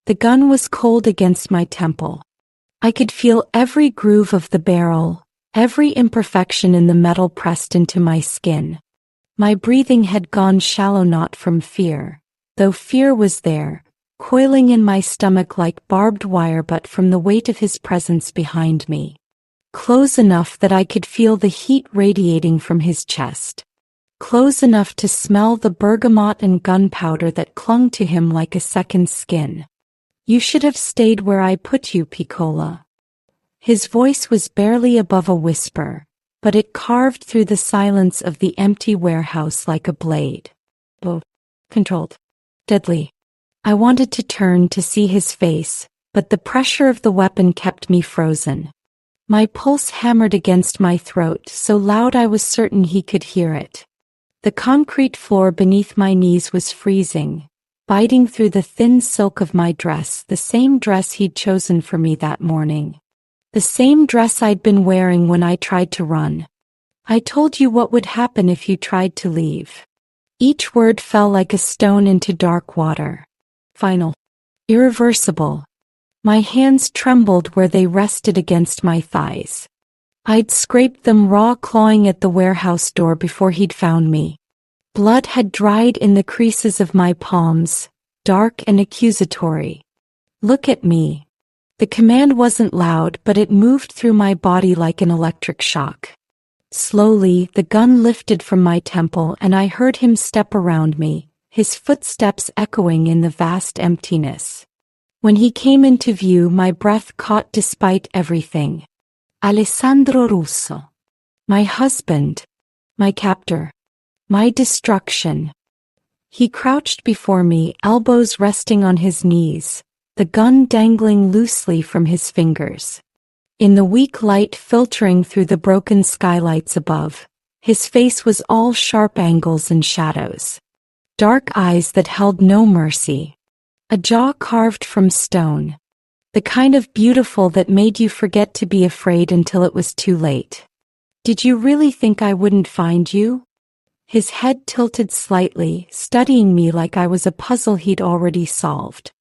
The gun was cold against my temple. I could feel every groove of the barrel, every imperfection in the metal pressed into my skin. My breathing had gone shallow, not from fear, though fear was there, coiling in my stomach like barbed wire, but from the weight of his presence behind me. Close enough that I could feel the heat radiating from his chest. Close enough to smell the bergamot and gunpowder that clung to him like a second skin. You should have stayed where I put you, Piccola. His voice was barely above a whisper, but it carved through the silence of the empty warehouse like a blade. Oh, controlled. Deadly. I wanted to turn to see his face, but the pressure of the weapon kept me frozen. My pulse hammered against my throat so loud I was certain he could hear it. The concrete floor beneath my knees was freezing, biting through the thin silk of my dress, the same dress he'd chosen for me that morning. The same dress I'd been wearing when I tried to run. I told you what would happen if you tried to leave. Each word fell like a stone into dark water. Final. Irreversible. My hands trembled where they rested against my thighs. I'd scraped them raw, clawing at the warehouse door before he'd found me. Blood had dried in the creases of my palms, dark and accusatory. Look at me. The command wasn't loud, but it moved through my body like an electric shock. Slowly, the gun lifted from my temple and I heard him step around me, his footsteps echoing in the vast emptiness. When he came into view, my breath caught despite everything. Alessandro Russo. My husband. My captor. My destruction. He crouched before me, elbows resting on his knees, the gun dangling loosely from his fingers. In the weak light filtering through the broken skylights above, his face was all sharp angles and shadows. Dark eyes that held no mercy. A jaw carved from stone. The kind of beautiful that made you forget to be afraid until it was too late. Did you really think I wouldn't find you? His head tilted slightly, studying me like I was a puzzle he'd already solved.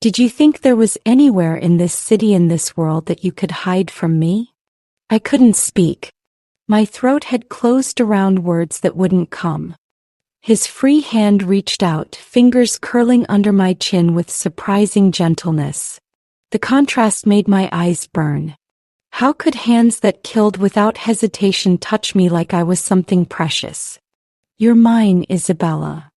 Did you think there was anywhere in this city, in this world, that you could hide from me? I couldn't speak. My throat had closed around words that wouldn't come. His free hand reached out, fingers curling under my chin with surprising gentleness. The contrast made my eyes burn. How could hands that killed without hesitation touch me like I was something precious? You're mine, Isabella.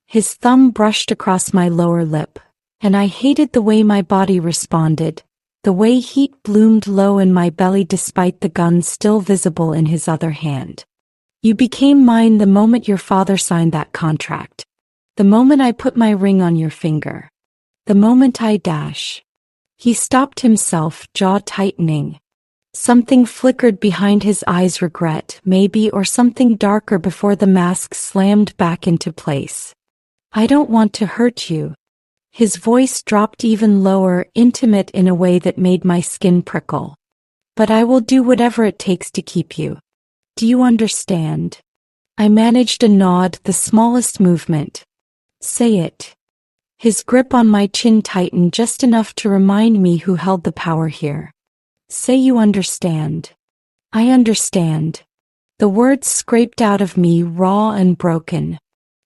His thumb brushed across my lower lip, and I hated the way my body responded, the way heat bloomed low in my belly despite the gun still visible in his other hand. You became mine the moment your father signed that contract. The moment I put my ring on your finger. The moment I dash. He stopped himself, jaw tightening. Something flickered behind his eyes, regret, maybe, or something darker before the mask slammed back into place. I don't want to hurt you. His voice dropped even lower, intimate in a way that made my skin prickle. But I will do whatever it takes to keep you. Do you understand? I managed a nod, the smallest movement. Say it. His grip on my chin tightened just enough to remind me who held the power here. Say you understand. I understand. The words scraped out of me, raw and broken.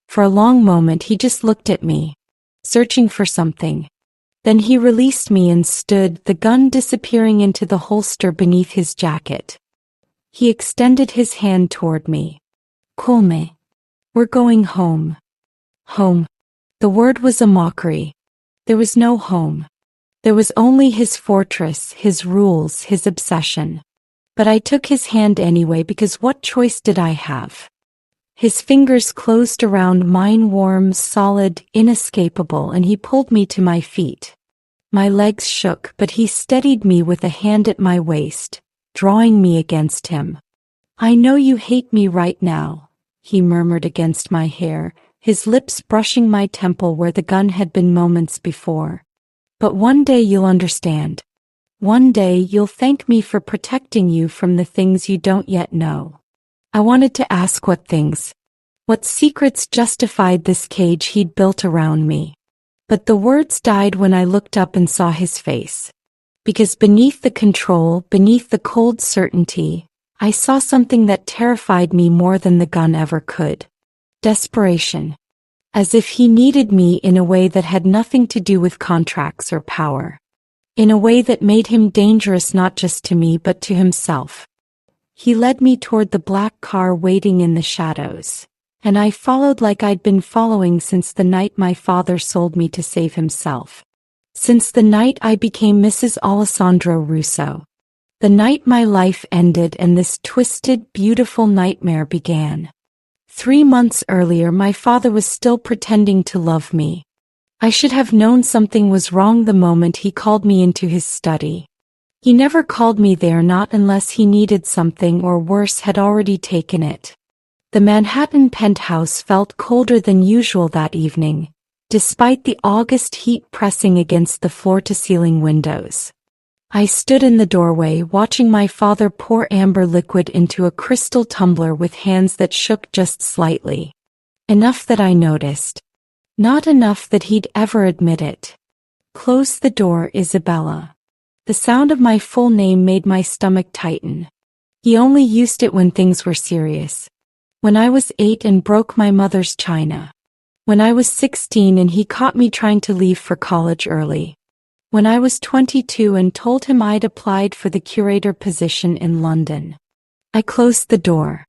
For a long moment he just looked at me, searching for something. Then he released me and stood, the gun disappearing into the holster beneath his jacket. He extended his hand toward me. Come. We're going home. Home. The word was a mockery. There was no home. There was only his fortress, his rules, his obsession. But I took his hand anyway, because what choice did I have? His fingers closed around mine, warm, solid, inescapable, and he pulled me to my feet. My legs shook, but he steadied me with a hand at my waist, drawing me against him. I know you hate me right now, he murmured against my hair, his lips brushing my temple where the gun had been moments before. But one day you'll understand. One day you'll thank me for protecting you from the things you don't yet know. I wanted to ask what things, what secrets justified this cage he'd built around me. But the words died when I looked up and saw his face. Because beneath the control, beneath the cold certainty, I saw something that terrified me more than the gun ever could. Desperation. As if he needed me in a way that had nothing to do with contracts or power. In a way that made him dangerous not just to me but to himself. He led me toward the black car waiting in the shadows, and I followed like I'd been following since the night my father sold me to save himself. Since the night I became Mrs. Alessandro Russo. The night my life ended and this twisted, beautiful nightmare began. 3 months earlier my father was still pretending to love me. I should have known something was wrong the moment he called me into his study. He never called me there, not unless he needed something or worse had already taken it. The Manhattan penthouse felt colder than usual that evening, despite the August heat pressing against the floor-to-ceiling windows. I stood in the doorway watching my father pour amber liquid into a crystal tumbler with hands that shook just slightly. Enough that I noticed. Not enough that he'd ever admit it. Close the door, Isabella. The sound of my full name made my stomach tighten. He only used it when things were serious. When I was 8 and broke my mother's china. When I was 16 and he caught me trying to leave for college early. When I was 22 and told him I'd applied for the curator position in London. I closed the door.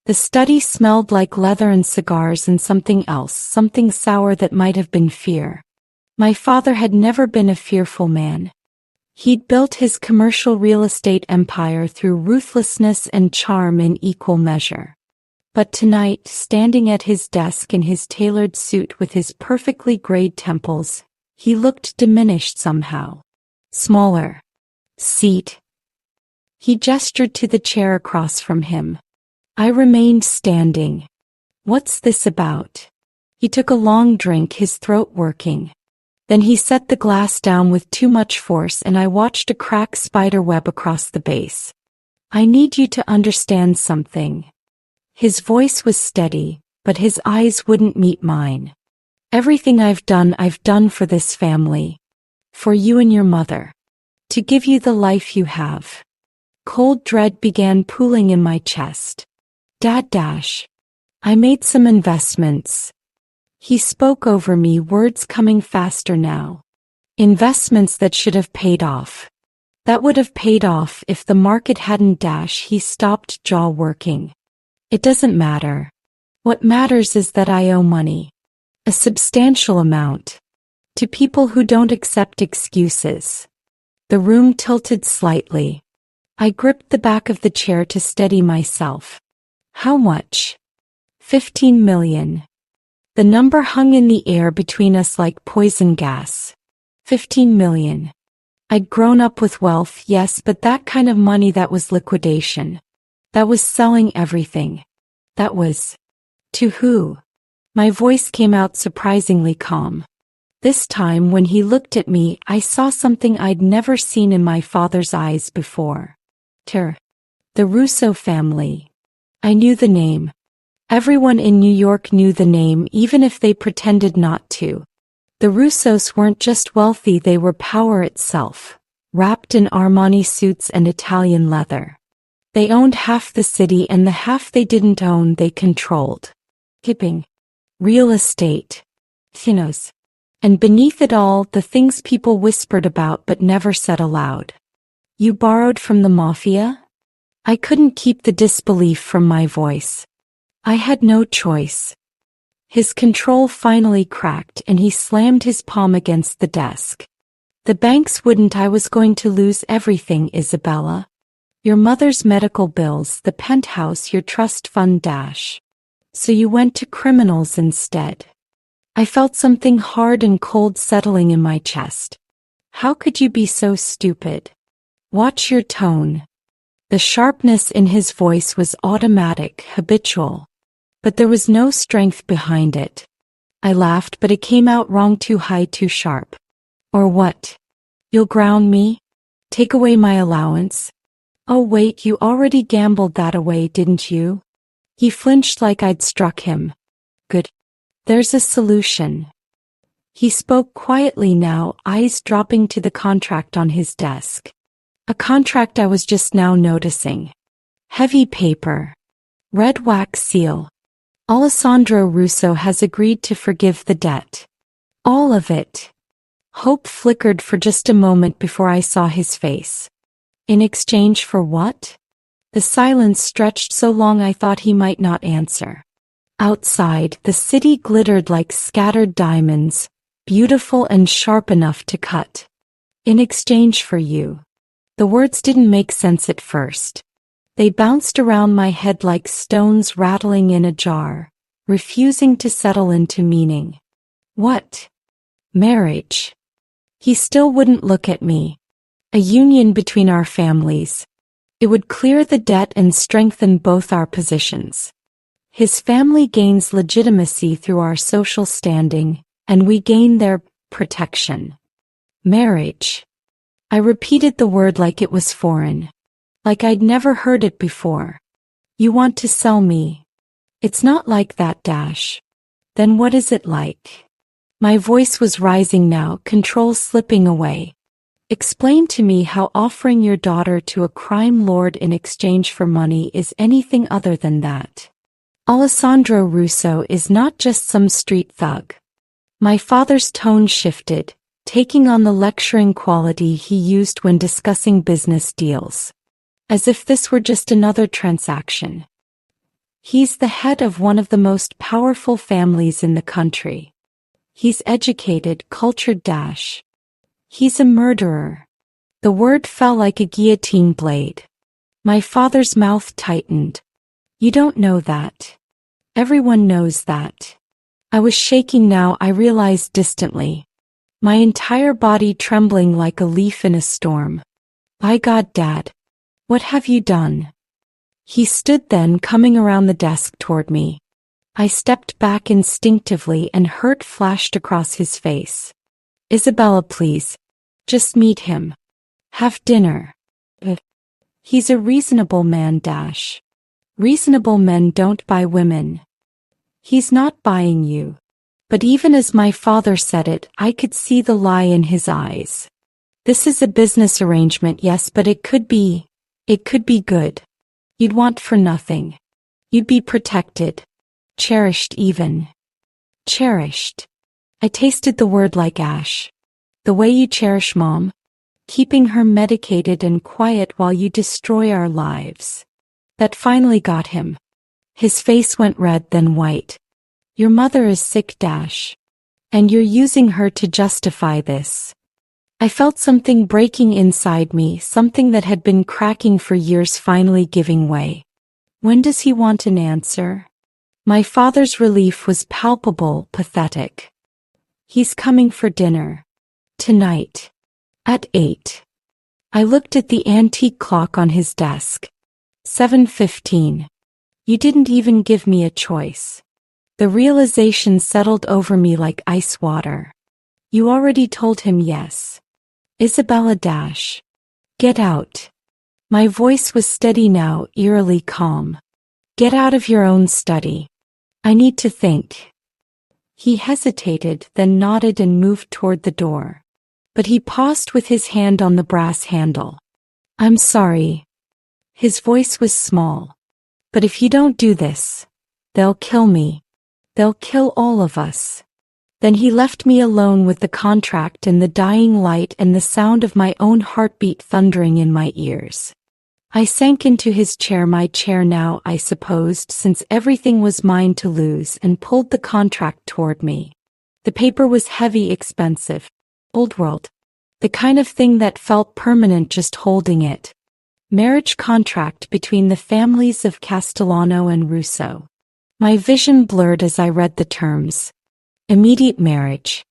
The study smelled like leather and cigars and something else, something sour that might have been fear. My father had never been a fearful man. He'd built his commercial real estate empire through ruthlessness and charm in equal measure. But tonight, standing at his desk in his tailored suit with his perfectly grayed temples, he looked diminished somehow. Smaller. Seat. He gestured to the chair across from him. I remained standing. What's this about? He took a long drink, his throat working. Then he set the glass down with too much force and I watched a crack spider web across the base. I need you to understand something. His voice was steady, but his eyes wouldn't meet mine. Everything I've done for this family. For you and your mother. To give you the life you have. Cold dread began pooling in my chest. Dad dash. I made some investments. He spoke over me, words coming faster now. Investments that should have paid off. That would have paid off if the market hadn't dash. He stopped, jaw working. It doesn't matter. What matters is that I owe money. A substantial amount. To people who don't accept excuses. The room tilted slightly. I gripped the back of the chair to steady myself. How much? 15 million. The number hung in the air between us like poison gas. 15 million. I'd grown up with wealth, yes, but that kind of money, that was liquidation. That was selling everything. That was... To who? My voice came out surprisingly calm. This time when he looked at me, I saw something I'd never seen in my father's eyes before. The Russo family. I knew the name. Everyone in New York knew the name, even if they pretended not to. The Russos weren't just wealthy, they were power itself, wrapped in Armani suits and Italian leather. They owned half the city and the half they didn't own they controlled. Hipping. Real estate. Thinos. And beneath it all, the things people whispered about but never said aloud. You borrowed from the Mafia? I couldn't keep the disbelief from my voice. I had no choice. His control finally cracked and he slammed his palm against the desk. The banks wouldn't. I was going to lose everything, Isabella. Your mother's medical bills, the penthouse, your trust fund dash. So you went to criminals instead. I felt something hard and cold settling in my chest. How could you be so stupid? Watch your tone. The sharpness in his voice was automatic, habitual. But there was no strength behind it. I laughed, but it came out wrong, too high, too sharp. Or what? You'll ground me? Take away my allowance? Oh wait, you already gambled that away, didn't you? He flinched like I'd struck him. Good. There's a solution. He spoke quietly now, eyes dropping to the contract on his desk. A contract I was just now noticing. Heavy paper. Red wax seal. Alessandro Russo has agreed to forgive the debt. All of it. Hope flickered for just a moment before I saw his face. In exchange for what? The silence stretched so long I thought he might not answer. Outside, the city glittered like scattered diamonds, beautiful and sharp enough to cut. In exchange for you. The words didn't make sense at first. They bounced around my head like stones rattling in a jar, refusing to settle into meaning. What? Marriage. He still wouldn't look at me. A union between our families. It would clear the debt and strengthen both our positions. His family gains legitimacy through our social standing, and we gain their protection. Marriage. I repeated the word like it was foreign. Like I'd never heard it before. You want to sell me? It's not like that, Dash. Then what is it like? My voice was rising now, control slipping away. Explain to me how offering your daughter to a crime lord in exchange for money is anything other than that. Alessandro Russo is not just some street thug. My father's tone shifted, taking on the lecturing quality he used when discussing business deals. As if this were just another transaction. He's the head of one of the most powerful families in the country. He's educated, cultured, Dash. He's a murderer. The word fell like a guillotine blade. My father's mouth tightened. You don't know that. Everyone knows that. I was shaking now, I realized distantly. My entire body trembling like a leaf in a storm. By God, Dad. What have you done? He stood then, coming around the desk toward me. I stepped back instinctively and hurt flashed across his face. Isabella, please. Just meet him. Have dinner. He's a reasonable man, Dash. Reasonable men don't buy women. He's not buying you. But even as my father said it, I could see the lie in his eyes. This is a business arrangement, yes, but it could be good. You'd want for nothing. You'd be protected. Cherished even. Cherished. I tasted the word like ash. The way you cherish Mom. Keeping her medicated and quiet while you destroy our lives. That finally got him. His face went red then white. Your mother is sick, Dash. And you're using her to justify this. I felt something breaking inside me, something that had been cracking for years finally giving way. When does he want an answer? My father's relief was palpable, pathetic. He's coming for dinner. Tonight. At 8. I looked at the antique clock on his desk. 7:15. You didn't even give me a choice. The realization settled over me like ice water. You already told him yes. Isabella, Dash. Get out. My voice was steady now, eerily calm. Get out of your own study. I need to think. He hesitated, then nodded and moved toward the door. But he paused with his hand on the brass handle. I'm sorry. His voice was small. But if you don't do this, they'll kill me. They'll kill all of us. Then he left me alone with the contract and the dying light and the sound of my own heartbeat thundering in my ears. I sank into his chair, my chair now, I supposed, since everything was mine to lose, and pulled the contract toward me. The paper was heavy, expensive. Old world. The kind of thing that felt permanent just holding it. Marriage contract between the families of Castellano and Russo. My vision blurred as I read the terms. Immediate marriage.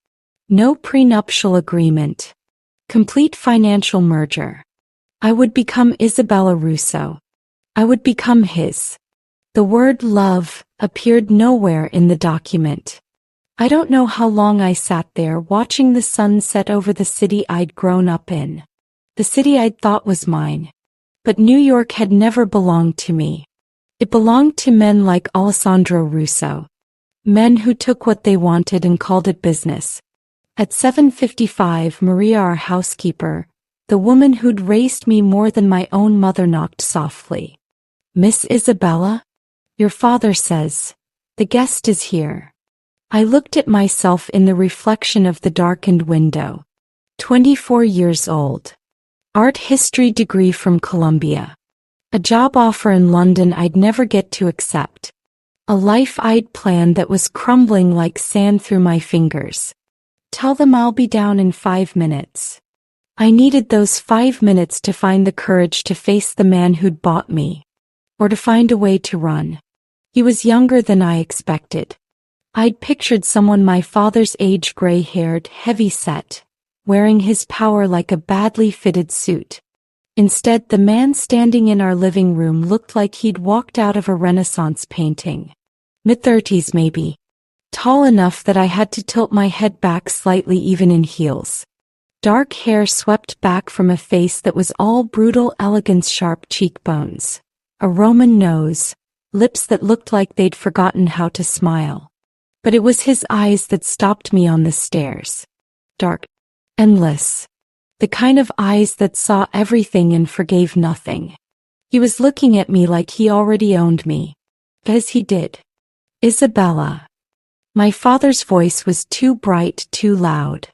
No prenuptial agreement. Complete financial merger. I would become Isabella Russo. I would become his. The word love appeared nowhere in the document. I don't know how long I sat there watching the sun set over the city I'd grown up in. The city I'd thought was mine. But New York had never belonged to me. It belonged to men like Alessandro Russo. Men who took what they wanted and called it business. At 7:55, Maria, our housekeeper, the woman who'd raised me more than my own mother, knocked softly. "Miss Isabella? Your father says the guest is here." I looked at myself in the reflection of the darkened window. 24 years old. Art history degree from Columbia. A job offer in London I'd never get to accept. A life I'd planned that was crumbling like sand through my fingers. "Tell them I'll be down in 5 minutes." I needed those 5 minutes to find the courage to face the man who'd bought me. Or to find a way to run. He was younger than I expected. I'd pictured someone my father's age, gray-haired, heavy-set, wearing his power like a badly fitted suit. Instead, the man standing in our living room looked like he'd walked out of a Renaissance painting. Mid-30s maybe. Tall enough that I had to tilt my head back slightly even in heels. Dark hair swept back from a face that was all brutal elegance, sharp cheekbones. A Roman nose, lips that looked like they'd forgotten how to smile. But it was his eyes that stopped me on the stairs. Dark. Endless. The kind of eyes that saw everything and forgave nothing. He was looking at me like he already owned me. As he did. "Isabella." My father's voice was too bright, too loud.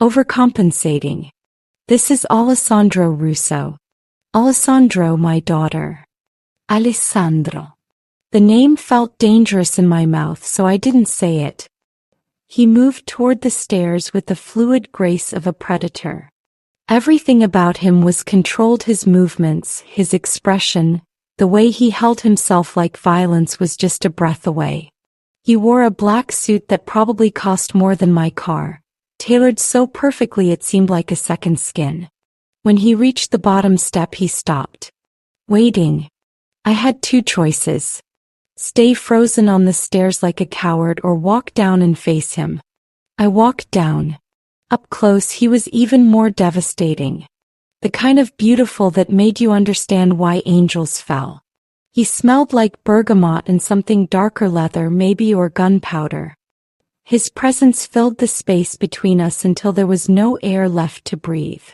Overcompensating. "This is Alessandro Russo." "Alessandro, my daughter." Alessandro. The name felt dangerous in my mouth, so I didn't say it. He moved toward the stairs with the fluid grace of a predator. Everything about him was controlled, his movements, his expression, the way he held himself like violence was just a breath away. He wore a black suit that probably cost more than my car, tailored so perfectly it seemed like a second skin. When he reached the bottom step, he stopped. Waiting. I had two choices. Stay frozen on the stairs like a coward or walk down and face him. I walked down. Up close he was even more devastating. The kind of beautiful that made you understand why angels fell. He smelled like bergamot and something darker, leather maybe, or gunpowder. His presence filled the space between us until there was no air left to breathe.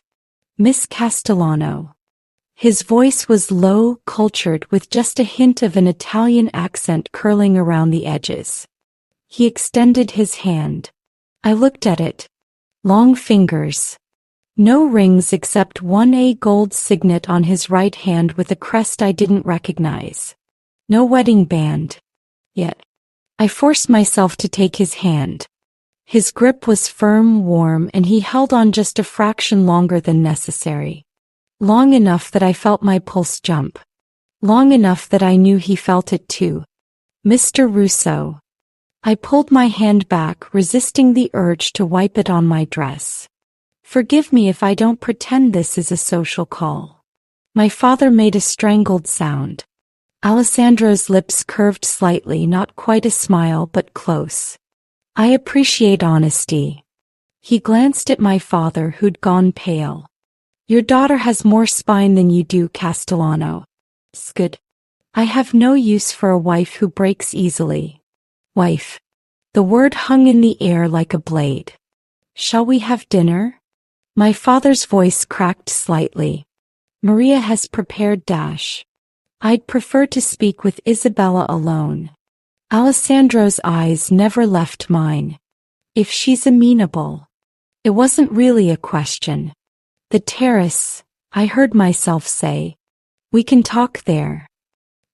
"Miss Castellano." His voice was low, cultured, with just a hint of an Italian accent curling around the edges. He extended his hand. I looked at it. Long fingers. No rings except one gold signet on his right hand with a crest I didn't recognize. No wedding band. Yet. I forced myself to take his hand. His grip was firm, warm, and he held on just a fraction longer than necessary. Long enough that I felt my pulse jump. Long enough that I knew he felt it too. "Mr. Russo." I pulled my hand back, resisting the urge to wipe it on my dress. "Forgive me if I don't pretend this is a social call." My father made a strangled sound. Alessandro's lips curved slightly, not quite a smile but close. "I appreciate honesty." He glanced at my father, who'd gone pale. "Your daughter has more spine than you do, Castellano." "Good. I have no use for a wife who breaks easily." Wife. The word hung in the air like a blade. "Shall we have dinner?" My father's voice cracked slightly. "Maria has prepared dash. I'd prefer to speak with Isabella alone." Alessandro's eyes never left mine. "If she's amenable." It wasn't really a question. "The terrace," I heard myself say. "We can talk there."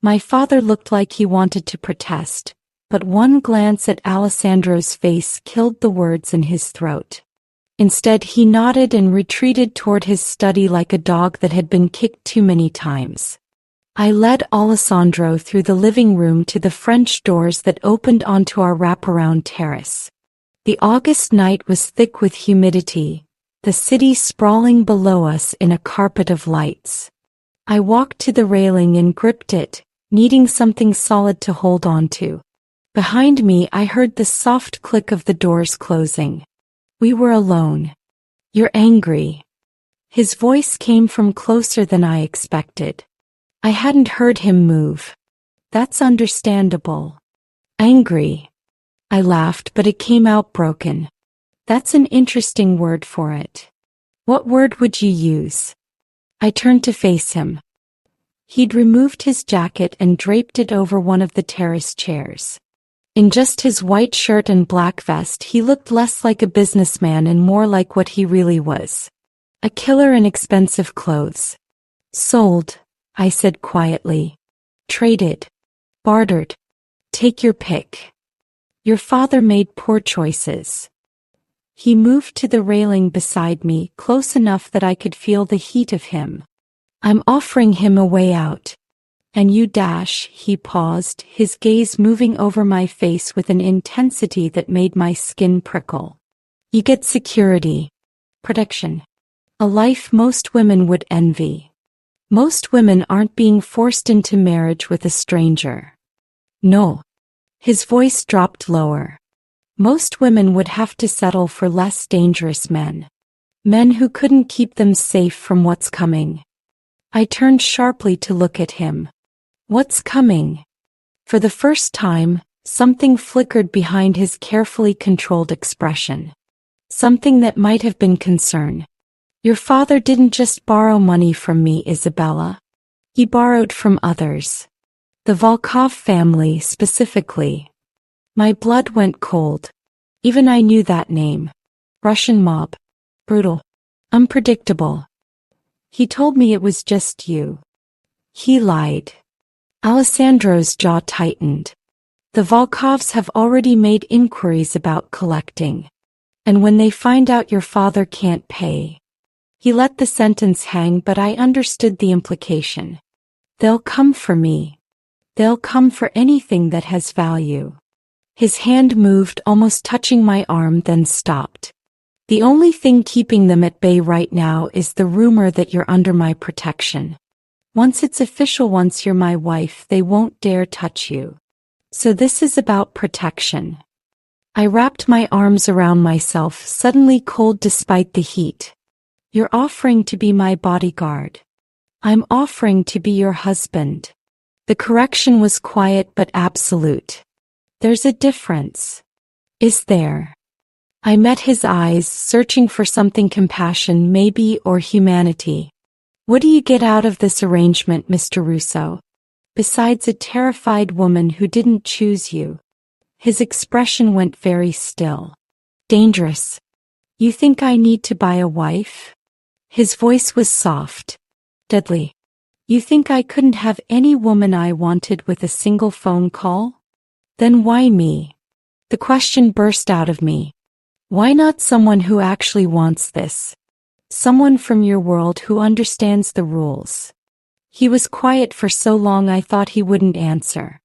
My father looked like he wanted to protest, but one glance at Alessandro's face killed the words in his throat. Instead, he nodded and retreated toward his study like a dog that had been kicked too many times. I led Alessandro through the living room to the French doors that opened onto our wraparound terrace. The August night was thick with humidity, the city sprawling below us in a carpet of lights. I walked to the railing and gripped it, needing something solid to hold on to. Behind me, I heard the soft click of the doors closing. We were alone. "You're angry." His voice came from closer than I expected. I hadn't heard him move. "That's understandable." "Angry." I laughed, but it came out broken. That's an interesting word for it. What word would you use? I turned to face him. He'd removed his jacket and draped it over one of the terrace chairs. In just his white shirt and black vest, he looked less like a businessman and more like what he really was. A killer in expensive clothes. Sold, I said quietly. Traded. Bartered. Take your pick. Your father made poor choices. He moved to the railing beside me, close enough that I could feel the heat of him. I'm offering him a way out. And you dash, he paused, his gaze moving over my face with an intensity that made my skin prickle. You get security. Protection. A life most women would envy. Most women aren't being forced into marriage with a stranger. No. His voice dropped lower. Most women would have to settle for less dangerous men. Men who couldn't keep them safe from what's coming. I turned sharply to look at him. What's coming? For the first time, something flickered behind his carefully controlled expression. Something that might have been concern. Your father didn't just borrow money from me, Isabella. He borrowed from others. The Volkov family, specifically. My blood went cold. Even I knew that name. Russian mob. Brutal. Unpredictable. He told me it was just you. He lied. Alessandro's jaw tightened. The Volkovs have already made inquiries about collecting. And when they find out your father can't pay. He let the sentence hang, but I understood the implication. They'll come for me. They'll come for anything that has value. His hand moved, almost touching my arm, then stopped. The only thing keeping them at bay right now is the rumor that you're under my protection. Once it's official, once you're my wife, they won't dare touch you. So this is about protection. I wrapped my arms around myself, suddenly cold despite the heat. You're offering to be my bodyguard. I'm offering to be your husband. The correction was quiet but absolute. There's a difference. Is there? I met his eyes, searching for something, compassion maybe, or humanity. What do you get out of this arrangement, Mr. Russo? Besides a terrified woman who didn't choose you. His expression went very still. Dangerous. You think I need to buy a wife? His voice was soft. Deadly. You think I couldn't have any woman I wanted with a single phone call? Then why me? The question burst out of me. Why not someone who actually wants this? Someone from your world who understands the rules. He was quiet for so long I thought he wouldn't answer.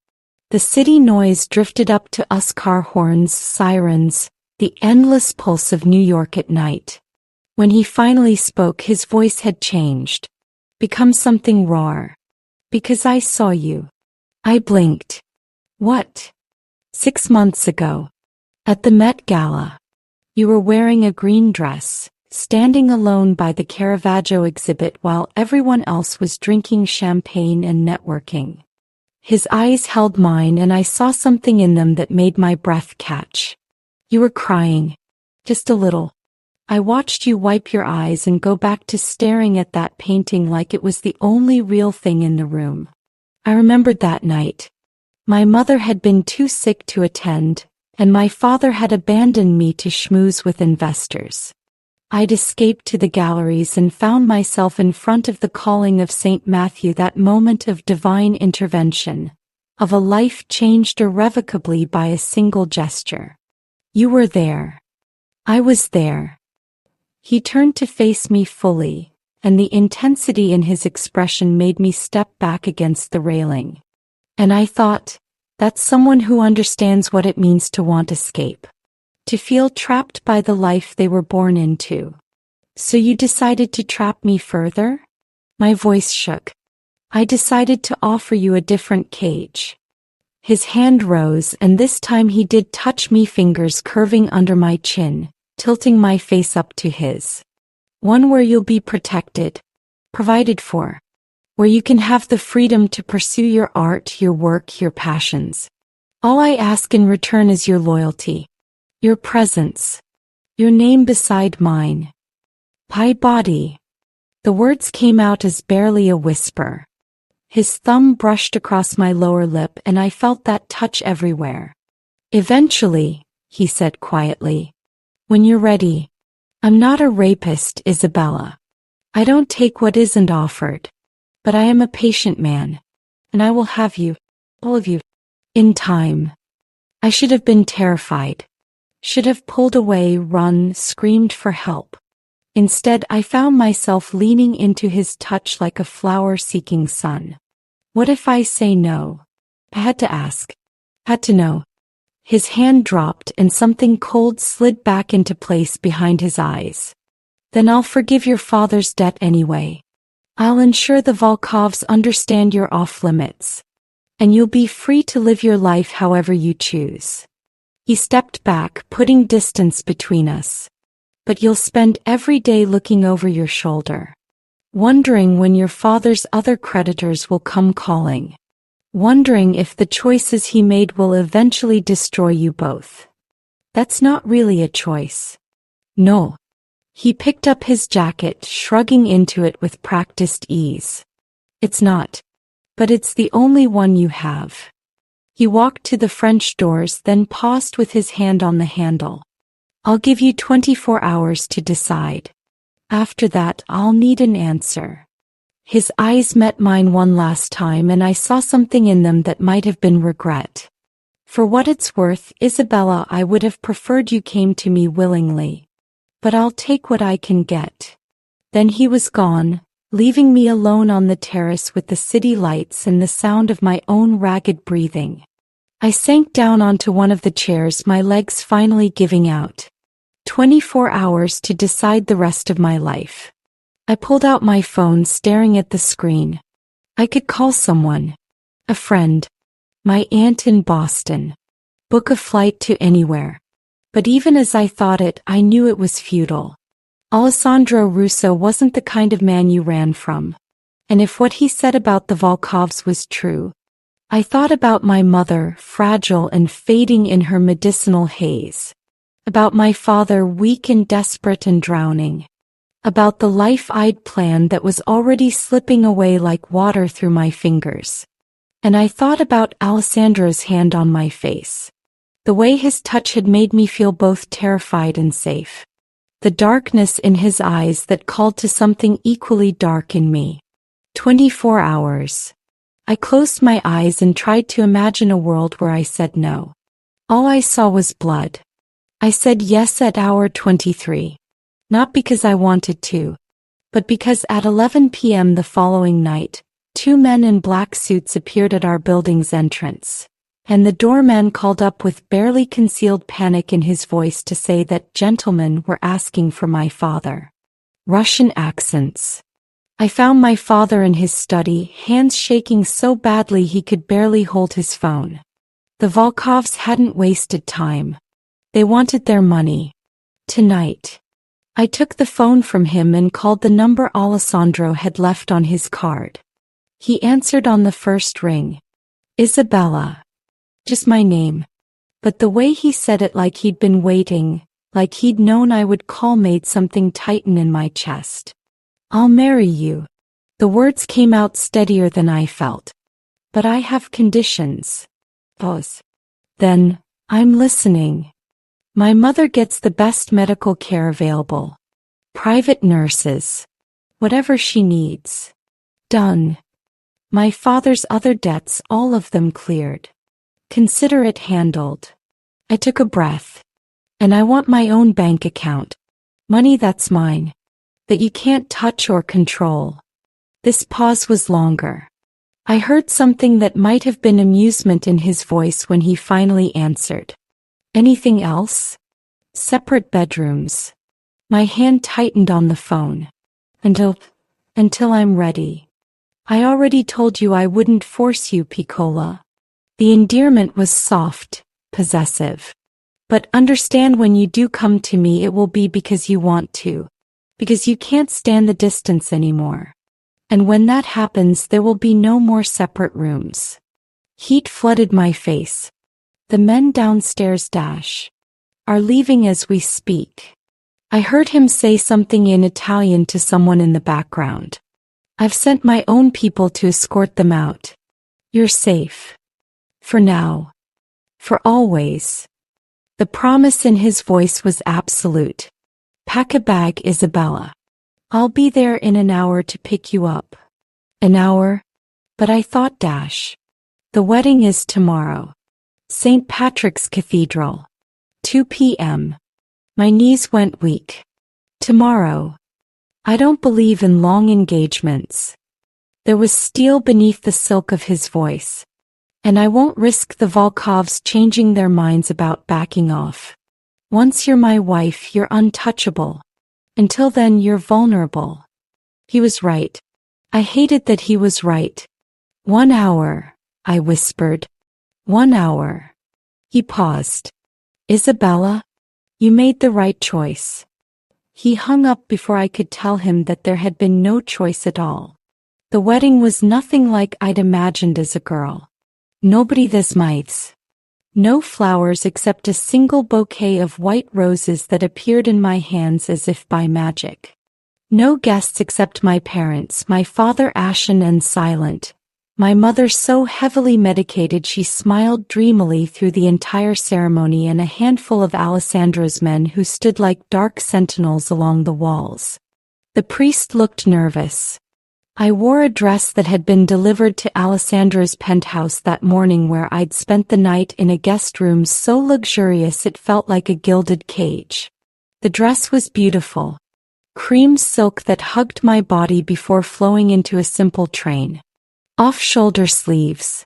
The city noise drifted up to us, car horns, sirens, the endless pulse of New York at night. When he finally spoke, his voice had changed. Become something raw. Because I saw you. I blinked. What? 6 months ago. At the Met Gala. You were wearing a green dress, standing alone by the Caravaggio exhibit while everyone else was drinking champagne and networking. His eyes held mine and I saw something in them that made my breath catch. You were crying. Just a little. I watched you wipe your eyes and go back to staring at that painting like it was the only real thing in the room. I remembered that night. My mother had been too sick to attend, and my father had abandoned me to schmooze with investors. I'd escaped to the galleries and found myself in front of the calling of St. Matthew, that moment of divine intervention, of a life changed irrevocably by a single gesture. You were there. I was there. He turned to face me fully, and the intensity in his expression made me step back against the railing. And I thought, that's someone who understands what it means to want escape. To feel trapped by the life they were born into. So you decided to trap me further? My voice shook. I decided to offer you a different cage. His hand rose, and this time he did touch me, fingers curving under my chin, tilting my face up to his. One where you'll be protected, provided for. Where you can have the freedom to pursue your art, your work, your passions. All I ask in return is your loyalty. Your presence. Your name beside mine. My body. The words came out as barely a whisper. His thumb brushed across my lower lip and I felt that touch everywhere. Eventually, he said quietly. When you're ready. I'm not a rapist, Isabella. I don't take what isn't offered. But I am a patient man. And I will have you, all of you, in time. I should have been terrified. Should have pulled away, run, screamed for help. Instead, I found myself leaning into his touch like a flower-seeking sun. What if I say no? I had to ask. Had to know. His hand dropped and something cold slid back into place behind his eyes. Then I'll forgive your father's debt anyway. I'll ensure the Volkovs understand you're off limits. And you'll be free to live your life however you choose. He stepped back, putting distance between us. But you'll spend every day looking over your shoulder. Wondering when your father's other creditors will come calling. Wondering if the choices he made will eventually destroy you both. That's not really a choice. No. He picked up his jacket, shrugging into it with practiced ease. It's not. But it's the only one you have. He walked to the French doors, then paused with his hand on the handle. I'll give you 24 hours to decide. After that, I'll need an answer. His eyes met mine one last time and I saw something in them that might have been regret. For what it's worth, Isabella, I would have preferred you came to me willingly. But I'll take what I can get. Then he was gone, leaving me alone on the terrace with the city lights and the sound of my own ragged breathing. I sank down onto one of the chairs, my legs finally giving out. 24 hours to decide the rest of my life. I pulled out my phone, staring at the screen. I could call someone. A friend. My aunt in Boston. Book a flight to anywhere. But even as I thought it, I knew it was futile. Alessandro Russo wasn't the kind of man you ran from. And if what he said about the Volkovs was true, I thought about my mother, fragile and fading in her medicinal haze. About my father, weak and desperate and drowning. About the life I'd planned that was already slipping away like water through my fingers. And I thought about Alessandro's hand on my face. The way his touch had made me feel both terrified and safe. The darkness in his eyes that called to something equally dark in me. 24 hours. I closed my eyes and tried to imagine a world where I said no. All I saw was blood. I said yes at hour 23. Not because I wanted to, but because at 11 p.m. the following night, 2 men in black suits appeared at our building's entrance. And the doorman called up with barely concealed panic in his voice to say that gentlemen were asking for my father. Russian accents. I found my father in his study, hands shaking so badly he could barely hold his phone. The Volkovs hadn't wasted time. They wanted their money. Tonight. I took the phone from him and called the number Alessandro had left on his card. He answered on the first ring. Isabella. Just my name. But the way he said it, like he'd been waiting, like he'd known I would call, made something tighten in my chest. I'll marry you. The words came out steadier than I felt. But I have conditions. Pause. Then, I'm listening. My mother gets the best medical care available. Private nurses. Whatever she needs. Done. My father's other debts, all of them cleared. Consider it handled. I took a breath. And I want my own bank account. Money that's mine. That you can't touch or control. This pause was longer. I heard something that might have been amusement in his voice when he finally answered. Anything else? Separate bedrooms. My hand tightened on the phone. Until I'm ready. I already told you I wouldn't force you, Piccola. The endearment was soft, possessive. But understand, when you do come to me, it will be because you want to. Because you can't stand the distance anymore. And when that happens, there will be no more separate rooms. Heat flooded my face. The men downstairs are leaving as we speak. I heard him say something in Italian to someone in the background. I've sent my own people to escort them out. You're safe. For now. For always. The promise in his voice was absolute. Pack a bag, Isabella. I'll be there in an hour to pick you up. An hour? But I thought the wedding is tomorrow. St. Patrick's Cathedral. 2 p.m. My knees went weak. Tomorrow. I don't believe in long engagements. There was steel beneath the silk of his voice. And I won't risk the Volkovs changing their minds about backing off. Once you're my wife, you're untouchable. Until then, you're vulnerable. He was right. I hated that he was right. 1 hour, I whispered. 1 hour. He paused. Isabella, you made the right choice. He hung up before I could tell him that there had been no choice at all. The wedding was nothing like I'd imagined as a girl. Nobody this mites. No flowers except a single bouquet of white roses that appeared in my hands as if by magic. No guests except my parents, my father ashen and silent, my mother so heavily medicated she smiled dreamily through the entire ceremony, and a handful of Alessandro's men who stood like dark sentinels along the walls. The priest looked nervous. I wore a dress that had been delivered to Alessandro's penthouse that morning, where I'd spent the night in a guest room so luxurious it felt like a gilded cage. The dress was beautiful. Cream silk that hugged my body before flowing into a simple train. Off-shoulder sleeves.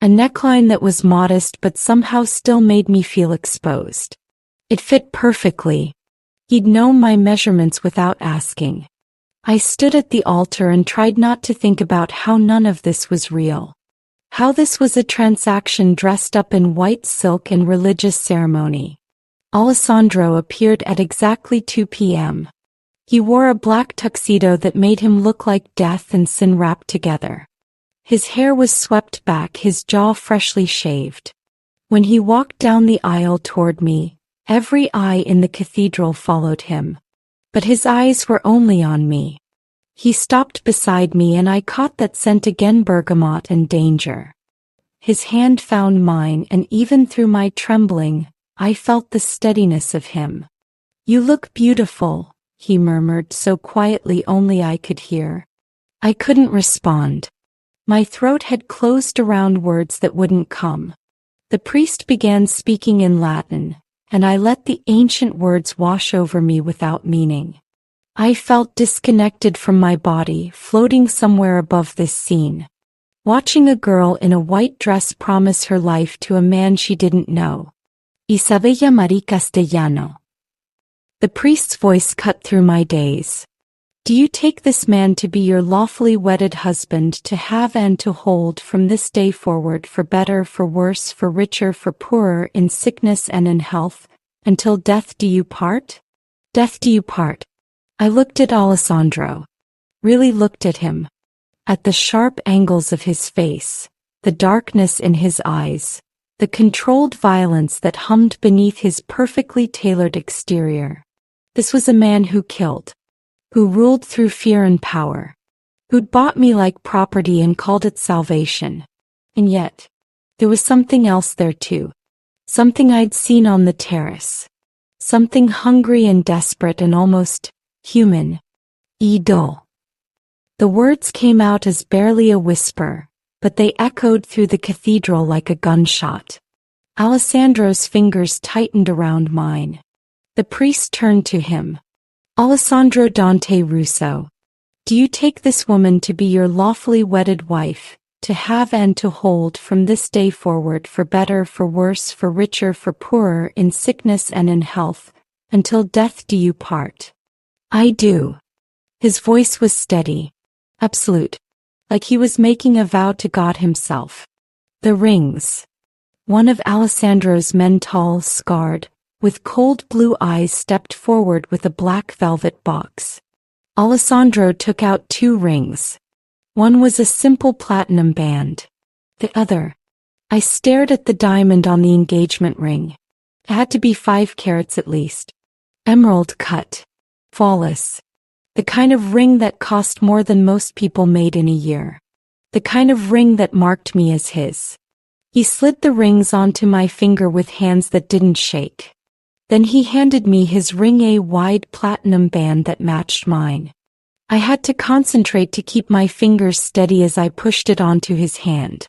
A neckline that was modest but somehow still made me feel exposed. It fit perfectly. He'd known my measurements without asking. I stood at the altar and tried not to think about how none of this was real. How this was a transaction dressed up in white silk and religious ceremony. Alessandro appeared at exactly 2 p.m. He wore a black tuxedo that made him look like death and sin wrapped together. His hair was swept back, his jaw freshly shaved. When he walked down the aisle toward me, every eye in the cathedral followed him. But his eyes were only on me. He stopped beside me and I caught that scent again, bergamot and danger. His hand found mine, and even through my trembling, I felt the steadiness of him. You look beautiful, he murmured so quietly only I could hear. I couldn't respond. My throat had closed around words that wouldn't come. The priest began speaking in Latin, and I let the ancient words wash over me without meaning. I felt disconnected from my body, floating somewhere above this scene. Watching a girl in a white dress promise her life to a man she didn't know. Isabella Marie Castellano. The priest's voice cut through my daze. Do you take this man to be your lawfully wedded husband, to have and to hold from this day forward, for better, for worse, for richer, for poorer, in sickness and in health, until death do you part? Death do you part? I looked at Alessandro. Really looked at him. At the sharp angles of his face, the darkness in his eyes, the controlled violence that hummed beneath his perfectly tailored exterior. This was a man who killed. Who ruled through fear and power. Who'd bought me like property and called it salvation. And yet, there was something else there too. Something I'd seen on the terrace. Something hungry and desperate and almost human. Idol. The words came out as barely a whisper, but they echoed through the cathedral like a gunshot. Alessandro's fingers tightened around mine. The priest turned to him. Alessandro Dante Russo, do you take this woman to be your lawfully wedded wife, to have and to hold from this day forward, for better, for worse, for richer, for poorer, in sickness and in health, until death do you part? I do. His voice was steady, absolute, like he was making a vow to God himself. The rings. One of Alessandro's men, tall, scarred, with cold blue eyes, stepped forward with a black velvet box. Alessandro took out 2 rings. One was a simple platinum band. The other. I stared at the diamond on the engagement ring. It had to be 5 carats at least. Emerald cut. Flawless. The kind of ring that cost more than most people made in a year. The kind of ring that marked me as his. He slid the rings onto my finger with hands that didn't shake. Then he handed me his ring, a wide platinum band that matched mine. I had to concentrate to keep my fingers steady as I pushed it onto his hand.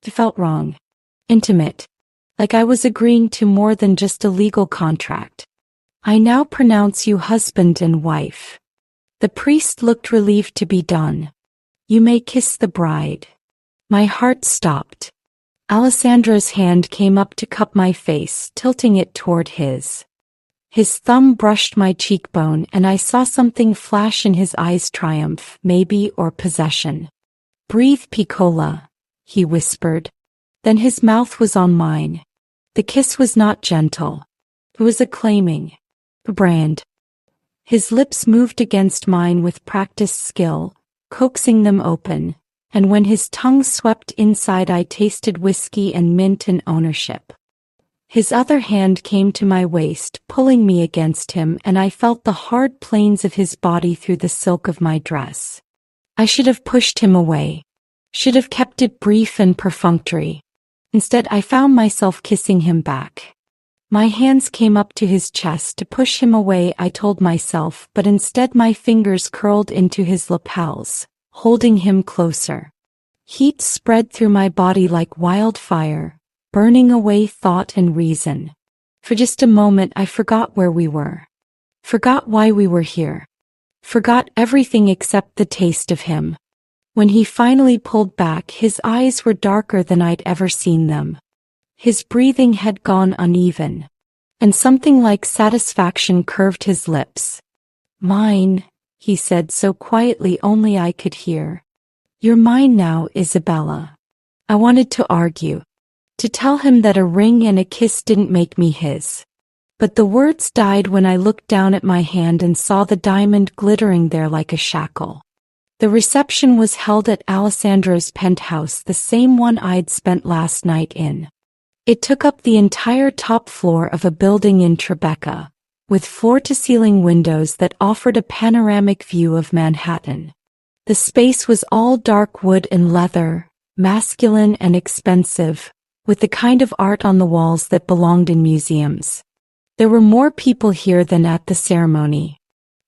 It felt wrong. Intimate. Like I was agreeing to more than just a legal contract. I now pronounce you husband and wife. The priest looked relieved to be done. You may kiss the bride. My heart stopped. Alessandro's hand came up to cup my face, tilting it toward his. His thumb brushed my cheekbone and I saw something flash in his eyes, triumph, maybe, or possession. Breathe, Piccola, he whispered. Then his mouth was on mine. The kiss was not gentle. It was acclaiming. A brand. His lips moved against mine with practiced skill, coaxing them open, and when his tongue swept inside I tasted whiskey and mint and ownership. His other hand came to my waist, pulling me against him, and I felt the hard planes of his body through the silk of my dress. I should have pushed him away. Should have kept it brief and perfunctory. Instead, I found myself kissing him back. My hands came up to his chest to push him away, I told myself, but instead my fingers curled into his lapels, holding him closer. Heat spread through my body like wildfire, burning away thought and reason. For just a moment I forgot where we were. Forgot why we were here. Forgot everything except the taste of him. When he finally pulled back, his eyes were darker than I'd ever seen them. His breathing had gone uneven, and something like satisfaction curved his lips. Mine, he said so quietly only I could hear. You're mine now, Isabella. I wanted to argue, to tell him that a ring and a kiss didn't make me his. But the words died when I looked down at my hand and saw the diamond glittering there like a shackle. The reception was held at Alessandro's penthouse, the same one I'd spent last night in. It took up the entire top floor of a building in Tribeca, with floor-to-ceiling windows that offered a panoramic view of Manhattan. The space was all dark wood and leather, masculine and expensive, with the kind of art on the walls that belonged in museums. There were more people here than at the ceremony.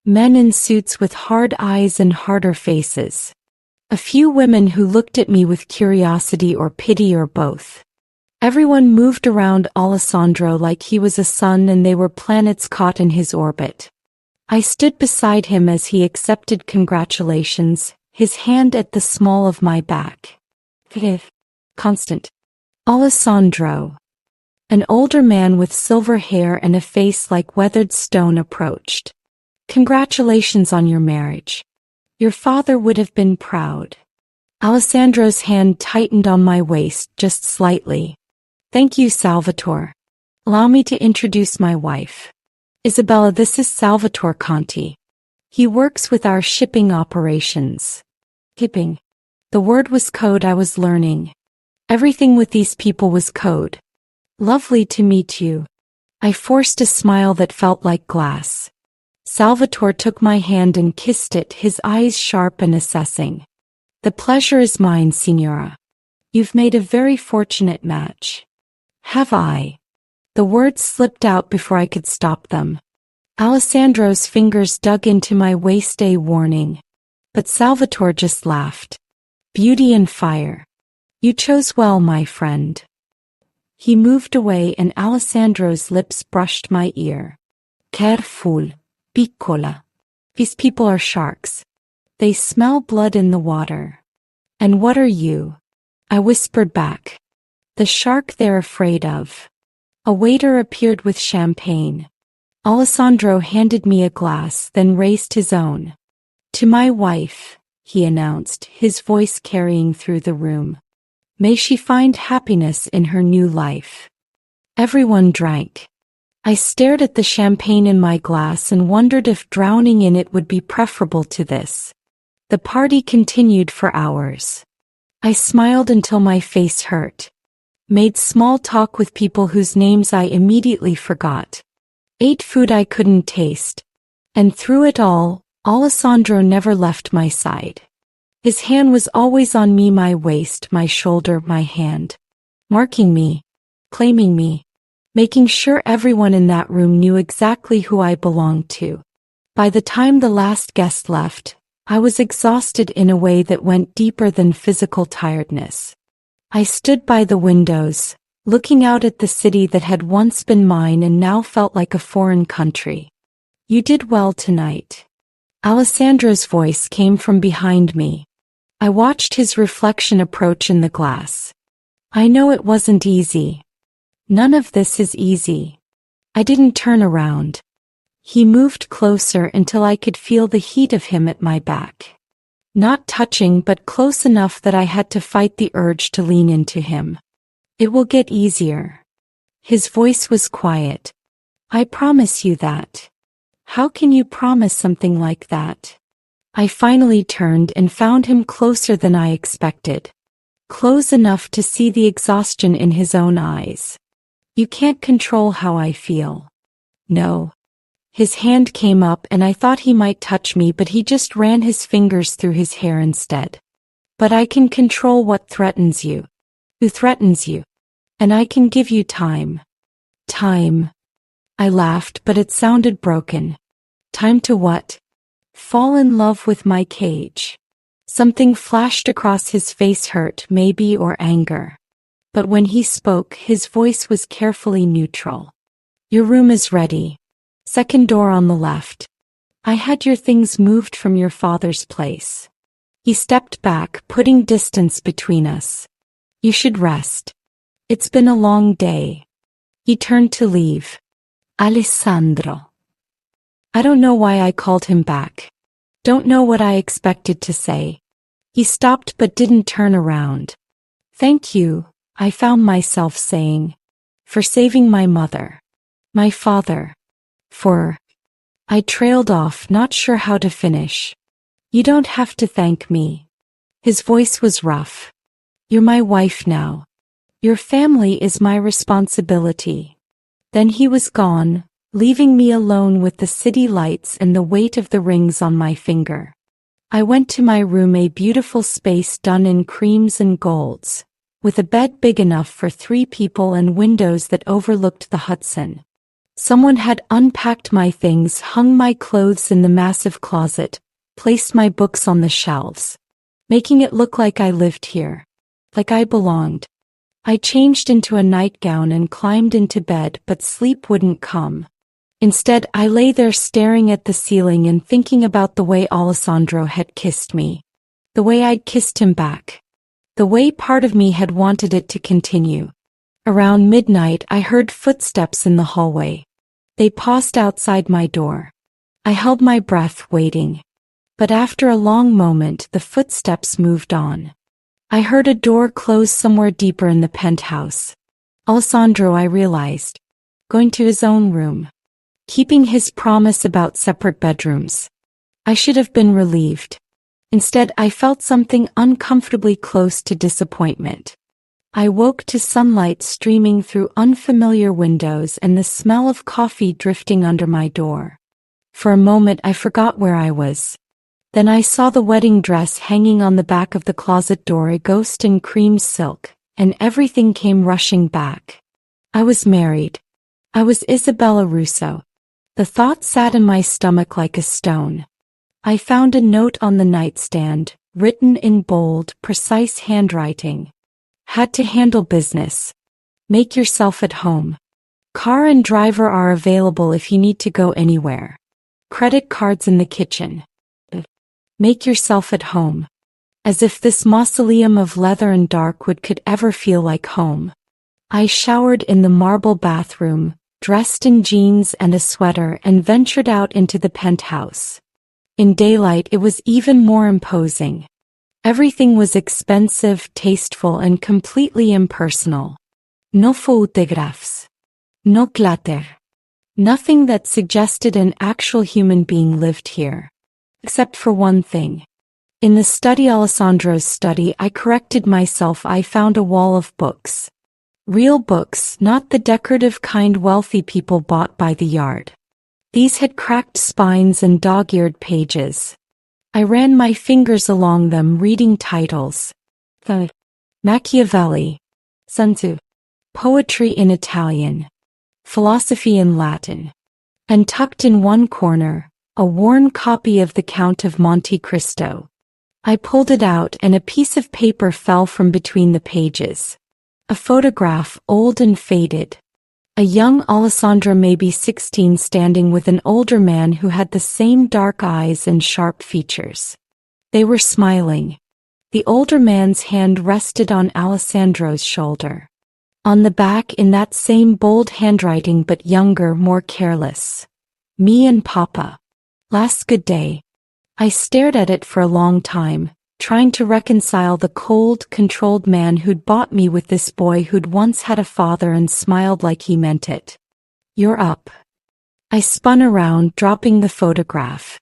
Men in suits with hard eyes and harder faces. A few women who looked at me with curiosity or pity or both. Everyone moved around Alessandro like he was a sun and they were planets caught in his orbit. I stood beside him as he accepted congratulations, his hand at the small of my back. Constant. Alessandro. An older man with silver hair and a face like weathered stone approached. Congratulations on your marriage. Your father would have been proud. Alessandro's hand tightened on my waist just slightly. Thank you, Salvatore. Allow me to introduce my wife. Isabella, this is Salvatore Conti. He works with our shipping operations. Shipping. The word was code I was learning. Everything with these people was code. Lovely to meet you. I forced a smile that felt like glass. Salvatore took my hand and kissed it, his eyes sharp and assessing. The pleasure is mine, Signora. You've made a very fortunate match. Have I? The words slipped out before I could stop them. Alessandro's fingers dug into my waist, a warning. But Salvatore just laughed. Beauty and fire. You chose well, my friend. He moved away and Alessandro's lips brushed my ear. Careful, piccola. These people are sharks. They smell blood in the water. And what are you? I whispered back. The shark they're afraid of. A waiter appeared with champagne. Alessandro handed me a glass, then raised his own. To my wife, he announced, his voice carrying through the room. May she find happiness in her new life. Everyone drank. I stared at the champagne in my glass and wondered if drowning in it would be preferable to this. The party continued for hours. I smiled until my face hurt. Made small talk with people whose names I immediately forgot. ate food I couldn't taste. And through it all, Alessandro never left my side. His hand was always on me, my waist, my shoulder, my hand. Marking me, claiming me, making sure everyone in that room knew exactly who I belonged to. By the time the last guest left, I was exhausted in a way that went deeper than physical tiredness. I stood by the windows, looking out at the city that had once been mine and now felt like a foreign country. You did well tonight. Alessandro's voice came from behind me. I watched his reflection approach in the glass. I know it wasn't easy. None of this is easy. I didn't turn around. He moved closer until I could feel the heat of him at my back. Not touching, but close enough that I had to fight the urge to lean into him. It will get easier. His voice was quiet. I promise you that. How can you promise something like that? I finally turned and found him closer than I expected. Close enough to see the exhaustion in his own eyes. You can't control how I feel. No. His hand came up and I thought he might touch me, but he just ran his fingers through his hair instead. But I can control what threatens you. Who threatens you? And I can give you time. Time. I laughed, but it sounded broken. Time to what? Fall in love with my cage. Something flashed across his face, hurt maybe, or anger. But when he spoke, his voice was carefully neutral. Your room is ready. Second door on the left. I had your things moved from your father's place. He stepped back, putting distance between us. You should rest. It's been a long day. He turned to leave. Alessandro. I don't know why I called him back. Don't know what I expected to say. He stopped but didn't turn around. Thank you, I found myself saying. For saving my mother. My father. I trailed off, not sure how to finish. You don't have to thank me. His voice was rough. You're my wife now. Your family is my responsibility. Then he was gone, leaving me alone with the city lights and the weight of the rings on my finger. I went to my room, a beautiful space done in creams and golds, with a bed big enough for 3 people and windows that overlooked the Hudson. Someone had unpacked my things, hung my clothes in the massive closet, placed my books on the shelves, making it look like I lived here, like I belonged. I changed into a nightgown and climbed into bed, but sleep wouldn't come. Instead, I lay there staring at the ceiling and thinking about the way Alessandro had kissed me. The way I'd kissed him back. The way part of me had wanted it to continue. Around midnight, I heard footsteps in the hallway. They paused outside my door. I held my breath, waiting. But after a long moment, the footsteps moved on. I heard a door close somewhere deeper in the penthouse. Alessandro, I realized. Going to his own room. Keeping his promise about separate bedrooms. I should have been relieved. Instead, I felt something uncomfortably close to disappointment. I woke to sunlight streaming through unfamiliar windows and the smell of coffee drifting under my door. For a moment, I forgot where I was. Then I saw the wedding dress hanging on the back of the closet door, a ghost in cream silk, and everything came rushing back. I was married. I was Isabella Russo. The thought sat in my stomach like a stone. I found a note on the nightstand, written in bold, precise handwriting. Had to handle business. Make yourself at home. Car and driver are available if you need to go anywhere. Credit cards in the kitchen. Make yourself at home. As if this mausoleum of leather and dark wood could ever feel like home. I showered in the marble bathroom, dressed in jeans and a sweater, and ventured out into the penthouse. In daylight, it was even more imposing. Everything was expensive, tasteful, and completely impersonal. No photographs. No clutter. Nothing that suggested an actual human being lived here. Except for one thing. In the study, Alessandro's study, I corrected myself. I found a wall of books. Real books, not the decorative kind wealthy people bought by the yard. These had cracked spines and dog-eared pages. I ran my fingers along them, reading titles. Machiavelli, Sun Tzu, poetry in Italian, philosophy in Latin. And tucked in one corner, a worn copy of The Count of Monte Cristo. I pulled it out and a piece of paper fell from between the pages. A photograph, old and faded. A young Alessandra, maybe 16, standing with an older man who had the same dark eyes and sharp features. They were smiling. The older man's hand rested on Alessandro's shoulder. On the back, in that same bold handwriting but younger, more careless. Me and Papa. Last good day. I stared at it for a long time, trying to reconcile the cold, controlled man who'd bought me with this boy who'd once had a father and smiled like he meant it. You're up. I spun around, dropping the photograph.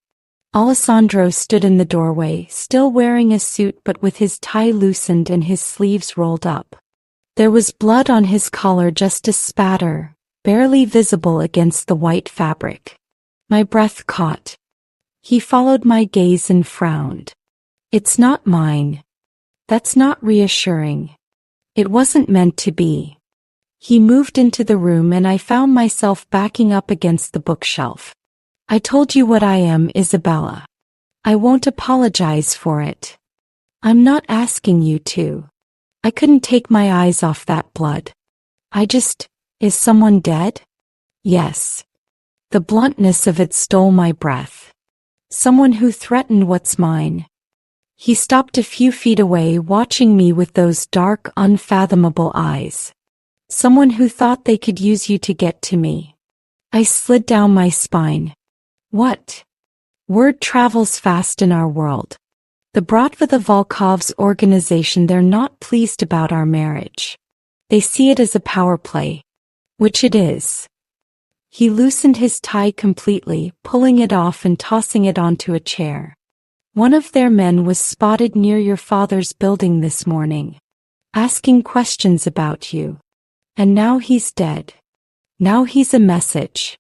Alessandro stood in the doorway, still wearing a suit but with his tie loosened and his sleeves rolled up. There was blood on his collar, just a spatter, barely visible against the white fabric. My breath caught. He followed my gaze and frowned. It's not mine. That's not reassuring. It wasn't meant to be. He moved into the room and I found myself backing up against the bookshelf. I told you what I am, Isabella. I won't apologize for it. I'm not asking you to. I couldn't take my eyes off that blood. Is someone dead? Yes. The bluntness of it stole my breath. Someone who threatened what's mine. He stopped a few feet away, watching me with those dark, unfathomable eyes. Someone who thought they could use you to get to me. I slid down my spine. What? Word travels fast in our world. The Bratva Volkov's organization, they're not pleased about our marriage. They see it as a power play. Which it is. He loosened his tie completely, pulling it off and tossing it onto a chair. One of their men was spotted near your father's building this morning, asking questions about you. And now he's dead. Now he's a message.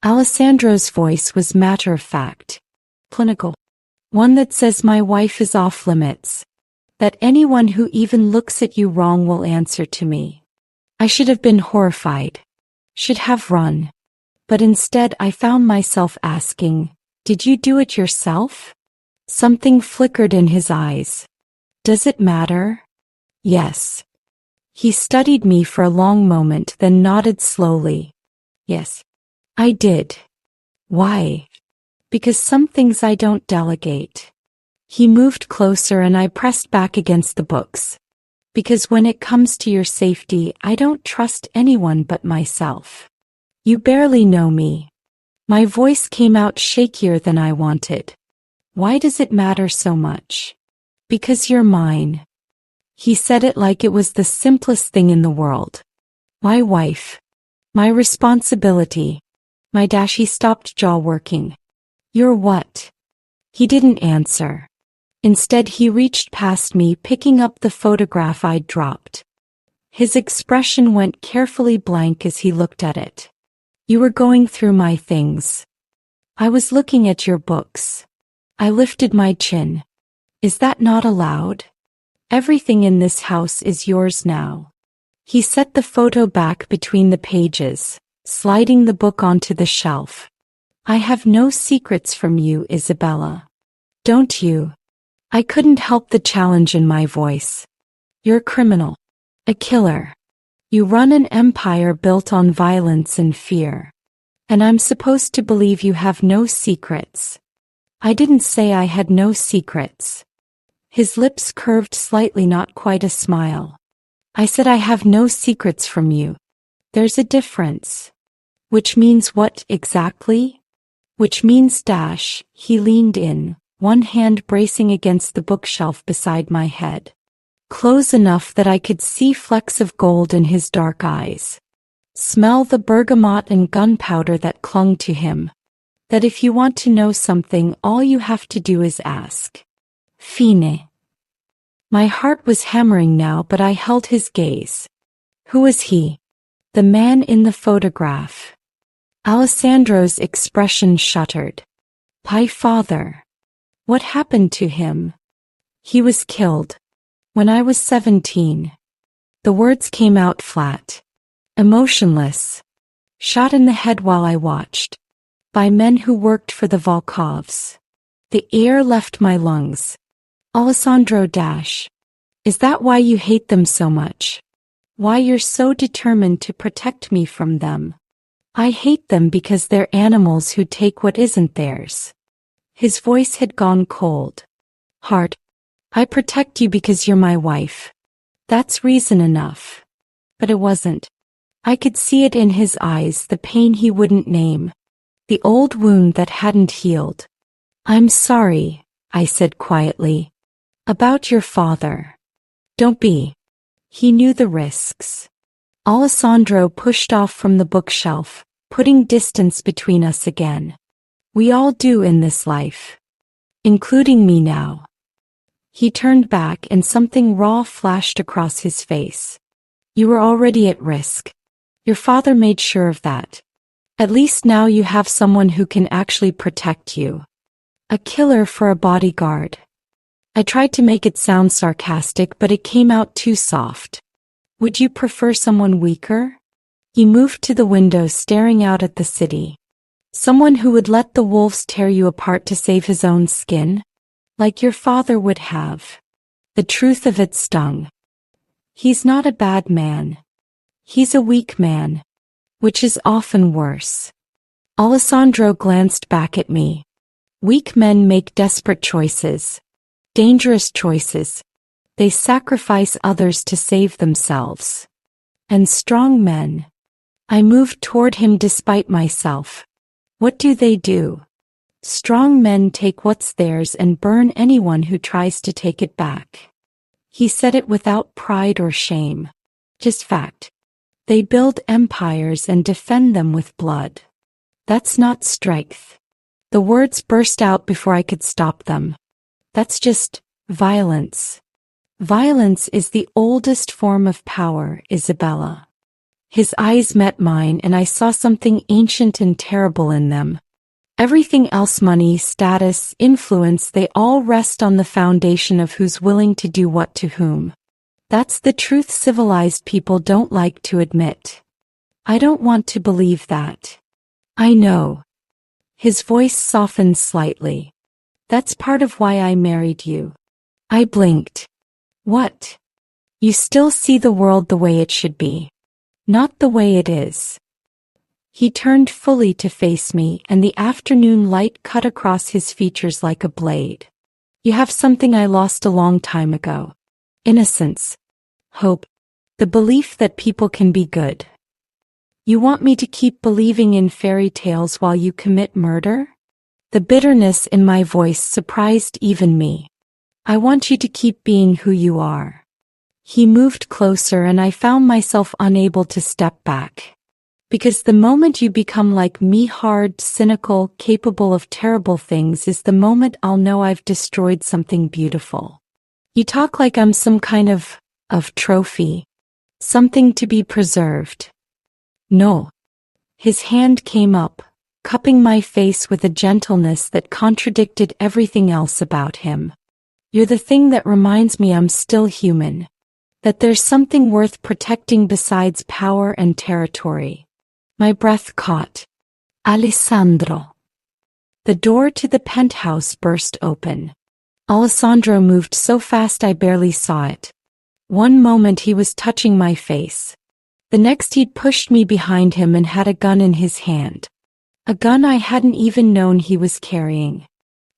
Alessandro's voice was matter-of-fact, clinical. One that says my wife is off limits. That anyone who even looks at you wrong will answer to me. I should have been horrified. Should have run. But instead I found myself asking, did you do it yourself? Something flickered in his eyes. Does it matter? Yes. He studied me for a long moment, then nodded slowly. Yes. I did. Why? Because some things I don't delegate. He moved closer and I pressed back against the books. Because when it comes to your safety, I don't trust anyone but myself. You barely know me. My voice came out shakier than I wanted. Why does it matter so much? Because you're mine. He said it like it was the simplest thing in the world. My wife. My responsibility. My dash. He stopped, jaw working. You're what? He didn't answer. Instead he reached past me, picking up the photograph I'd dropped. His expression went carefully blank as he looked at it. You were going through my things. I was looking at your books. I lifted my chin. Is that not allowed? Everything in this house is yours now. He set the photo back between the pages, sliding the book onto the shelf. I have no secrets from you, Isabella. Don't you? I couldn't help the challenge in my voice. You're a criminal. A killer. You run an empire built on violence and fear. And I'm supposed to believe you have no secrets. I didn't say I had no secrets. His lips curved slightly, not quite a smile. I said I have no secrets from you. There's a difference. Which means what exactly? Which means dash. He leaned in, one hand bracing against the bookshelf beside my head. Close enough that I could see flecks of gold in his dark eyes. Smell the bergamot and gunpowder that clung to him. That if you want to know something, all you have to do is ask. Fine. My heart was hammering now, but I held his gaze. Who was he? The man in the photograph. Alessandro's expression shuddered. My father. What happened to him? He was killed. When I was 17. The words came out flat. Emotionless. Shot in the head while I watched. By men who worked for the Volkovs. The air left my lungs. Alessandro dash. Is that why you hate them so much? Why you're so determined to protect me from them? I hate them because they're animals who take what isn't theirs. His voice had gone cold. Hard. I protect you because you're my wife. That's reason enough. But it wasn't. I could see it in his eyes, the pain he wouldn't name. The old wound that hadn't healed. I'm sorry, I said quietly. About your father. Don't be. He knew the risks. Alessandro pushed off from the bookshelf, putting distance between us again. We all do in this life. Including me now. He turned back and something raw flashed across his face. You were already at risk. Your father made sure of that. At least now you have someone who can actually protect you. A killer for a bodyguard. I tried to make it sound sarcastic, but it came out too soft. Would you prefer someone weaker? He moved to the window, staring out at the city. Someone who would let the wolves tear you apart to save his own skin? Like your father would have. The truth of it stung. He's not a bad man. He's a weak man. Which is often worse. Alessandro glanced back at me. Weak men make desperate choices. Dangerous choices. They sacrifice others to save themselves. And strong men. I moved toward him despite myself. What do? Strong men take what's theirs and burn anyone who tries to take it back. He said it without pride or shame. Just fact. They build empires and defend them with blood. That's not strength. The words burst out before I could stop them. That's just violence. Violence is the oldest form of power, Isabella. His eyes met mine and I saw something ancient and terrible in them. Everything else, money, status, influence, they all rest on the foundation of who's willing to do what to whom. That's the truth civilized people don't like to admit. I don't want to believe that. I know. His voice softened slightly. That's part of why I married you. I blinked. What? You still see the world the way it should be. Not the way it is. He turned fully to face me and the afternoon light cut across his features like a blade. You have something I lost a long time ago. Innocence. Hope. The belief that people can be good. You want me to keep believing in fairy tales while you commit murder? The bitterness in my voice surprised even me. I want you to keep being who you are. He moved closer and I found myself unable to step back. Because the moment you become like me, hard, cynical, capable of terrible things, is the moment I'll know I've destroyed something beautiful. You talk like I'm some kind of trophy. Something to be preserved. No. His hand came up, cupping my face with a gentleness that contradicted everything else about him. You're the thing that reminds me I'm still human. That there's something worth protecting besides power and territory. My breath caught. Alessandro. The door to the penthouse burst open. Alessandro moved so fast I barely saw it. One moment he was touching my face. The next he'd pushed me behind him and had a gun in his hand. A gun I hadn't even known he was carrying.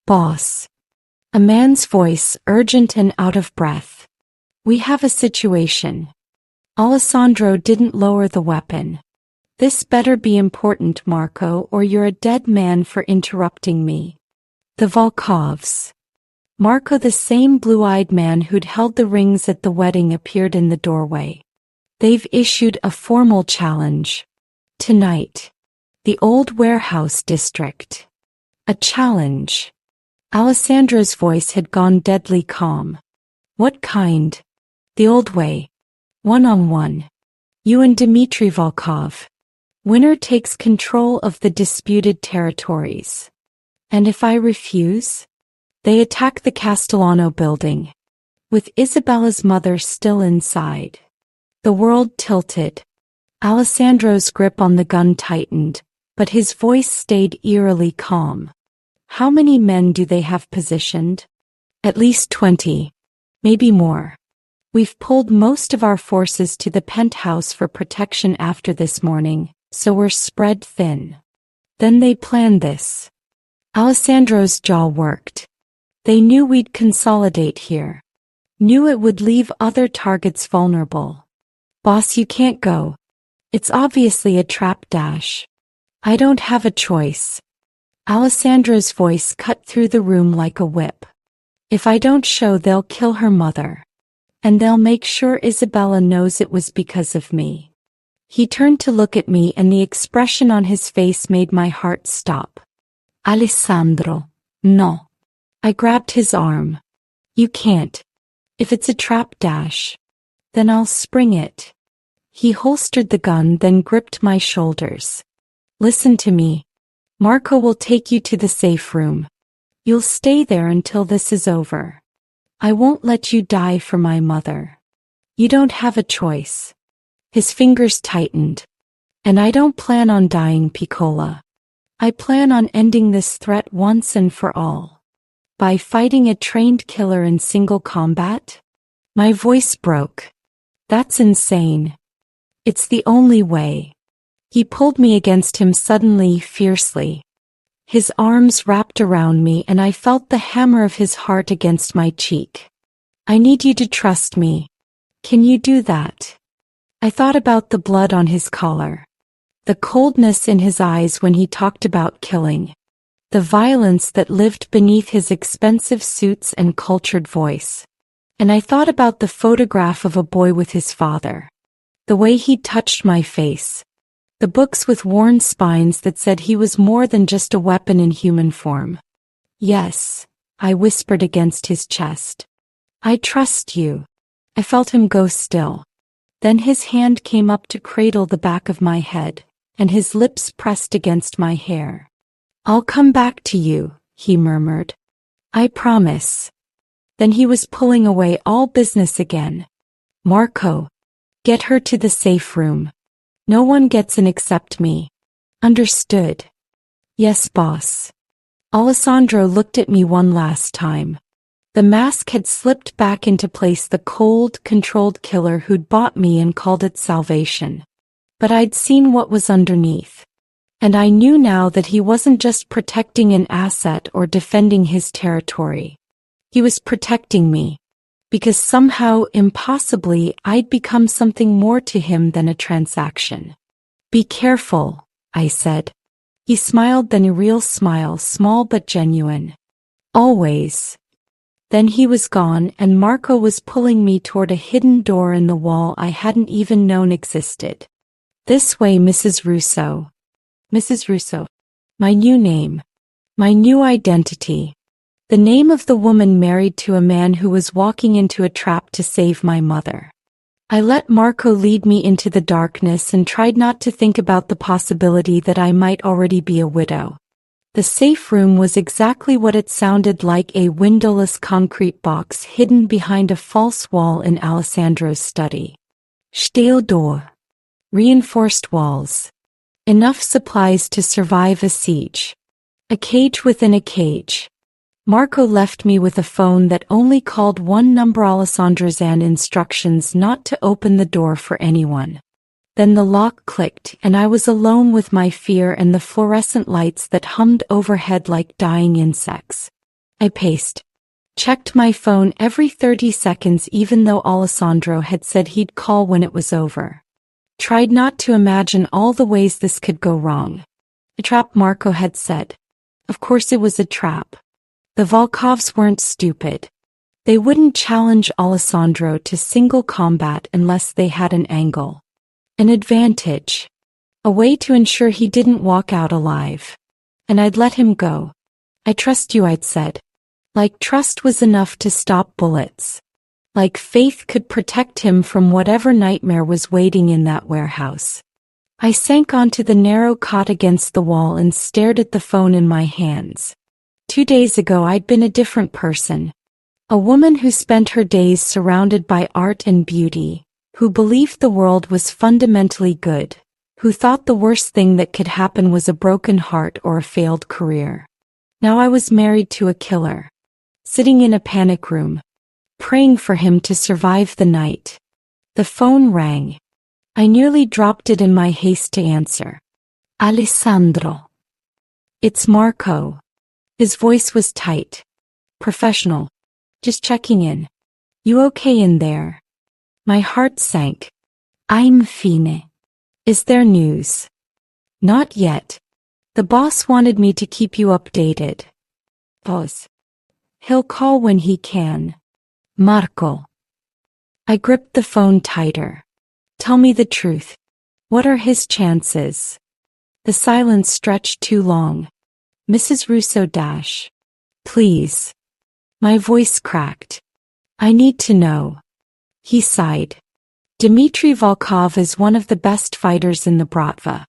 Boss. A man's voice, urgent and out of breath. We have a situation. Alessandro didn't lower the weapon. This better be important, Marco, or you're a dead man for interrupting me. The Volkovs. Marco, the same blue-eyed man who'd held the rings at the wedding, appeared in the doorway. They've issued a formal challenge. Tonight. The old warehouse district. A challenge. Alessandro's voice had gone deadly calm. What kind? The old way. One-on-one. You and Dmitry Volkov. Winner takes control of the disputed territories. And if I refuse? They attack the Castellano building. With Isabella's mother still inside. The world tilted. Alessandro's grip on the gun tightened, but his voice stayed eerily calm. How many men do they have positioned? At least 20. Maybe more. We've pulled most of our forces to the penthouse for protection after this morning, so we're spread thin. Then they planned this. Alessandro's jaw worked. They knew we'd consolidate here. Knew it would leave other targets vulnerable. Boss, you can't go. It's obviously a trap. I don't have a choice. Alessandro's voice cut through the room like a whip. If I don't show, they'll kill her mother. And they'll make sure Isabella knows it was because of me. He turned to look at me, and the expression on his face made my heart stop. Alessandro, no. I grabbed his arm. You can't. If it's a trap, then I'll spring it. He holstered the gun, then gripped my shoulders. Listen to me. Marco will take you to the safe room. You'll stay there until this is over. I won't let you die for my mother. You don't have a choice. His fingers tightened. And I don't plan on dying, Piccola. I plan on ending this threat once and for all. By fighting a trained killer in single combat? My voice broke. That's insane. It's the only way. He pulled me against him suddenly, fiercely. His arms wrapped around me, and I felt the hammer of his heart against my cheek. I need you to trust me. Can you do that? I thought about the blood on his collar. The coldness in his eyes when he talked about killing. The violence that lived beneath his expensive suits and cultured voice. And I thought about the photograph of a boy with his father. The way he touched my face. The books with worn spines that said he was more than just a weapon in human form. Yes, I whispered against his chest. I trust you. I felt him go still. Then his hand came up to cradle the back of my head, and his lips pressed against my hair. I'll come back to you, he murmured. I promise. Then he was pulling away, all business again. Marco. Get her to the safe room. No one gets in except me. Understood? Yes, boss. Alessandro looked at me one last time. The mask had slipped back into place, the cold, controlled killer who'd bought me and called it salvation. But I'd seen what was underneath. And I knew now that he wasn't just protecting an asset or defending his territory. He was protecting me. Because somehow, impossibly, I'd become something more to him than a transaction. Be careful, I said. He smiled, then a real smile, small but genuine. Always. Then he was gone, and Marco was pulling me toward a hidden door in the wall I hadn't even known existed. This way, Mrs. Russo. Mrs. Russo. My new name. My new identity. The name of the woman married to a man who was walking into a trap to save my mother. I let Marco lead me into the darkness and tried not to think about the possibility that I might already be a widow. The safe room was exactly what it sounded like, a windowless concrete box hidden behind a false wall in Alessandro's study. Steel door. Reinforced walls. Enough supplies to survive a siege. A cage within a cage. Marco left me with a phone that only called one number, Alessandro's, and instructions not to open the door for anyone. Then the lock clicked, and I was alone with my fear and the fluorescent lights that hummed overhead like dying insects. I paced. Checked my phone every 30 seconds, even though Alessandro had said he'd call when it was over. Tried not to imagine all the ways this could go wrong. A trap, Marco had said. Of course it was a trap. The Volkovs weren't stupid. They wouldn't challenge Alessandro to single combat unless they had an angle. An advantage. A way to ensure he didn't walk out alive. And I'd let him go. I trust you, I'd said. Like trust was enough to stop bullets. like faith could protect him from whatever nightmare was waiting in that warehouse. I sank onto the narrow cot against the wall and stared at the phone in my hands. 2 days ago I'd been a different person. A woman who spent her days surrounded by art and beauty, who believed the world was fundamentally good, who thought the worst thing that could happen was a broken heart or a failed career. Now I was married to a killer, sitting in a panic room, praying for him to survive the night. The phone rang. I nearly dropped it in my haste to answer. Alessandro. It's Marco. His voice was tight, professional. Just checking in. You okay in there? My heart sank. I'm fine. Is there news? Not yet. The boss wanted me to keep you updated. Boss. He'll call when he can. Marco. I gripped the phone tighter. Tell me the truth. What are his chances? The silence stretched too long. Mrs. Russo dash. Please. My voice cracked. I need to know. He sighed. Dmitry Volkov is one of the best fighters in the Bratva.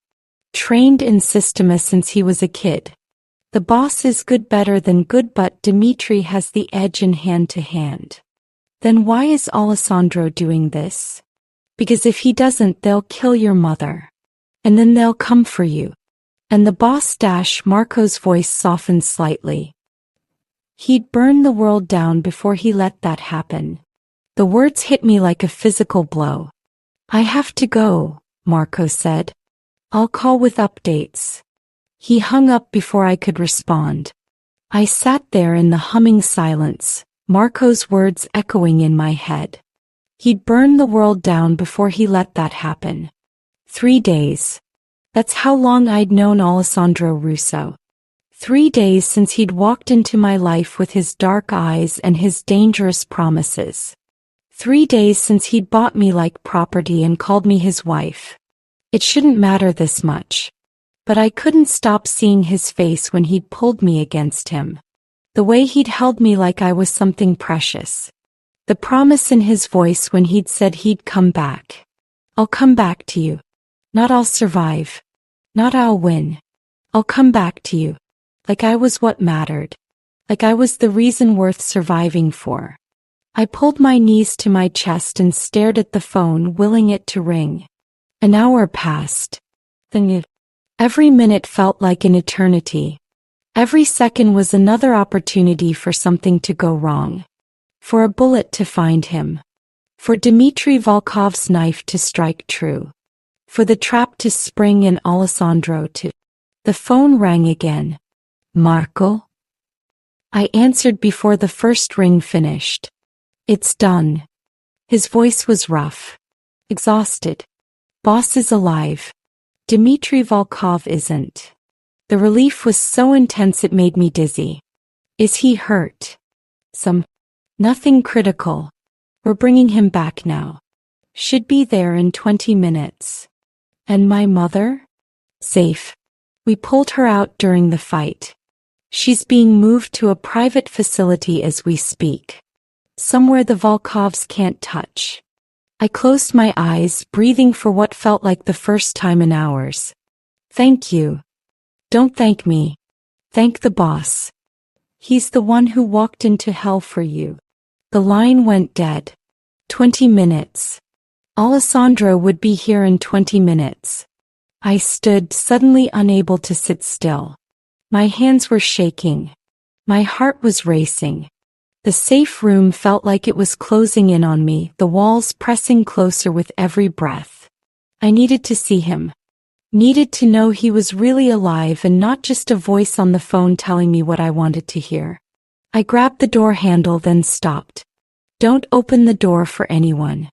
Trained in Systema since he was a kid. The boss is good, better than good, but Dmitry has the edge in hand-to-hand. Then why is Alessandro doing this? Because if he doesn't, they'll kill your mother. And then they'll come for you. And the boss dash. Marco's voice softened slightly. He'd burn the world down before he let that happen. The words hit me like a physical blow. I have to go, Marco said. I'll call with updates. He hung up before I could respond. I sat there in the humming silence, Marco's words echoing in my head. He'd burn the world down before he let that happen. 3 days. That's how long I'd known Alessandro Russo. 3 days since he'd walked into my life with his dark eyes and his dangerous promises. 3 days since he'd bought me like property and called me his wife. It shouldn't matter this much. But I couldn't stop seeing his face when he'd pulled me against him. The way he'd held me like I was something precious. The promise in his voice when he'd said he'd come back. I'll come back to you. Not I'll survive. Not I'll win. I'll come back to you. Like I was what mattered. Like I was the reason worth surviving for. I pulled my knees to my chest and stared at the phone, willing it to ring. An hour passed. Then every minute felt like an eternity. Every second was another opportunity for something to go wrong. For a bullet to find him. For Dmitry Volkov's knife to strike true. For the trap to spring and Alessandro to... The phone rang again. Marco? I answered before the first ring finished. It's done. His voice was rough. Exhausted. Boss is alive. Dmitry Volkov isn't. The relief was so intense it made me dizzy. Is he hurt? Nothing critical. We're bringing him back now. Should be there in 20 minutes. And my mother? Safe. We pulled her out during the fight. She's being moved to a private facility as we speak. Somewhere the Volkovs can't touch. I closed my eyes, breathing for what felt like the first time in hours. Thank you. Don't thank me. Thank the boss. He's the one who walked into hell for you. The line went dead. 20 minutes. Alessandro would be here in 20 minutes. I stood, suddenly unable to sit still. My hands were shaking. My heart was racing. The safe room felt like it was closing in on me, the walls pressing closer with every breath. I needed to see him. Needed to know he was really alive and not just a voice on the phone telling me what I wanted to hear. I grabbed the door handle, then stopped. Don't open the door for anyone.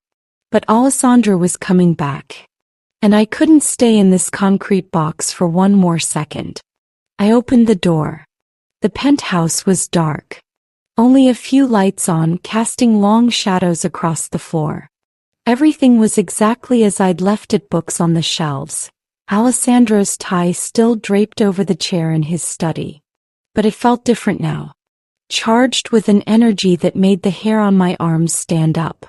But Alessandro was coming back. And I couldn't stay in this concrete box for one more second. I opened the door. The penthouse was dark. Only a few lights on, casting long shadows across the floor. Everything was exactly as I'd left it, books on the shelves. Alessandro's tie still draped over the chair in his study. But it felt different now. charged with an energy that made the hair on my arms stand up.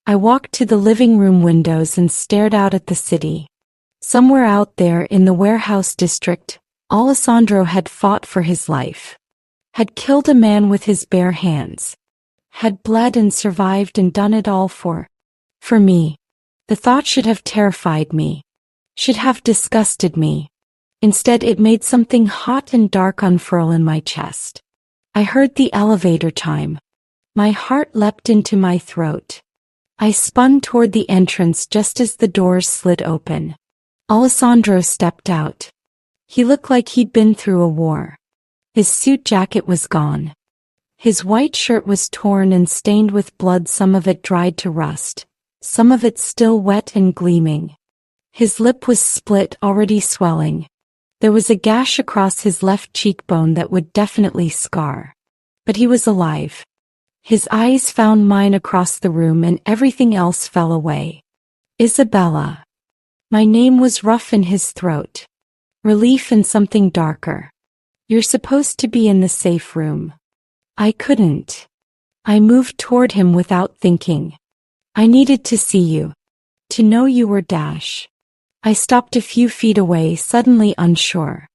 I walked to the living room windows and stared out at the city. Somewhere out there in the warehouse district, Alessandro had fought for his life. Had killed a man with his bare hands. Had bled and survived and done it all for me. The thought should have terrified me. Should have disgusted me. Instead it made something hot and dark unfurl in my chest. I heard the elevator chime. My heart leapt into my throat. I spun toward the entrance just as the doors slid open. Alessandro stepped out. He looked like he'd been through a war. His suit jacket was gone. His white shirt was torn and stained with blood, some of it dried to rust, some of it still wet and gleaming. His lip was split, already swelling. There was a gash across his left cheekbone that would definitely scar. But he was alive. His eyes found mine across the room and everything else fell away. Isabella. My name was rough in his throat. Relief and something darker. You're supposed to be in the safe room. I couldn't. I moved toward him without thinking. I needed to see you. To know you were Dash. I stopped a few feet away, suddenly unsure.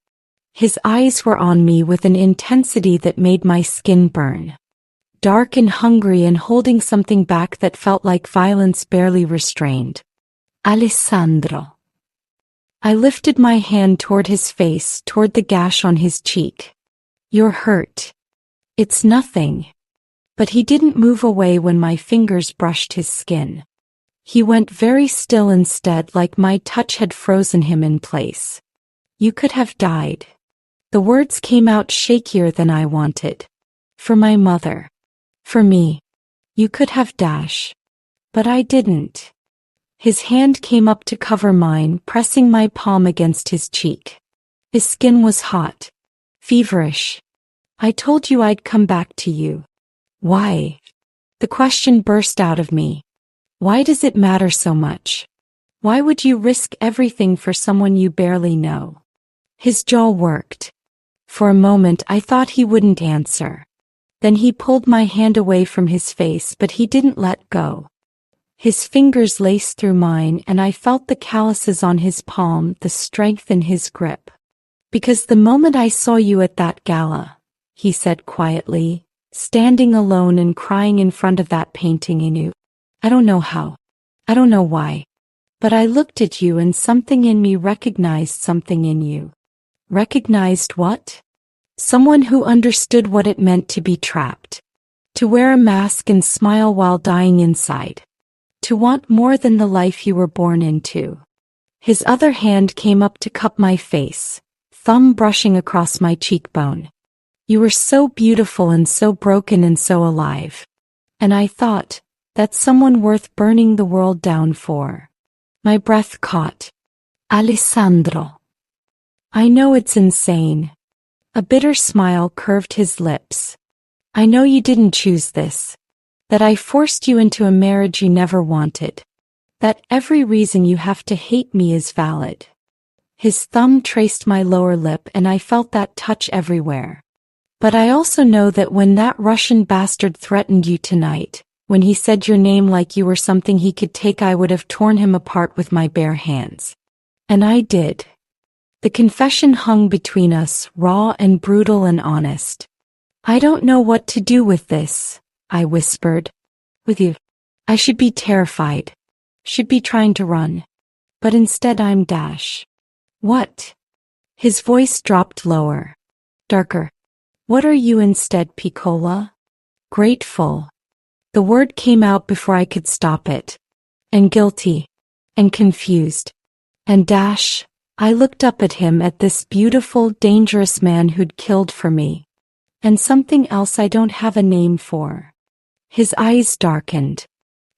His eyes were on me with an intensity that made my skin burn. Dark and hungry and holding something back that felt like violence barely restrained. Alessandro. I lifted my hand toward his face, toward the gash on his cheek. You're hurt. It's nothing. But he didn't move away when my fingers brushed his skin. He went very still instead, like my touch had frozen him in place. You could have died. The words came out shakier than I wanted. For my mother. For me. You could have Dash. But I didn't. His hand came up to cover mine, pressing my palm against his cheek. His skin was hot. Feverish. I told you I'd come back to you. Why? The question burst out of me. Why does it matter so much? Why would you risk everything for someone you barely know? His jaw worked. For a moment I thought he wouldn't answer. Then he pulled my hand away from his face, but he didn't let go. His fingers laced through mine and I felt the calluses on his palm, the strength in his grip. Because the moment I saw you at that gala, he said quietly, standing alone and crying in front of that painting in you. I don't know how. I don't know why. But I looked at you and something in me recognized something in you. Recognized what? Someone who understood what it meant to be trapped. To wear a mask and smile while dying inside. To want more than the life you were born into. His other hand came up to cup my face, thumb brushing across my cheekbone. You were so beautiful and so broken and so alive. And I thought, that's someone worth burning the world down for. My breath caught. Alessandro. I know it's insane. A bitter smile curved his lips. I know you didn't choose this. That I forced you into a marriage you never wanted. That every reason you have to hate me is valid. His thumb traced my lower lip and I felt that touch everywhere. But I also know that when that Russian bastard threatened you tonight, when he said your name like you were something he could take, I would have torn him apart with my bare hands. And I did. The confession hung between us, raw and brutal and honest. I don't know what to do with this, I whispered. With you. I should be terrified. Should be trying to run. But instead I'm Dash. What? His voice dropped lower. Darker. What are you instead, Piccola? Grateful. The word came out before I could stop it. And guilty. And confused. And Dash. I looked up at him, at this beautiful, dangerous man who'd killed for me. And something else I don't have a name for. His eyes darkened.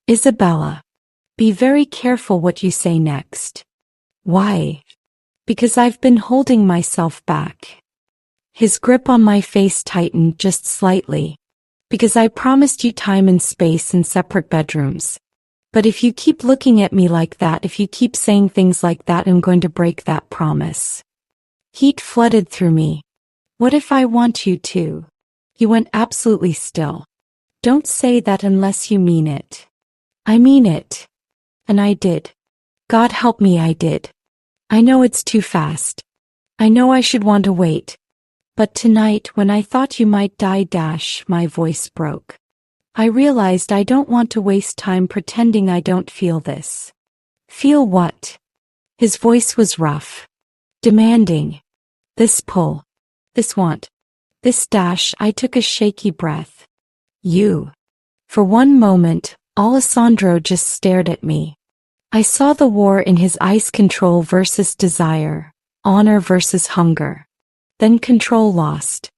Isabella. Be very careful what you say next. Why? Because I've been holding myself back. His grip on my face tightened just slightly. Because I promised you time and space in separate bedrooms. But if you keep looking at me like that, if you keep saying things like that, I'm going to break that promise. Heat flooded through me. What if I want you to? He went absolutely still. Don't say that unless you mean it. I mean it. And I did. God help me, I did. I know it's too fast. I know I should want to wait. But tonight, when I thought you might die, my voice broke. I realized I don't want to waste time pretending I don't feel this. Feel what? His voice was rough. Demanding. This pull. This want. This . I took a shaky breath. You. For one moment, Alessandro just stared at me. I saw the war in his eyes, control versus desire, honor versus hunger. Then control lost.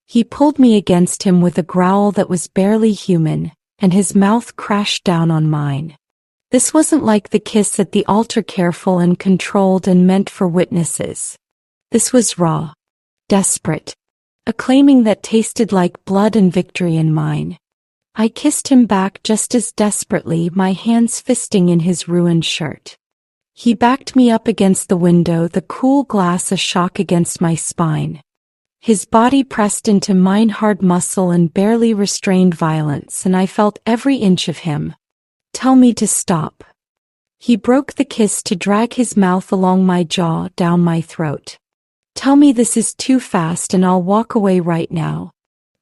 He pulled me against him with a growl that was barely human, and his mouth crashed down on mine. This wasn't like the kiss at the altar, careful and controlled and meant for witnesses. This was raw. Desperate. A claiming that tasted like blood and victory in mine. I kissed him back just as desperately, my hands fisting in his ruined shirt. He backed me up against the window, the cool glass a shock against my spine. His body pressed into mine, hard muscle and barely restrained violence, and I felt every inch of him. Tell me to stop. He broke the kiss to drag his mouth along my jaw, down my throat. Tell me this is too fast and I'll walk away right now.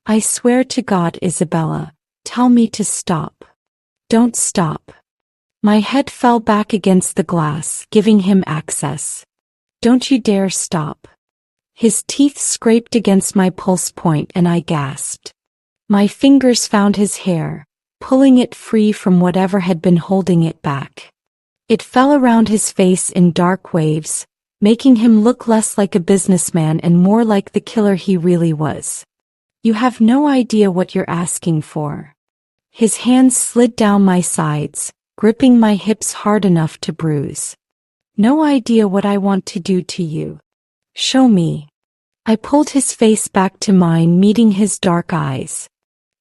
I swear to God, Isabella, tell me to stop. Don't stop. My head fell back against the glass, giving him access. Don't you dare stop. His teeth scraped against my pulse point and I gasped. My fingers found his hair, pulling it free from whatever had been holding it back. It fell around his face in dark waves, making him look less like a businessman and more like the killer he really was. You have no idea what you're asking for. His hands slid down my sides, gripping my hips hard enough to bruise. No idea what I want to do to you. Show me. I pulled his face back to mine, meeting his dark eyes.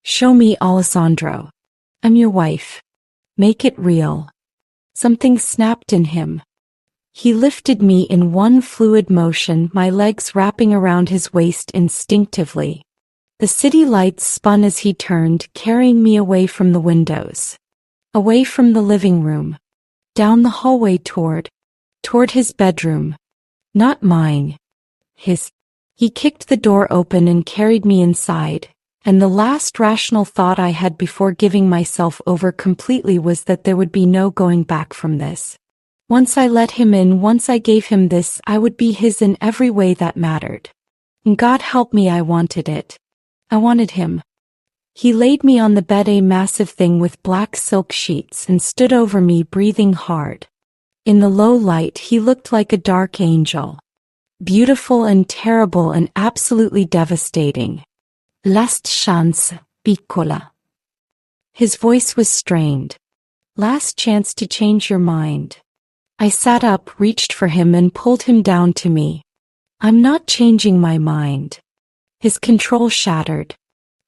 Show me, Alessandro. I'm your wife. Make it real. Something snapped in him. He lifted me in one fluid motion, my legs wrapping around his waist instinctively. The city lights spun as he turned, carrying me away from the windows. Away from the living room. Down the hallway toward his bedroom. Not mine. His. He kicked the door open and carried me inside, and the last rational thought I had before giving myself over completely was that there would be no going back from this. Once I let him in, once I gave him this, I would be his in every way that mattered. And God help me, I wanted it. I wanted him. He laid me on the bed, a massive thing with black silk sheets, and stood over me, breathing hard. In the low light, he looked like a dark angel. Beautiful and terrible and absolutely devastating. Last chance, piccola. His voice was strained. Last chance to change your mind. I sat up, reached for him and pulled him down to me. I'm not changing my mind. His control shattered.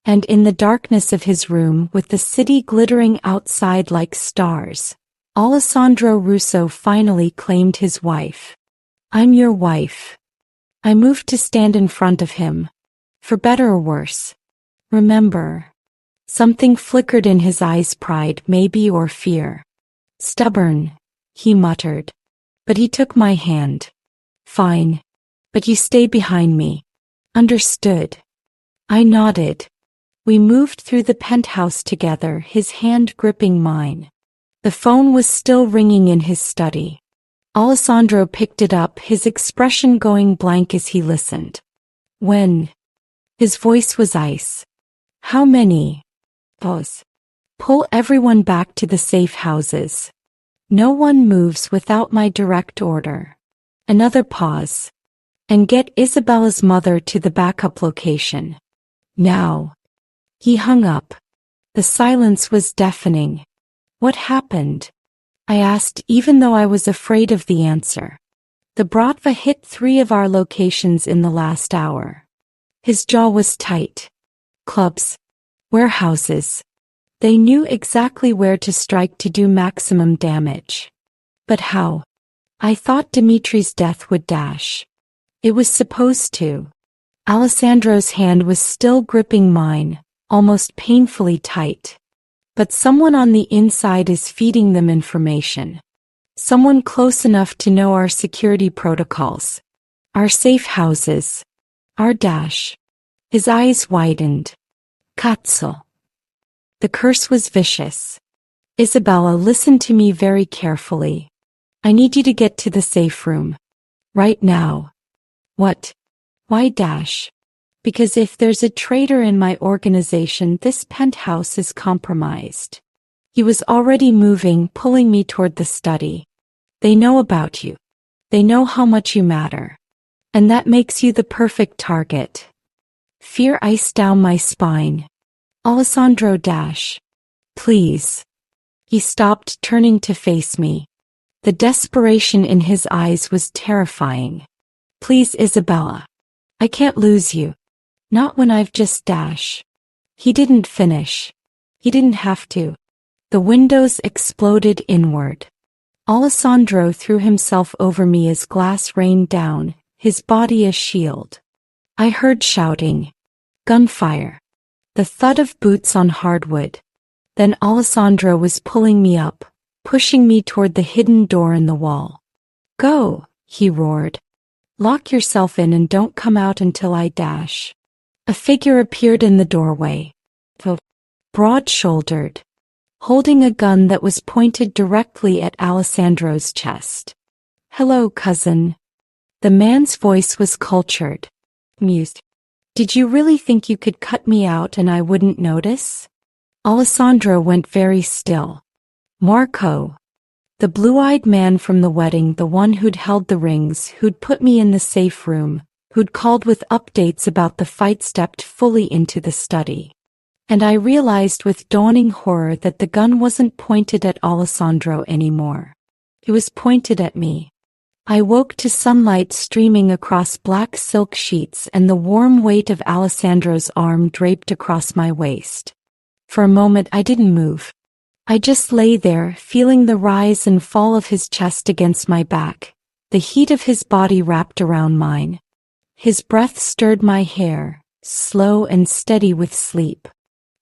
And in the darkness of his room, with the city glittering outside like stars, Alessandro Russo finally claimed his wife. I'm your wife. I moved to stand in front of him. For better or worse. Remember. Something flickered in his eyes, pride maybe or fear. Stubborn, he muttered. But he took my hand. Fine. But you stay behind me. Understood. I nodded. We moved through the penthouse together, his hand gripping mine. The phone was still ringing in his study. Alessandro picked it up, his expression going blank as he listened. When? His voice was ice. How many? Pause. Pull everyone back to the safe houses. No one moves without my direct order. Another pause. And get Isabella's mother to the backup location. Now. He hung up. The silence was deafening. What happened? I asked, even though I was afraid of the answer. The Bratva hit 3 of our locations in the last hour. His jaw was tight. Clubs. Warehouses. They knew exactly where to strike to do maximum damage. But how? I thought Dimitri's death would dash. It was supposed to. Alessandro's hand was still gripping mine, almost painfully tight. But someone on the inside is feeding them information. Someone close enough to know our security protocols. Our safe houses. Our dash. His eyes widened. Cazzo. The curse was vicious. Isabella, listen to me very carefully. I need you to get to the safe room. Right now. What? Why dash? Because if there's a traitor in my organization, this penthouse is compromised. He was already moving, pulling me toward the study. They know about you. They know how much you matter. And that makes you the perfect target. Fear iced down my spine. Alessandro dash. Please. He stopped, turning to face me. The desperation in his eyes was terrifying. Please, Isabella. I can't lose you. Not when I've just dash. He didn't finish. He didn't have to. The windows exploded inward. Alessandro threw himself over me as glass rained down, his body a shield. I heard shouting. Gunfire. The thud of boots on hardwood. Then Alessandro was pulling me up, pushing me toward the hidden door in the wall. Go, he roared. Lock yourself in and don't come out until I dash. A figure appeared in the doorway. Broad-shouldered. Holding a gun that was pointed directly at Alessandro's chest. Hello, cousin. The man's voice was cultured. Mused. Did you really think you could cut me out and I wouldn't notice? Alessandro went very still. Marco. The blue-eyed man from the wedding, the one who'd held the rings, who'd put me in the safe room, who'd called with updates about the fight, stepped fully into the study. And I realized with dawning horror that the gun wasn't pointed at Alessandro anymore. It was pointed at me. I woke to sunlight streaming across black silk sheets and the warm weight of Alessandro's arm draped across my waist. For a moment I didn't move. I just lay there, feeling the rise and fall of his chest against my back, the heat of his body wrapped around mine. His breath stirred my hair, slow and steady with sleep.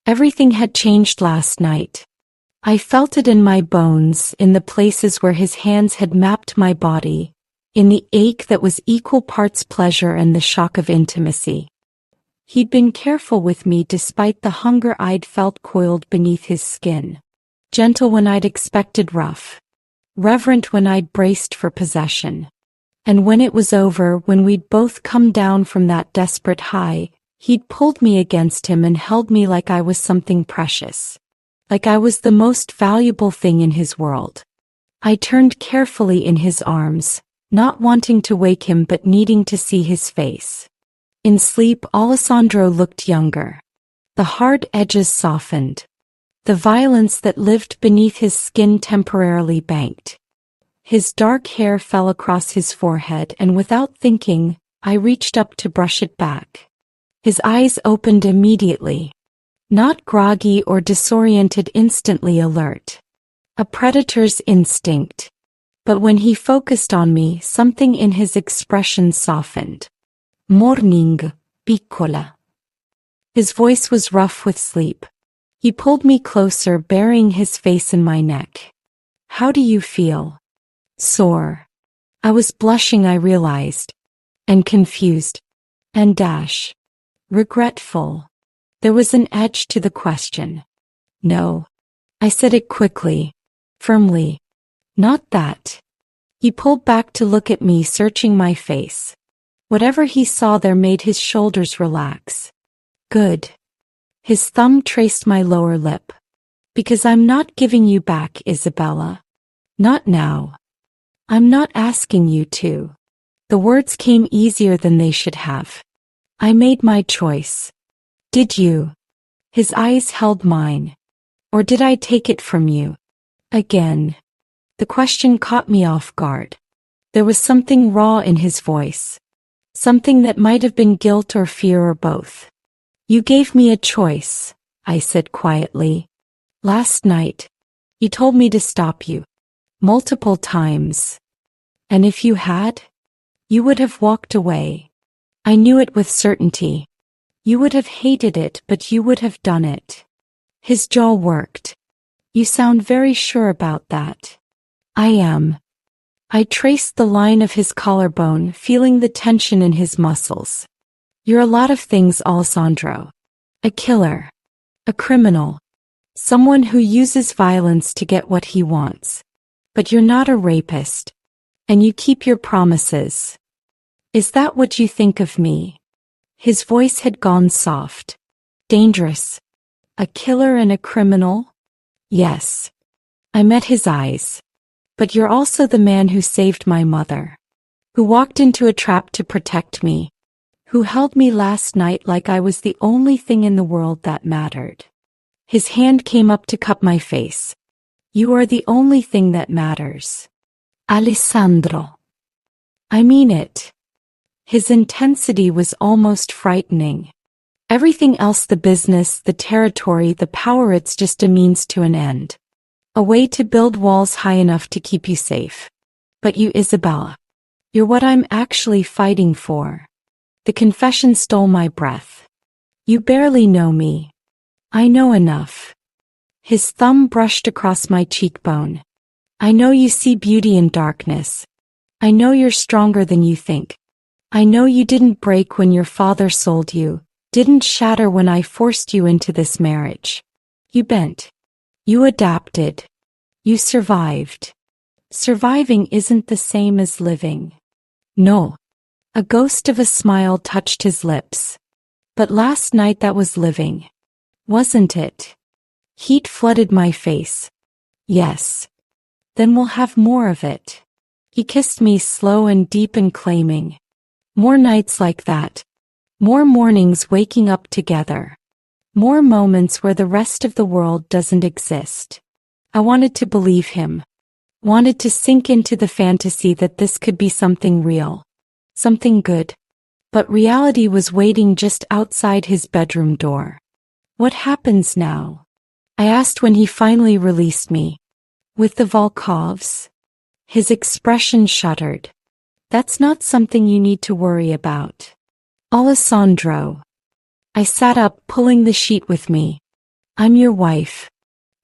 Everything had changed last night. I felt it in my bones, in the places where his hands had mapped my body, in the ache that was equal parts pleasure and the shock of intimacy. He'd been careful with me despite the hunger I'd felt coiled beneath his skin. Gentle when I'd expected rough. Reverent when I'd braced for possession. And when it was over, when we'd both come down from that desperate high, he'd pulled me against him and held me like I was something precious. Like I was the most valuable thing in his world. I turned carefully in his arms, not wanting to wake him but needing to see his face. In sleep, Alessandro looked younger. The hard edges softened. The violence that lived beneath his skin temporarily banked. His dark hair fell across his forehead and without thinking, I reached up to brush it back. His eyes opened immediately. Not groggy or disoriented, instantly alert. A predator's instinct. But when he focused on me, something in his expression softened. Morning, piccola. His voice was rough with sleep. He pulled me closer, burying his face in my neck. How do you feel? Sore. I was blushing, I realized. And confused. And regretful. There was an edge to the question. No. I said it quickly. Firmly. Not that. He pulled back to look at me, searching my face. Whatever he saw there made his shoulders relax. Good. His thumb traced my lower lip. Because I'm not giving you back, Isabella. Not now. I'm not asking you to. The words came easier than they should have. I made my choice. Did you? His eyes held mine. Or did I take it from you? Again. The question caught me off guard. There was something raw in his voice. Something that might have been guilt or fear or both. You gave me a choice, I said quietly. Last night. You told me to stop you. Multiple times. And if you had, you would have walked away. I knew it with certainty. You would have hated it, but you would have done it. His jaw worked. You sound very sure about that. I am. I traced the line of his collarbone, feeling the tension in his muscles. You're a lot of things, Alessandro. A killer. A criminal. Someone who uses violence to get what he wants. But you're not a rapist. And you keep your promises. Is that what you think of me? His voice had gone soft. Dangerous. A killer and a criminal? Yes. I met his eyes. But you're also the man who saved my mother. Who walked into a trap to protect me. Who held me last night like I was the only thing in the world that mattered. His hand came up to cup my face. You are the only thing that matters. Alessandro. I mean it. His intensity was almost frightening. Everything else, the business, the territory, the power, it's just a means to an end. A way to build walls high enough to keep you safe. But you, Isabella. You're what I'm actually fighting for. The confession stole my breath. You barely know me. I know enough. His thumb brushed across my cheekbone. I know you see beauty in darkness. I know you're stronger than you think. I know you didn't break when your father sold you, didn't shatter when I forced you into this marriage. You bent. You adapted. You survived. Surviving isn't the same as living. No. A ghost of a smile touched his lips. But last night that was living. Wasn't it? Heat flooded my face. Yes. Then we'll have more of it. He kissed me slow and deep and claiming. More nights like that. More mornings waking up together. More moments where the rest of the world doesn't exist. I wanted to believe him. Wanted to sink into the fantasy that this could be something real. Something good. But reality was waiting just outside his bedroom door. What happens now? I asked when he finally released me. With the Volkovs? His expression shuddered. That's not something you need to worry about. Alessandro. I sat up, pulling the sheet with me. I'm your wife.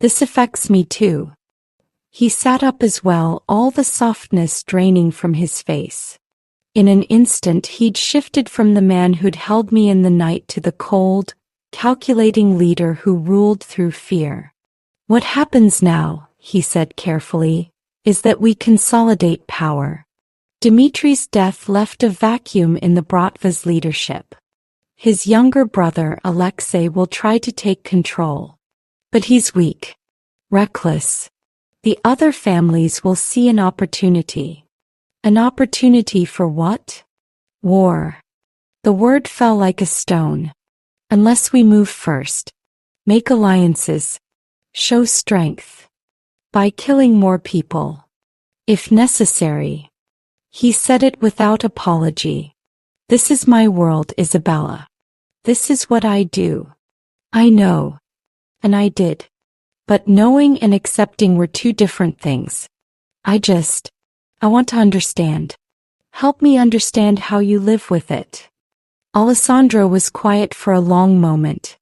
This affects me too. He sat up as well, all the softness draining from his face. In an instant he'd shifted from the man who'd held me in the night to the cold, calculating leader who ruled through fear. What happens now, he said carefully, is that we consolidate power. Dimitri's death left a vacuum in the Bratva's leadership. His younger brother, Alexei, will try to take control. But he's weak. Reckless. The other families will see an opportunity. An opportunity for what? War. The word fell like a stone. Unless we move first. Make alliances. Show strength. By killing more people. If necessary. He said it without apology. This is my world, Isabella. This is what I do. I know. And I did. But knowing and accepting were two different things. I want to understand. Help me understand how you live with it. Alessandro was quiet for a long moment.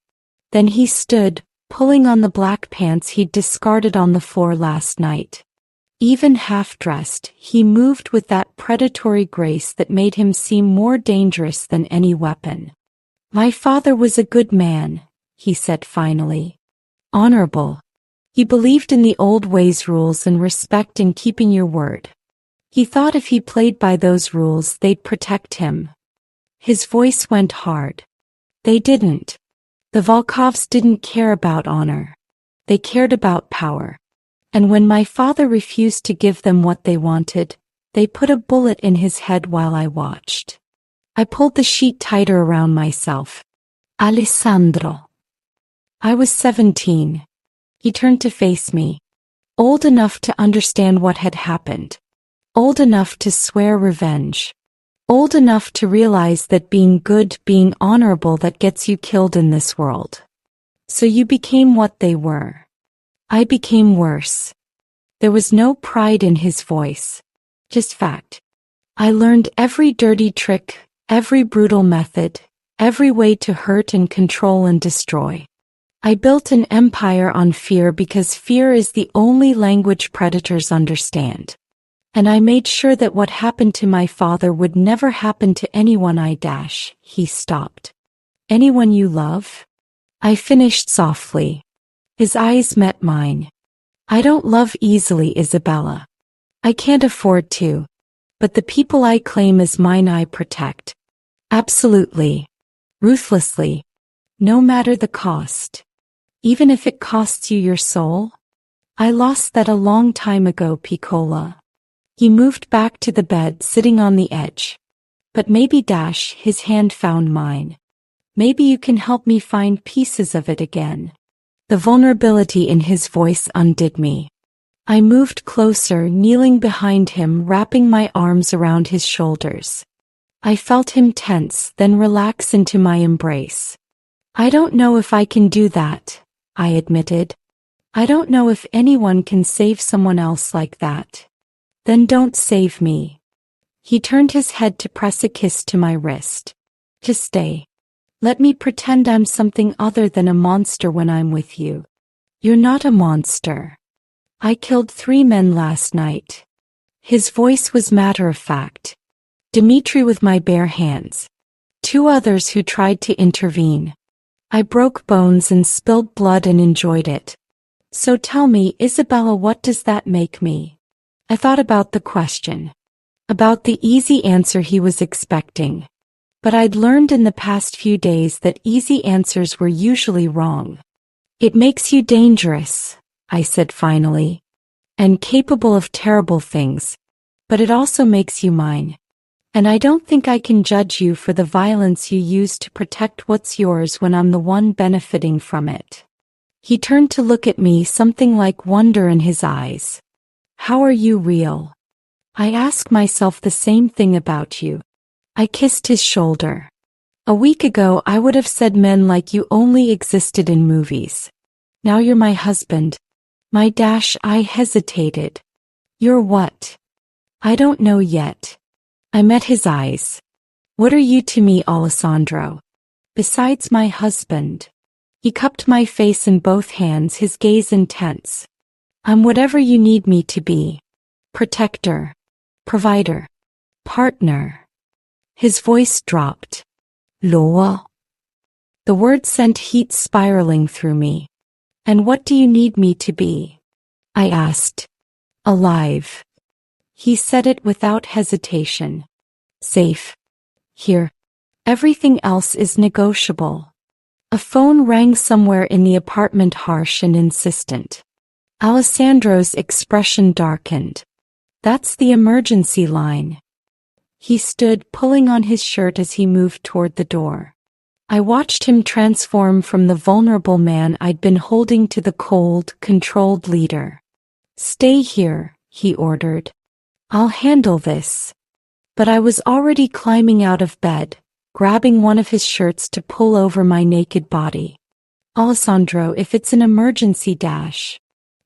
Then he stood, pulling on the black pants he'd discarded on the floor last night. Even half-dressed, he moved with that predatory grace that made him seem more dangerous than any weapon. My father was a good man, he said finally. Honorable. He believed in the old ways, rules and respect and keeping your word. He thought if he played by those rules they'd protect him. His voice went hard. They didn't. The Volkovs didn't care about honor. They cared about power. And when my father refused to give them what they wanted, they put a bullet in his head while I watched. I pulled the sheet tighter around myself. Alessandro. I was 17. He turned to face me. Old enough to understand what had happened. Old enough to swear revenge. Old enough to realize that being good, being honorable, that gets you killed in this world. So you became what they were. I became worse. There was no pride in his voice. Just fact. I learned every dirty trick, Every brutal method, every way to hurt and control and destroy. I built an empire on fear because fear is the only language predators understand. And I made sure that what happened to my father would never happen to anyone He stopped. Anyone you love? I finished softly. His eyes met mine. I don't love easily, Isabella. I can't afford to. But the people I claim as mine I protect. Absolutely. Ruthlessly. No matter the cost. Even if it costs you your soul? I lost that a long time ago, Piccola. He moved back to the bed, sitting on the edge. But maybe his hand found mine. Maybe you can help me find pieces of it again. The vulnerability in his voice undid me. I moved closer, kneeling behind him, wrapping my arms around his shoulders. I felt him tense, then relax into my embrace. I don't know if I can do that, I admitted. I don't know if anyone can save someone else like that. Then don't save me. He turned his head to press a kiss to my wrist. To stay. Let me pretend I'm something other than a monster when I'm with you. You're not a monster. I killed 3 men last night. His voice was matter-of-fact. Dimitri with my bare hands. 2 others who tried to intervene. I broke bones and spilled blood and enjoyed it. So tell me, Isabella, what does that make me? I thought about the question. About the easy answer he was expecting. But I'd learned in the past few days that easy answers were usually wrong. It makes you dangerous, I said finally. And capable of terrible things. But it also makes you mine. And I don't think I can judge you for the violence you use to protect what's yours when I'm the one benefiting from it. He turned to look at me, something like wonder in his eyes. How are you real? I ask myself the same thing about you. I kissed his shoulder. A week ago I would have said men like you only existed in movies. Now you're my husband. My I hesitated. You're what? I don't know yet. I met his eyes. What are you to me, Alessandro? Besides my husband. He cupped my face in both hands, his gaze intense. I'm whatever you need me to be. Protector. Provider. Partner. His voice dropped. Loa. The word sent heat spiraling through me. And what do you need me to be? I asked. Alive. He said it without hesitation. Safe. Here. Everything else is negotiable. A phone rang somewhere in the apartment, harsh and insistent. Alessandro's expression darkened. That's the emergency line. He stood, pulling on his shirt as he moved toward the door. I watched him transform from the vulnerable man I'd been holding to the cold, controlled leader. Stay here, he ordered. I'll handle this. But I was already climbing out of bed, grabbing one of his shirts to pull over my naked body. Alessandro, if it's an emergency,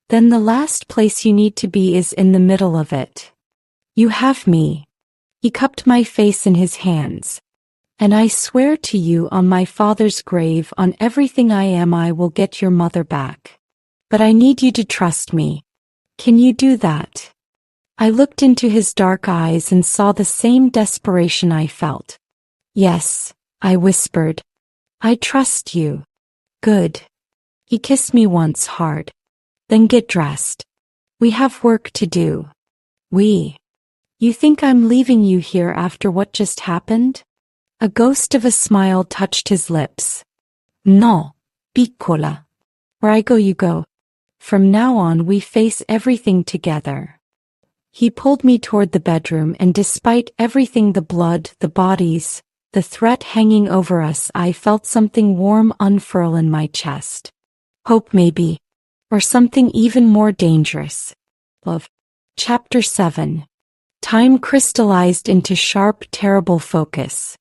then the last place you need to be is in the middle of it. You have me. He cupped my face in his hands. And I swear to you on my father's grave, on everything I am, I will get your mother back. But I need you to trust me. Can you do that? I looked into his dark eyes and saw the same desperation I felt. Yes, I whispered. I trust you. Good. He kissed me once hard. Then get dressed. We have work to do. You think I'm leaving you here after what just happened? A ghost of a smile touched his lips. No, piccola. Where I go you go. From now on we face everything together. He pulled me toward the bedroom, and despite everything, the blood, the bodies, the threat hanging over us, I felt something warm unfurl in my chest. Hope maybe. Or something even more dangerous. Love. Chapter 7. Time crystallized into sharp, terrible focus.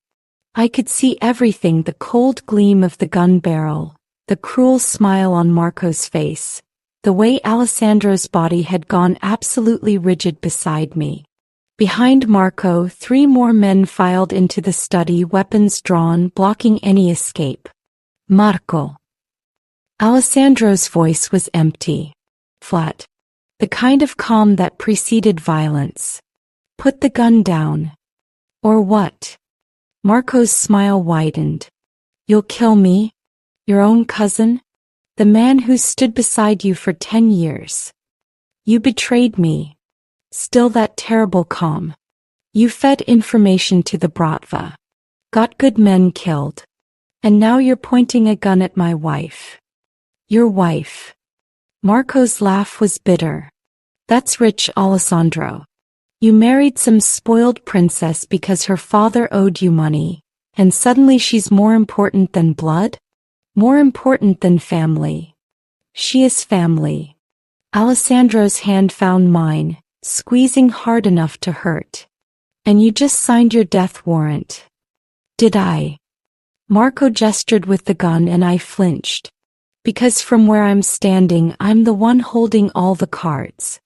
I could see everything, the cold gleam of the gun barrel, the cruel smile on Marco's face, the way Alessandro's body had gone absolutely rigid beside me. Behind Marco, 3 more men filed into the study, weapons drawn, blocking any escape. Marco. Alessandro's voice was empty. Flat. The kind of calm that preceded violence. Put the gun down. Or what? Marco's smile widened. You'll kill me? Your own cousin? The man who stood beside you for 10 years. You betrayed me. Still that terrible calm. You fed information to the Bratva. Got good men killed. And now you're pointing a gun at my wife. Your wife. Marco's laugh was bitter. That's rich, Alessandro. You married some spoiled princess because her father owed you money, and suddenly she's more important than blood? More important than family. She is family. Alessandro's hand found mine, squeezing hard enough to hurt. And you just signed your death warrant. Did I? Marco gestured with the gun and I flinched. Because from where I'm standing, I'm the one holding all the cards.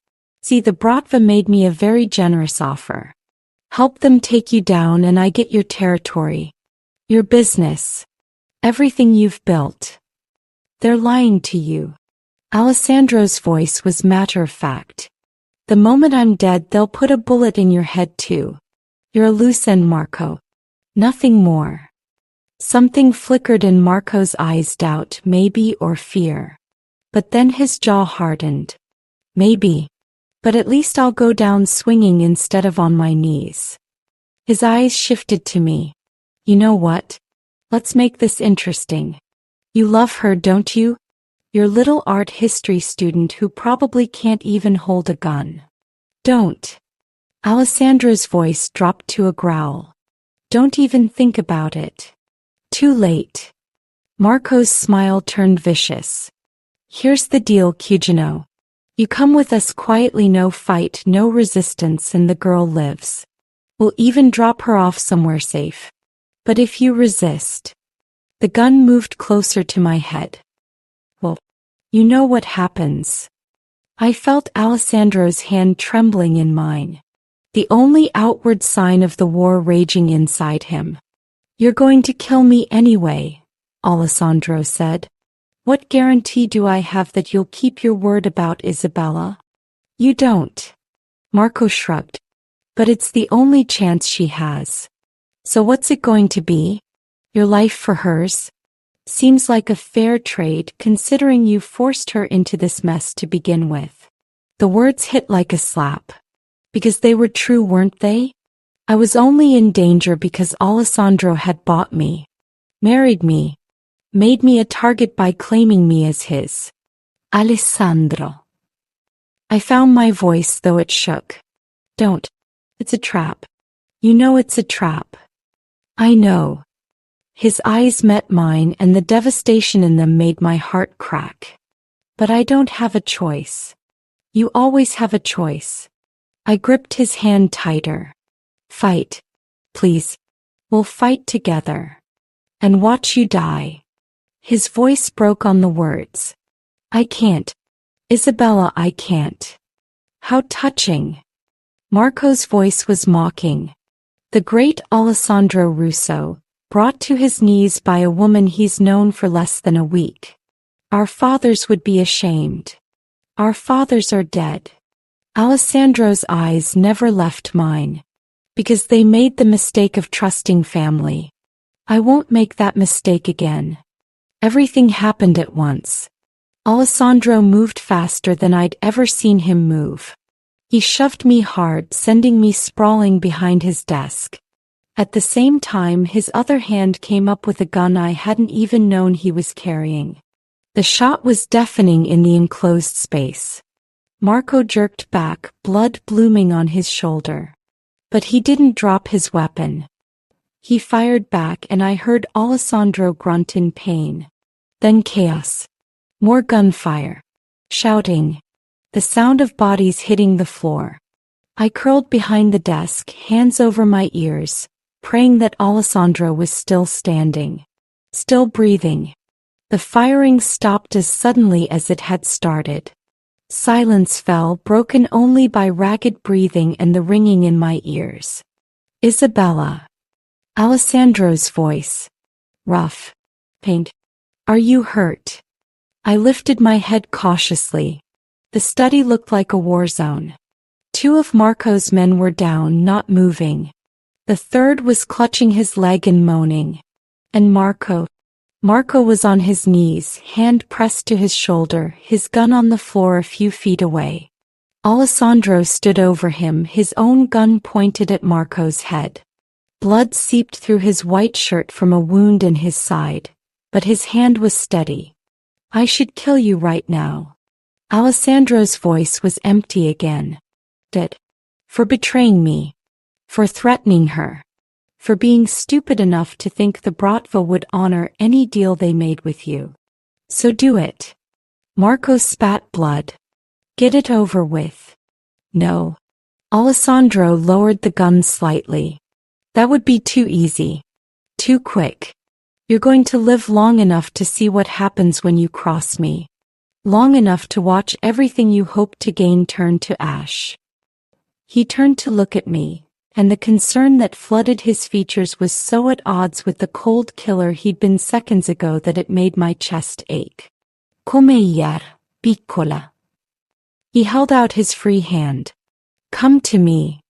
See, the Bratva made me a very generous offer. Help them take you down and I get your territory. Your business. Everything you've built. They're lying to you. Alessandro's voice was matter-of-fact. The moment I'm dead, they'll put a bullet in your head too. You're a loose end, Marco. Nothing more. Something flickered in Marco's eyes, doubt, maybe, or fear. But then his jaw hardened. Maybe. But at least I'll go down swinging instead of on my knees. His eyes shifted to me. You know what? Let's make this interesting. You love her, don't you? Your little art history student who probably can't even hold a gun. Don't. Alessandro's voice dropped to a growl. Don't even think about it. Too late. Marco's smile turned vicious. Here's the deal, Cugino. You come with us quietly, no fight, no resistance, and the girl lives. We'll even drop her off somewhere safe. But if you resist... The gun moved closer to my head. Well, you know what happens. I felt Alessandro's hand trembling in mine. The only outward sign of the war raging inside him. You're going to kill me anyway, Alessandro said. What guarantee do I have that you'll keep your word about Isabella? You don't. Marco shrugged. But it's the only chance she has. So what's it going to be? Your life for hers? Seems like a fair trade considering you forced her into this mess to begin with. The words hit like a slap. Because they were true, weren't they? I was only in danger because Alessandro had bought me, married me, made me a target by claiming me as his. Alessandro. I found my voice, though it shook. Don't. It's a trap. You know it's a trap. I know. His eyes met mine and the devastation in them made my heart crack. But I don't have a choice. You always have a choice. I gripped his hand tighter. Fight. Please. We'll fight together. And watch you die. His voice broke on the words. I can't. Isabella, I can't. How touching. Marco's voice was mocking. The great Alessandro Russo, brought to his knees by a woman he's known for less than a week. Our fathers would be ashamed. Our fathers are dead. Alessandro's eyes never left mine. Because they made the mistake of trusting family. I won't make that mistake again. Everything happened at once. Alessandro moved faster than I'd ever seen him move. He shoved me hard, sending me sprawling behind his desk. At the same time, his other hand came up with a gun I hadn't even known he was carrying. The shot was deafening in the enclosed space. Marco jerked back, blood blooming on his shoulder. But he didn't drop his weapon. He fired back and I heard Alessandro grunt in pain. Then chaos. More gunfire. Shouting. The sound of bodies hitting the floor. I curled behind the desk, hands over my ears, praying that Alessandro was still standing. Still breathing. The firing stopped as suddenly as it had started. Silence fell, broken only by ragged breathing and the ringing in my ears. Isabella. Alessandro's voice. Rough. Pained. Are you hurt? I lifted my head cautiously. The study looked like a war zone. 2 of Marco's men were down, not moving. The third was clutching his leg and moaning. And Marco was on his knees, hand pressed to his shoulder, his gun on the floor a few feet away. Alessandro stood over him, his own gun pointed at Marco's head. Blood seeped through his white shirt from a wound in his side, but his hand was steady. I should kill you right now. Alessandro's voice was empty again. Dead. For betraying me. For threatening her. For being stupid enough to think the Bratva would honor any deal they made with you. So do it. Marco spat blood. Get it over with. No. Alessandro lowered the gun slightly. That would be too easy. Too quick. You're going to live long enough to see what happens when you cross me. Long enough to watch everything you hope to gain turn to ash. He turned to look at me, and the concern that flooded his features was so at odds with the cold killer he'd been seconds ago that it made my chest ache. Come hier, piccola. He held out his free hand. Come to me.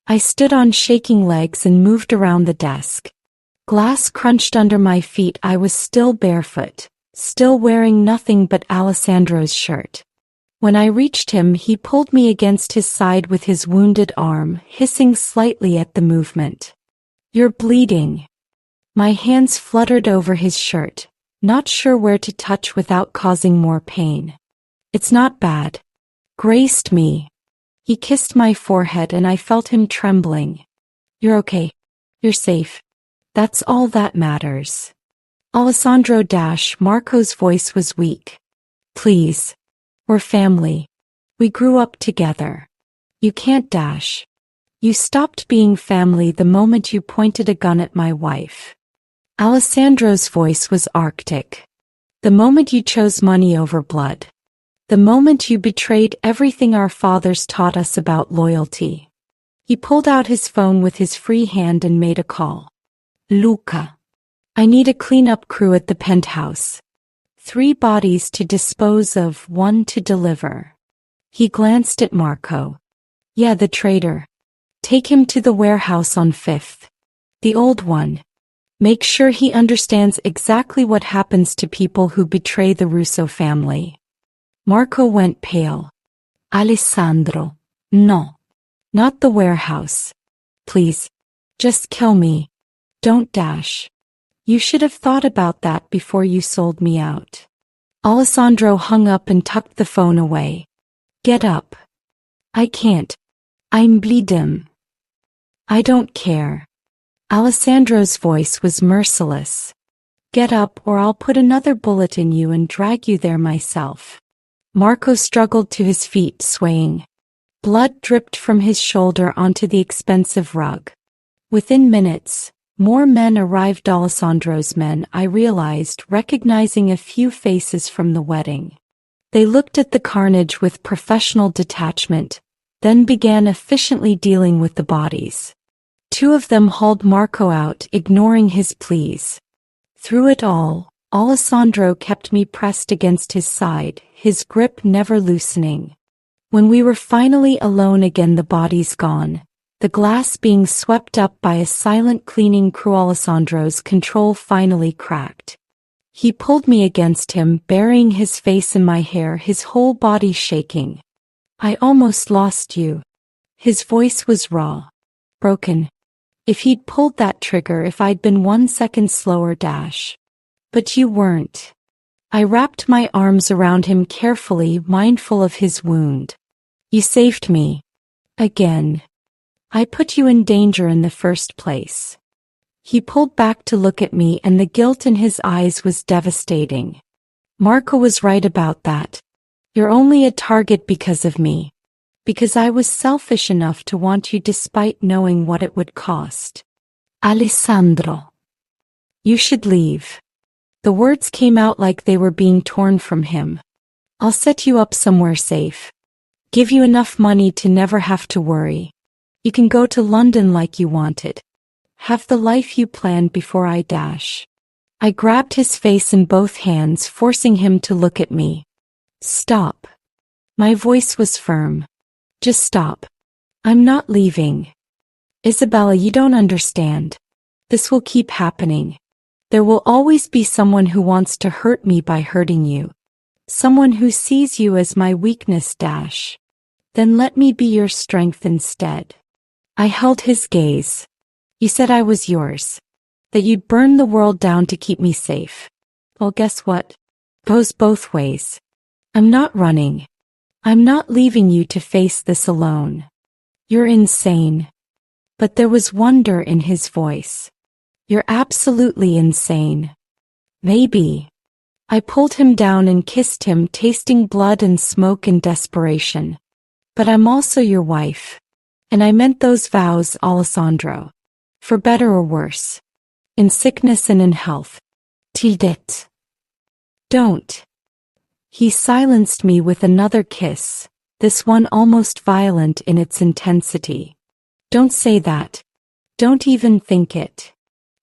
I stood on shaking legs and moved around the desk. Glass crunched under my feet. I was still barefoot, still wearing nothing but Alessandro's shirt. When I reached him, he pulled me against his side with his wounded arm, hissing slightly at the movement. You're bleeding. My hands fluttered over his shirt, not sure where to touch without causing more pain. It's not bad. Graced me. He kissed my forehead and I felt him trembling. You're okay. You're safe. That's all that matters. Alessandro Marco's voice was weak. Please. We're family. We grew up together. You can't dash. You stopped being family the moment you pointed a gun at my wife. Alessandro's voice was arctic. The moment you chose money over blood. The moment you betrayed everything our fathers taught us about loyalty. He pulled out his phone with his free hand and made a call. Luca. I need a cleanup crew at the penthouse. 3 bodies to dispose of, 1 to deliver. He glanced at Marco. Yeah, the traitor. Take him to the warehouse on 5th. The old one. Make sure he understands exactly what happens to people who betray the Russo family. Marco went pale. Alessandro. No. Not the warehouse. Please. Just kill me. Don't dash. You should have thought about that before you sold me out. Alessandro hung up and tucked the phone away. Get up. I can't. I'm bleeding. I don't care. Alessandro's voice was merciless. Get up or I'll put another bullet in you and drag you there myself. Marco struggled to his feet, swaying. Blood dripped from his shoulder onto the expensive rug. Within minutes, more men arrived. Alessandro's men, I realized, recognizing a few faces from the wedding. They looked at the carnage with professional detachment, then began efficiently dealing with the bodies. 2 of them hauled Marco out, ignoring his pleas. Through it all, Alessandro kept me pressed against his side, his grip never loosening. When we were finally alone again, the bodies gone, the glass being swept up by a silent cleaning crew, Alessandro's control finally cracked. He pulled me against him, burying his face in my hair, his whole body shaking. I almost lost you. His voice was raw. Broken. If he'd pulled that trigger, if I'd been 1 second slower, dash. But you weren't. I wrapped my arms around him carefully, mindful of his wound. You saved me. Again. I put you in danger in the first place. He pulled back to look at me and the guilt in his eyes was devastating. Marco was right about that. You're only a target because of me. Because I was selfish enough to want you despite knowing what it would cost. Alessandro. You should leave. The words came out like they were being torn from him. I'll set you up somewhere safe. Give you enough money to never have to worry. You can go to London like you wanted. Have the life you planned before I dash. I grabbed his face in both hands, forcing him to look at me. Stop. My voice was firm. Just stop. I'm not leaving. Isabella, you don't understand. This will keep happening. There will always be someone who wants to hurt me by hurting you. Someone who sees you as my weakness. Then let me be your strength instead. I held his gaze. You said I was yours. That you'd burn the world down to keep me safe. Well, guess what? Goes both ways. I'm not running. I'm not leaving you to face this alone. You're insane. But there was wonder in his voice. You're absolutely insane. Maybe. I pulled him down and kissed him, tasting blood and smoke in desperation. But I'm also your wife. And I meant those vows, Alessandro. For better or worse. In sickness and in health. Tildet. Don't. He silenced me with another kiss, this one almost violent in its intensity. Don't say that. Don't even think it.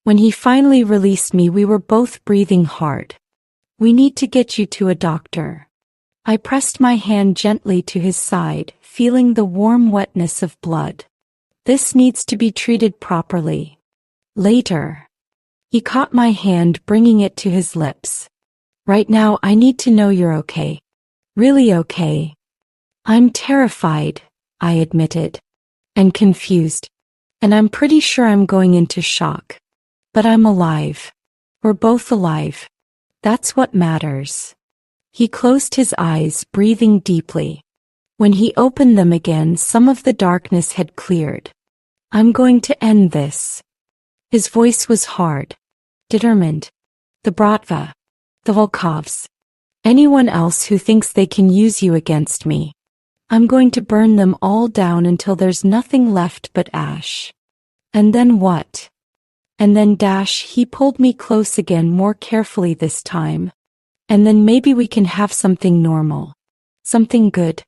When he finally released me, we were both breathing hard. We need to get you to a doctor. I pressed my hand gently to his side, feeling the warm wetness of blood. This needs to be treated properly. Later. He caught my hand, bringing it to his lips. Right now, I need to know you're okay. Really okay. I'm terrified, I admitted. And confused. And I'm pretty sure I'm going into shock. But I'm alive. We're both alive. That's what matters. He closed his eyes, breathing deeply. When he opened them again, some of the darkness had cleared. I'm going to end this. His voice was hard. Determined. The Bratva. The Volkovs. Anyone else who thinks they can use you against me. I'm going to burn them all down until there's nothing left but ash. And then what? And then he pulled me close again, more carefully this time. And then maybe we can have something normal. Something good.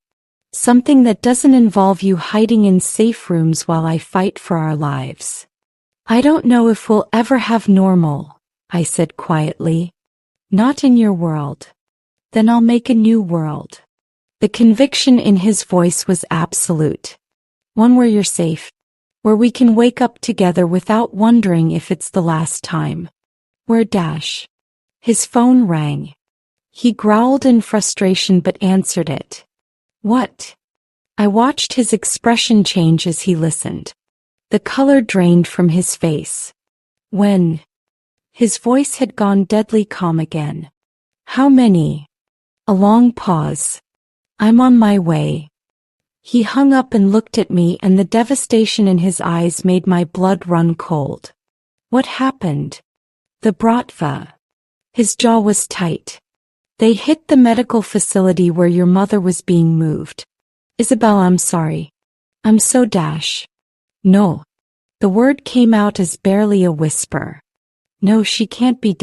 Something that doesn't involve you hiding in safe rooms while I fight for our lives. I don't know if we'll ever have normal, I said quietly. Not in your world. Then I'll make a new world. The conviction in his voice was absolute. One where you're safe. Where we can wake up together without wondering if it's the last time. Where His phone rang. He growled in frustration but answered it. What? I watched his expression change as he listened. The color drained from his face. When? His voice had gone deadly calm again. How many? A long pause. I'm on my way. He hung up and looked at me, and the devastation in his eyes made my blood run cold. What happened? The Bratva. His jaw was tight. They hit the medical facility where your mother was being moved. Isabella, I'm sorry. I'm so No. The word came out as barely a whisper. No, she can't be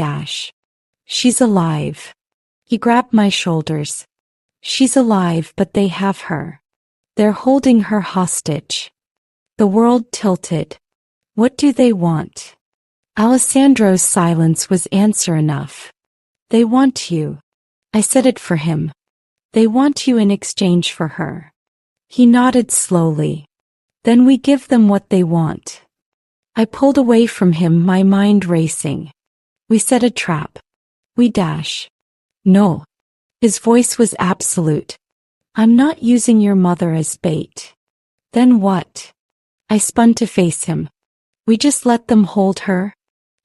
She's alive. He grabbed my shoulders. She's alive, but they have her. They're holding her hostage. The world tilted. What do they want? Alessandro's silence was answer enough. They want you. I said it for him. They want you in exchange for her. He nodded slowly. Then we give them what they want. I pulled away from him, my mind racing. We set a trap. We No. His voice was absolute. I'm not using your mother as bait. Then what? I spun to face him. We just let them hold her?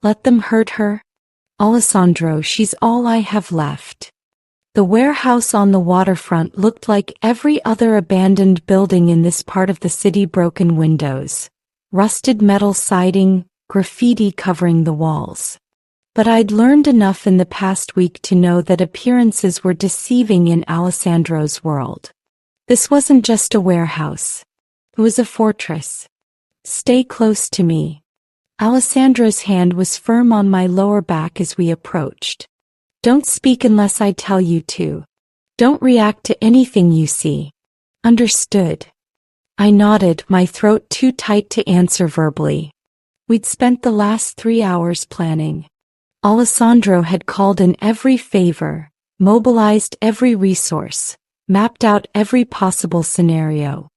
Let them hurt her? Alessandro, she's all I have left. The warehouse on the waterfront looked like every other abandoned building in this part of the city. Broken windows, rusted metal siding, graffiti covering the walls. But I'd learned enough in the past week to know that appearances were deceiving in Alessandro's world. This wasn't just a warehouse. It was a fortress. Stay close to me. Alessandro's hand was firm on my lower back as we approached. Don't speak unless I tell you to. Don't react to anything you see. Understood. I nodded, my throat too tight to answer verbally. We'd spent the last 3 hours planning. Alessandro had called in every favor, mobilized every resource, mapped out every possible scenario.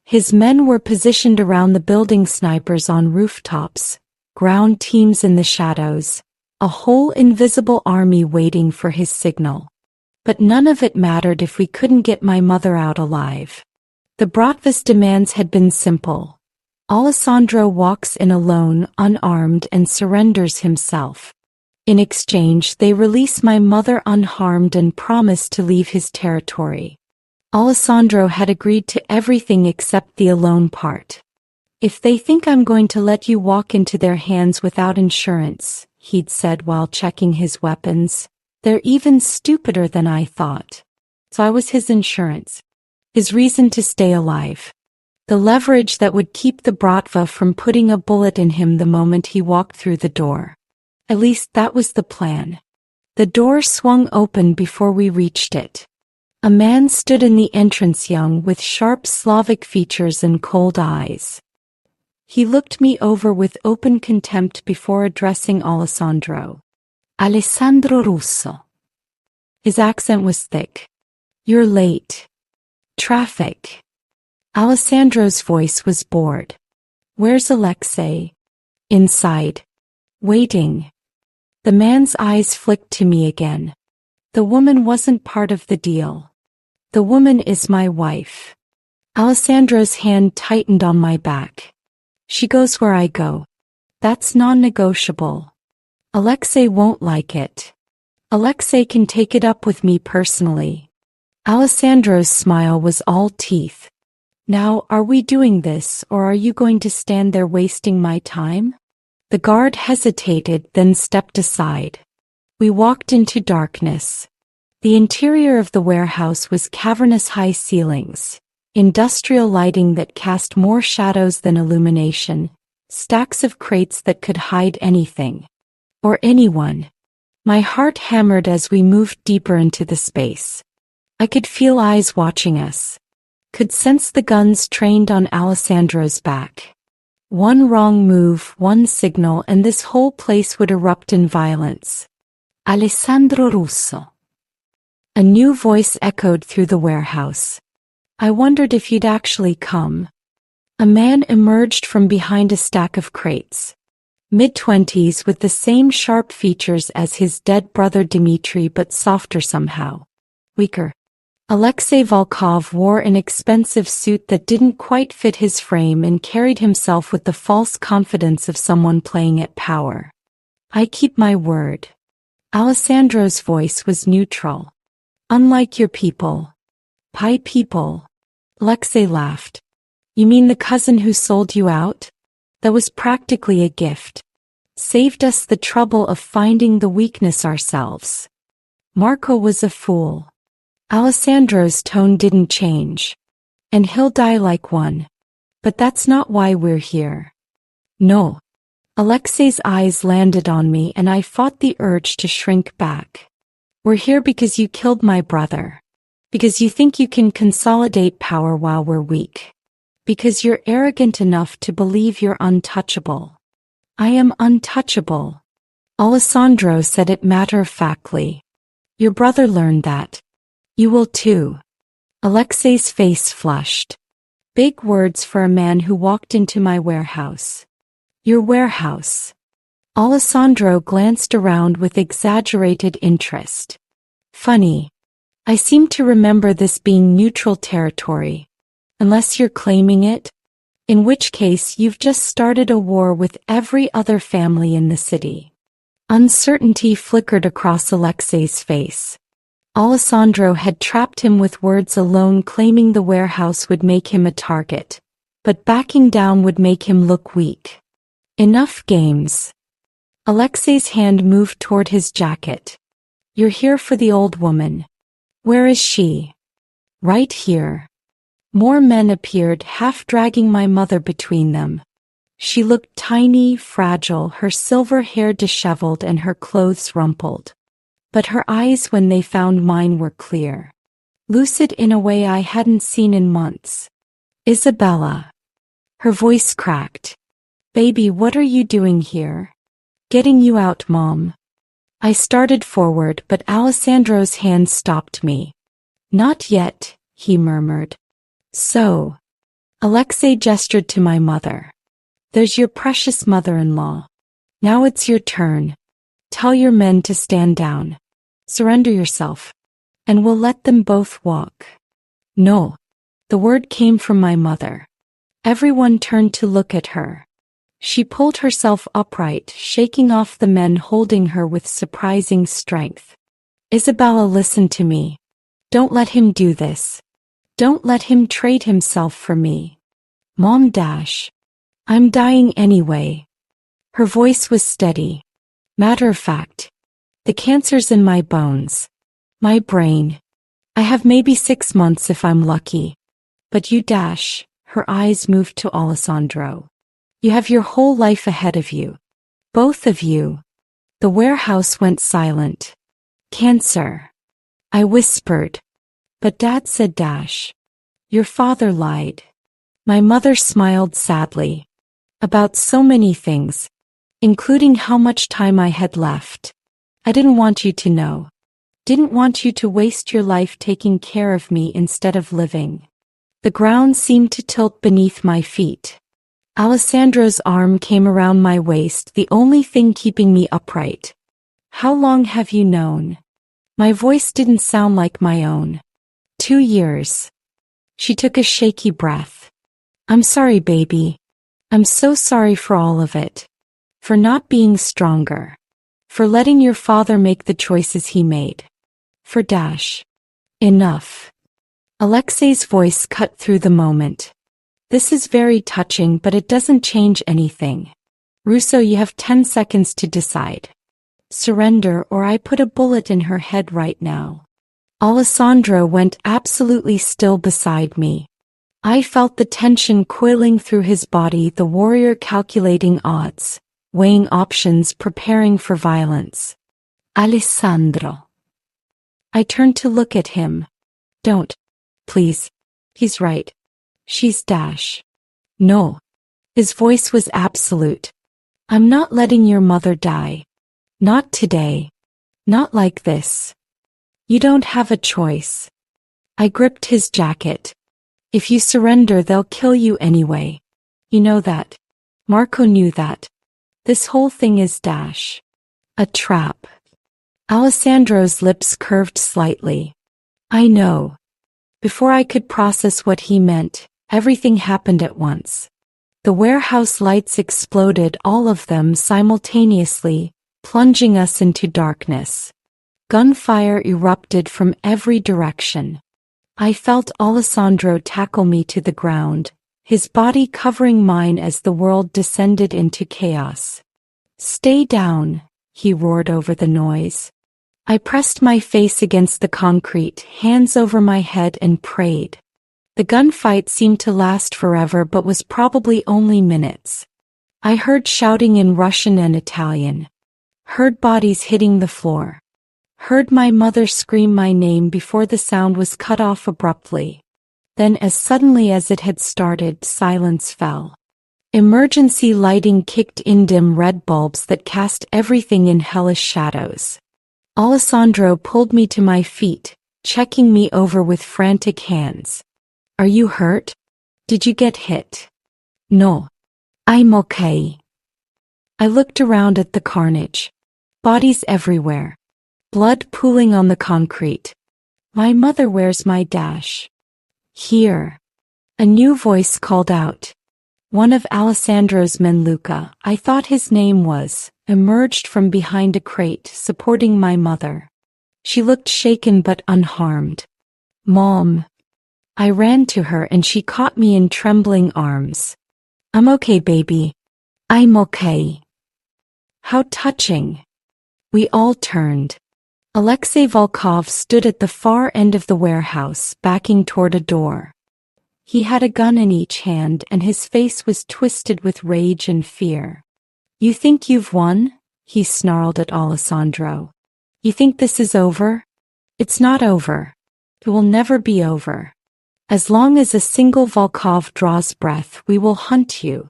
His men were positioned around the building, snipers on rooftops, ground teams in the shadows, a whole invisible army waiting for his signal. But none of it mattered if we couldn't get my mother out alive. The Bratva's demands had been simple. Alessandro walks in alone, unarmed, and surrenders himself. In exchange, they release my mother unharmed and promise to leave his territory. Alessandro had agreed to everything except the alone part. If they think I'm going to let you walk into their hands without insurance, he'd said while checking his weapons, they're even stupider than I thought. So I was his insurance. His reason to stay alive. The leverage that would keep the Bratva from putting a bullet in him the moment he walked through the door. At least that was the plan. The door swung open before we reached it. A man stood in the entrance, young, with sharp Slavic features and cold eyes. He looked me over with open contempt before addressing Alessandro. Alessandro Russo. His accent was thick. You're late. Traffic. Alessandro's voice was bored. Where's Alexei? Inside. Waiting. The man's eyes flicked to me again. The woman wasn't part of the deal. The woman is my wife. Alessandro's hand tightened on my back. She goes where I go. That's non-negotiable. Alexei won't like it. Alexei can take it up with me personally. Alessandro's smile was all teeth. Now, are we doing this, or are you going to stand there wasting my time? The guard hesitated, then stepped aside. We walked into darkness. The interior of the warehouse was cavernous, high ceilings, industrial lighting that cast more shadows than illumination, stacks of crates that could hide anything. Or anyone. My heart hammered as we moved deeper into the space. I could feel eyes watching us. Could sense the guns trained on Alessandro's back. One wrong move, one signal, and this whole place would erupt in violence. Alessandro Russo. A new voice echoed through the warehouse. I wondered if you'd actually come. A man emerged from behind a stack of crates. Mid-20s with the same sharp features as his dead brother Dmitri, but softer somehow. Weaker. Alexei Volkov wore an expensive suit that didn't quite fit his frame and carried himself with the false confidence of someone playing at power. I keep my word. Alessandro's voice was neutral. Unlike your people. Pi people. Alexei laughed. You mean the cousin who sold you out? That was practically a gift. Saved us the trouble of finding the weakness ourselves. Marco was a fool. Alessandro's tone didn't change. And he'll die like one. But that's not why we're here. No. Alexei's eyes landed on me and I fought the urge to shrink back. We're here because you killed my brother. Because you think you can consolidate power while we're weak. Because you're arrogant enough to believe you're untouchable. I am untouchable. Alessandro said it matter-of-factly. Your brother learned that. You will too. Alexei's face flushed. Big words for a man who walked into my warehouse. Your warehouse. Alessandro glanced around with exaggerated interest. Funny. I seem to remember this being neutral territory. Unless you're claiming it. In which case you've just started a war with every other family in the city. Uncertainty flickered across Alexei's face. Alessandro had trapped him with words alone, claiming the warehouse would make him a target, but backing down would make him look weak. Enough games. Alexei's hand moved toward his jacket. You're here for the old woman. Where is she? Right here. More men appeared, half dragging my mother between them. She looked tiny, fragile, her silver hair disheveled and her clothes rumpled. But her eyes when they found mine were clear. lucid in a way I hadn't seen in months. Isabella. Her voice cracked. Baby, what are you doing here? Getting you out, Mom. I started forward, but Alessandro's hand stopped me. Not yet, he murmured. So. Alexei gestured to my mother. There's your precious mother-in-law. Now it's your turn. Tell your men to stand down. Surrender yourself. And we'll let them both walk. No. The word came from my mother. Everyone turned to look at her. She pulled herself upright, shaking off the men holding her with surprising strength. Isabella, listen to me. Don't let him do this. Don't let him trade himself for me. Mom dash. I'm dying anyway. Her voice was steady. Matter of fact. The cancer's in my bones. My brain. I have maybe 6 months if I'm lucky. But you dash. Her eyes moved to Alessandro. You have your whole life ahead of you. Both of you. The warehouse went silent. Cancer. I whispered. But Dad said dash. Your father lied. My mother smiled sadly. About so many things. Including how much time I had left. I didn't want you to know. Didn't want you to waste your life taking care of me instead of living. The ground seemed to tilt beneath my feet. Alessandro's arm came around my waist, the only thing keeping me upright. How long have you known? My voice didn't sound like my own. 2 years. She took a shaky breath. I'm sorry, baby. I'm so sorry for all of it. For not being stronger. For letting your father make the choices he made. For dash. Enough. Alexei's voice cut through the moment. This is very touching, but it doesn't change anything. Russo, you have 10 seconds to decide. Surrender or I put a bullet in her head right now. Alessandro went absolutely still beside me. I felt the tension coiling through his body, the warrior calculating odds, weighing options, preparing for violence. Alessandro. I turned to look at him. Don't. Please. He's right. She's dash. No. His voice was absolute. I'm not letting your mother die. Not today. Not like this. You don't have a choice. I gripped his jacket. If you surrender, they'll kill you anyway. You know that. Marco knew that. This whole thing is dash. A trap. Alessandro's lips curved slightly. I know. Before I could process what he meant, everything happened at once. The warehouse lights exploded, all of them simultaneously, plunging us into darkness. Gunfire erupted from every direction. I felt Alessandro tackle me to the ground, his body covering mine as the world descended into chaos. Stay down, he roared over the noise. I pressed my face against the concrete, hands over my head, and prayed. The gunfight seemed to last forever but was probably only minutes. I heard shouting in Russian and Italian. Heard bodies hitting the floor. Heard my mother scream my name before the sound was cut off abruptly. Then, as suddenly as it had started, silence fell. Emergency lighting kicked in, dim red bulbs that cast everything in hellish shadows. Alessandro pulled me to my feet, checking me over with frantic hands. Are you hurt? Did you get hit? No. I'm okay. I looked around at the carnage. Bodies everywhere. Blood pooling on the concrete. My mother, where's my dash? Here. A new voice called out. One of Alessandro's men, Luca, I thought his name was, emerged from behind a crate, supporting my mother. She looked shaken but unharmed. Mom. I ran to her and she caught me in trembling arms. I'm okay, baby. I'm okay. How touching. We all turned. Alexei Volkov stood at the far end of the warehouse, backing toward a door. He had a gun in each hand and his face was twisted with rage and fear. You think you've won? He snarled at Alessandro. You think this is over? It's not over. It will never be over. As long as a single Volkov draws breath, we will hunt you.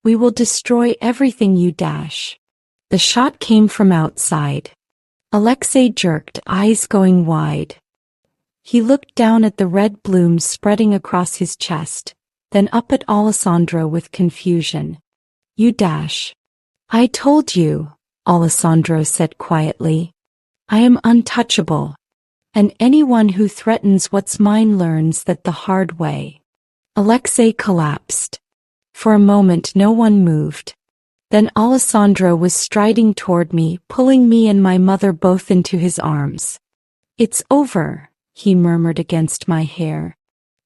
We will destroy everything you dash. The shot came from outside. Alexei jerked, eyes going wide. He looked down at the red blooms spreading across his chest, then up at Alessandro with confusion. You dash. I told you, Alessandro said quietly. I am untouchable. And anyone who threatens what's mine learns that the hard way. Alexei collapsed. For a moment no one moved. Then Alessandro was striding toward me, pulling me and my mother both into his arms. It's over, he murmured against my hair.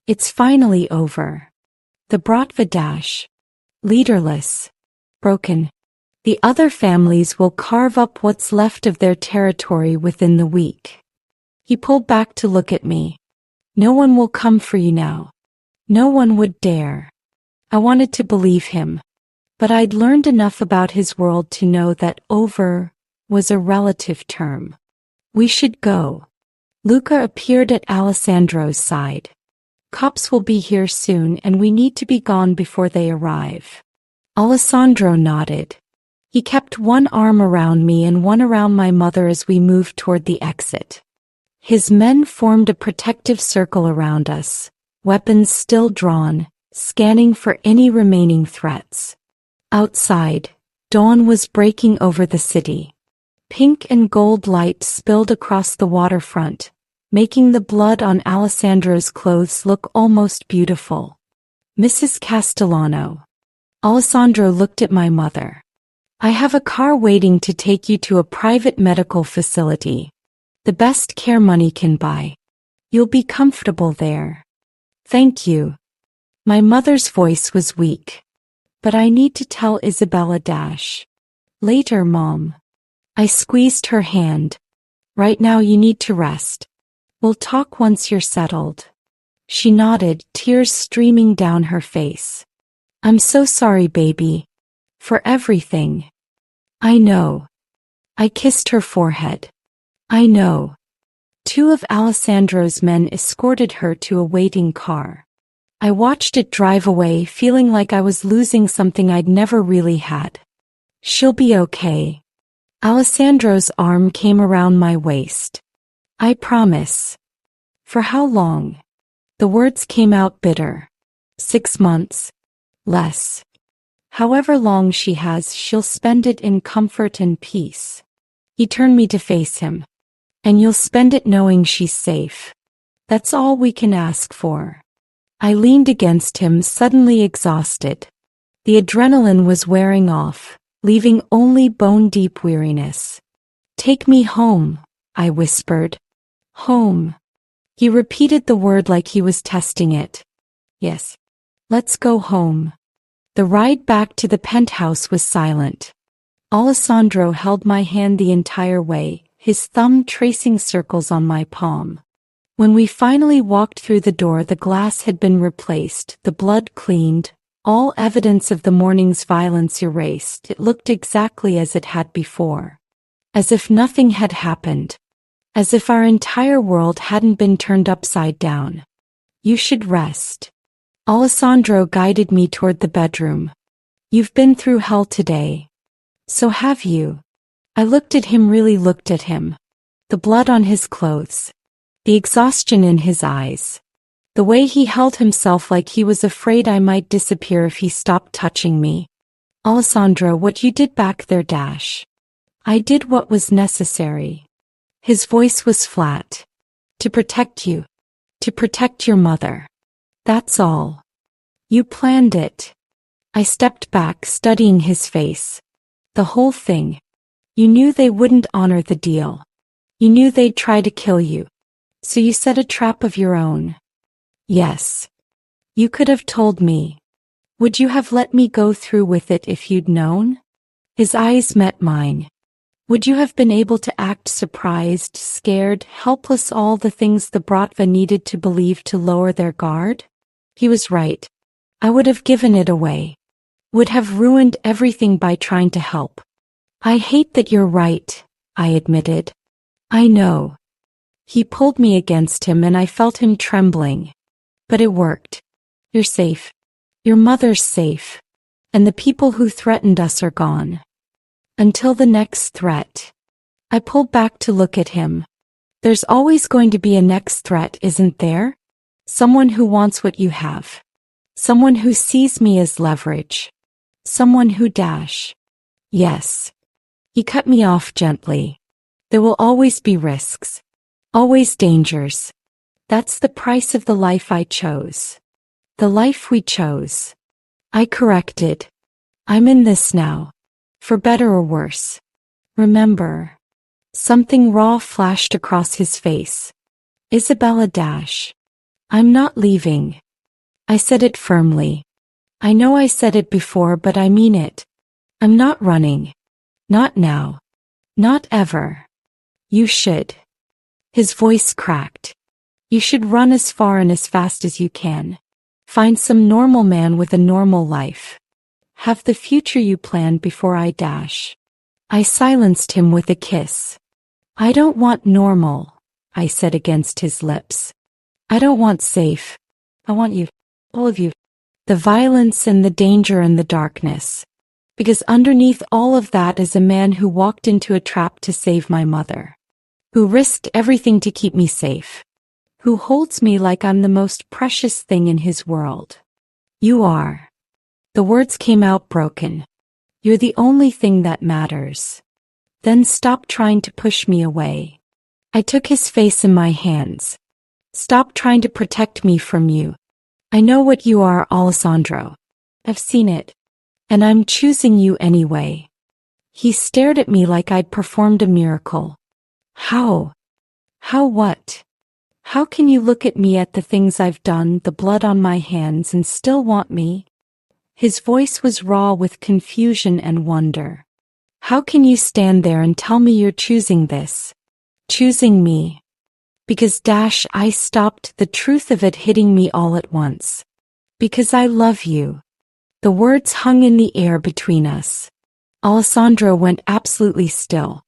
It's finally over. The Bratva dash. Leaderless. Broken. The other families will carve up what's left of their territory within the week. He pulled back to look at me. No one will come for you now. No one would dare. I wanted to believe him. But I'd learned enough about his world to know that over was a relative term. We should go. Luca appeared at Alessandro's side. Cops will be here soon and we need to be gone before they arrive. Alessandro nodded. He kept one arm around me and one around my mother as we moved toward the exit. His men formed a protective circle around us, weapons still drawn, scanning for any remaining threats. Outside, dawn was breaking over the city. Pink and gold light spilled across the waterfront, making the blood on Alessandro's clothes look almost beautiful. Mrs. Castellano. Alessandro looked at my mother. I have a car waiting to take you to a private medical facility. The best care money can buy. You'll be comfortable there. Thank you. My mother's voice was weak. But I need to tell Isabella dash. Later, Mom. I squeezed her hand. Right now you need to rest. We'll talk once you're settled. She nodded, tears streaming down her face. I'm so sorry, baby. For everything. I know. I kissed her forehead. I know. Two of Alessandro's men escorted her to a waiting car. I watched it drive away, feeling like I was losing something I'd never really had. She'll be okay. Alessandro's arm came around my waist. I promise. For how long? The words came out bitter. 6 months. Less. However long she has, she'll spend it in comfort and peace. He turned me to face him. And you'll spend it knowing she's safe. That's all we can ask for. I leaned against him, suddenly exhausted. The adrenaline was wearing off, leaving only bone-deep weariness. Take me home, I whispered. Home. He repeated the word like he was testing it. Yes. Let's go home. The ride back to the penthouse was silent. Alessandro held my hand the entire way, his thumb tracing circles on my palm. When we finally walked through the door, the glass had been replaced, the blood cleaned, all evidence of the morning's violence erased. It looked exactly as it had before. As if nothing had happened. As if our entire world hadn't been turned upside down. You should rest. Alessandro guided me toward the bedroom. You've been through hell today. So have you. I looked at him, really looked at him. The blood on his clothes. The exhaustion in his eyes. The way he held himself like he was afraid I might disappear if he stopped touching me. Alessandro, what you did back there dash. I did what was necessary. His voice was flat. To protect you. To protect your mother. That's all. You planned it. I stepped back, studying his face. The whole thing. You knew they wouldn't honor the deal. You knew they'd try to kill you. So you set a trap of your own. Yes. You could have told me. Would you have let me go through with it if you'd known? His eyes met mine. Would you have been able to act surprised, scared, helpless, all the things the Bratva needed to believe to lower their guard? He was right. I would have given it away. Would have ruined everything by trying to help. I hate that you're right, I admitted. I know. He pulled me against him and I felt him trembling. But it worked. You're safe. Your mother's safe. And the people who threatened us are gone. Until the next threat. I pulled back to look at him. There's always going to be a next threat, isn't there? Someone who wants what you have. Someone who sees me as leverage. Someone who dash. Yes. He cut me off gently. There will always be risks. Always dangers. That's the price of the life I chose. The life we chose. I corrected. I'm in this now. For better or worse. Remember. Something raw flashed across his face. Isabella dash. I'm not leaving. I said it firmly. I know I said it before, but I mean it. I'm not running. Not now. Not ever. You should. His voice cracked. You should run as far and as fast as you can. Find some normal man with a normal life. Have the future you planned before I dash. I silenced him with a kiss. I don't want normal, I said against his lips. I don't want safe. I want you. All of you. The violence and the danger and the darkness. Because underneath all of that is a man who walked into a trap to save my mother. Who risked everything to keep me safe. Who holds me like I'm the most precious thing in his world. You are. The words came out broken. You're the only thing that matters. Then stop trying to push me away. I took his face in my hands. Stop trying to protect me from you. I know what you are, Alessandro. I've seen it. And I'm choosing you anyway. He stared at me like I'd performed a miracle. How? How what? How can you look at me, at the things I've done, the blood on my hands, and still want me? His voice was raw with confusion and wonder. How can you stand there and tell me you're choosing this? Choosing me? Because I stopped, the truth of it hitting me all at once. Because I love you. The words hung in the air between us. Alessandro went absolutely still.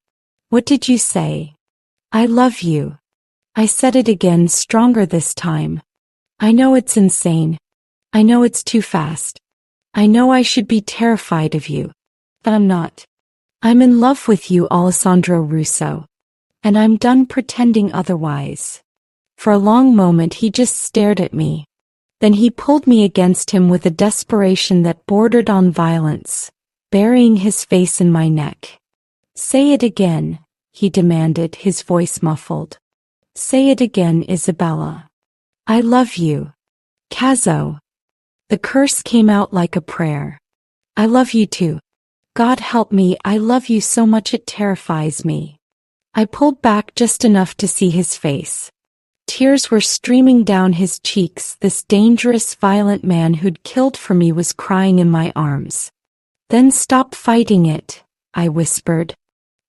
What did you say? I love you. I said it again, stronger this time. I know it's insane. I know it's too fast. I know I should be terrified of you. But I'm not. I'm in love with you, Alessandro Russo. And I'm done pretending otherwise. For a long moment he just stared at me. Then he pulled me against him with a desperation that bordered on violence, burying his face in my neck. Say it again, he demanded, his voice muffled. Say it again, Isabella. I love you. Cazzo. The curse came out like a prayer. I love you too. God help me, I love you so much it terrifies me. I pulled back just enough to see his face. Tears were streaming down his cheeks. This dangerous, violent man who'd killed for me was crying in my arms. Then stop fighting it, I whispered.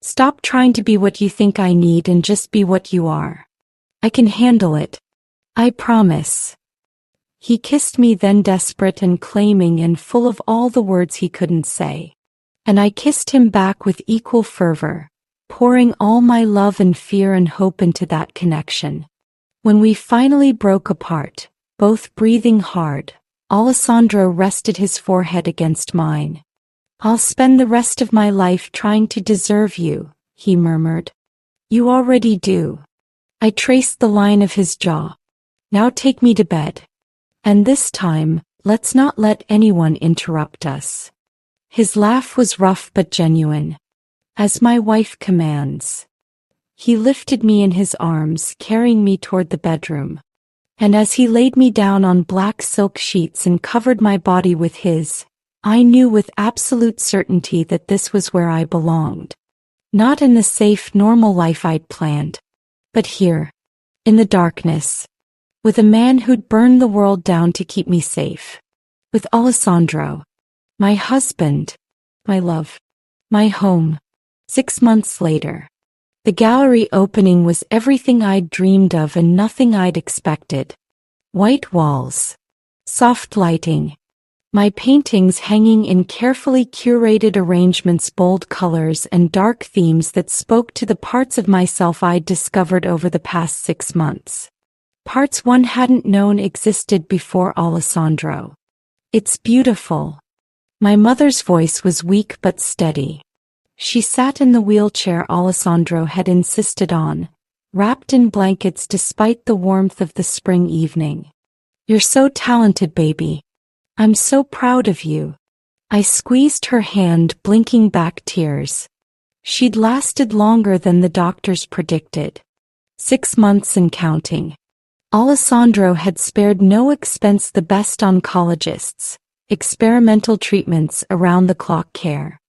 Stop trying to be what you think I need and just be what you are. I can handle it. I promise. He kissed me then, desperate and claiming and full of all the words he couldn't say. And I kissed him back with equal fervor, pouring all my love and fear and hope into that connection. When we finally broke apart, both breathing hard, Alessandro rested his forehead against mine. I'll spend the rest of my life trying to deserve you, he murmured. You already do. I traced the line of his jaw. Now take me to bed. And this time, let's not let anyone interrupt us. His laugh was rough but genuine. As my wife commands. He lifted me in his arms, carrying me toward the bedroom. And as he laid me down on black silk sheets and covered my body with his, I knew with absolute certainty that this was where I belonged. Not in the safe, normal life I'd planned, but here, in the darkness, with a man who'd burned the world down to keep me safe. With Alessandro, my husband, my love, my home. 6 months later, the gallery opening was everything I'd dreamed of and nothing I'd expected. White walls, soft lighting, My paintings hanging in carefully curated arrangements, bold colors and dark themes that spoke to the parts of myself I'd discovered over the past 6 months. Parts one hadn't known existed before Alessandro. It's beautiful. My mother's voice was weak but steady. She sat in the wheelchair Alessandro had insisted on, wrapped in blankets despite the warmth of the spring evening. You're so talented, baby. I'm so proud of you. I squeezed her hand, blinking back tears. She'd lasted longer than the doctors predicted. 6 months and counting. Alessandro had spared no expense, the best oncologists, experimental treatments, around-the-clock care.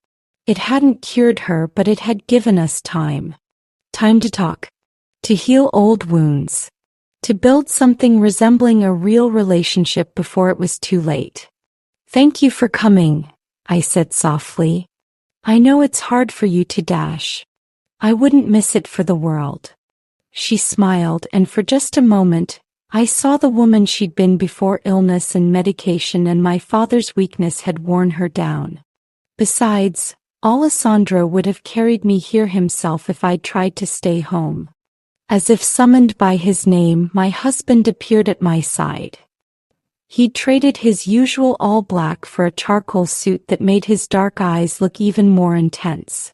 It hadn't cured her, but it had given us time. Time to talk. To heal old wounds. To build something resembling a real relationship before it was too late. Thank you for coming, I said softly. I know it's hard for you to dash. I wouldn't miss it for the world. She smiled, and for just a moment, I saw the woman she'd been before. Illness and medication and my father's weakness had worn her down. Besides, Alessandro would have carried me here himself if I'd tried to stay home. As if summoned by his name, my husband appeared at my side. He'd traded his usual all black for a charcoal suit that made his dark eyes look even more intense.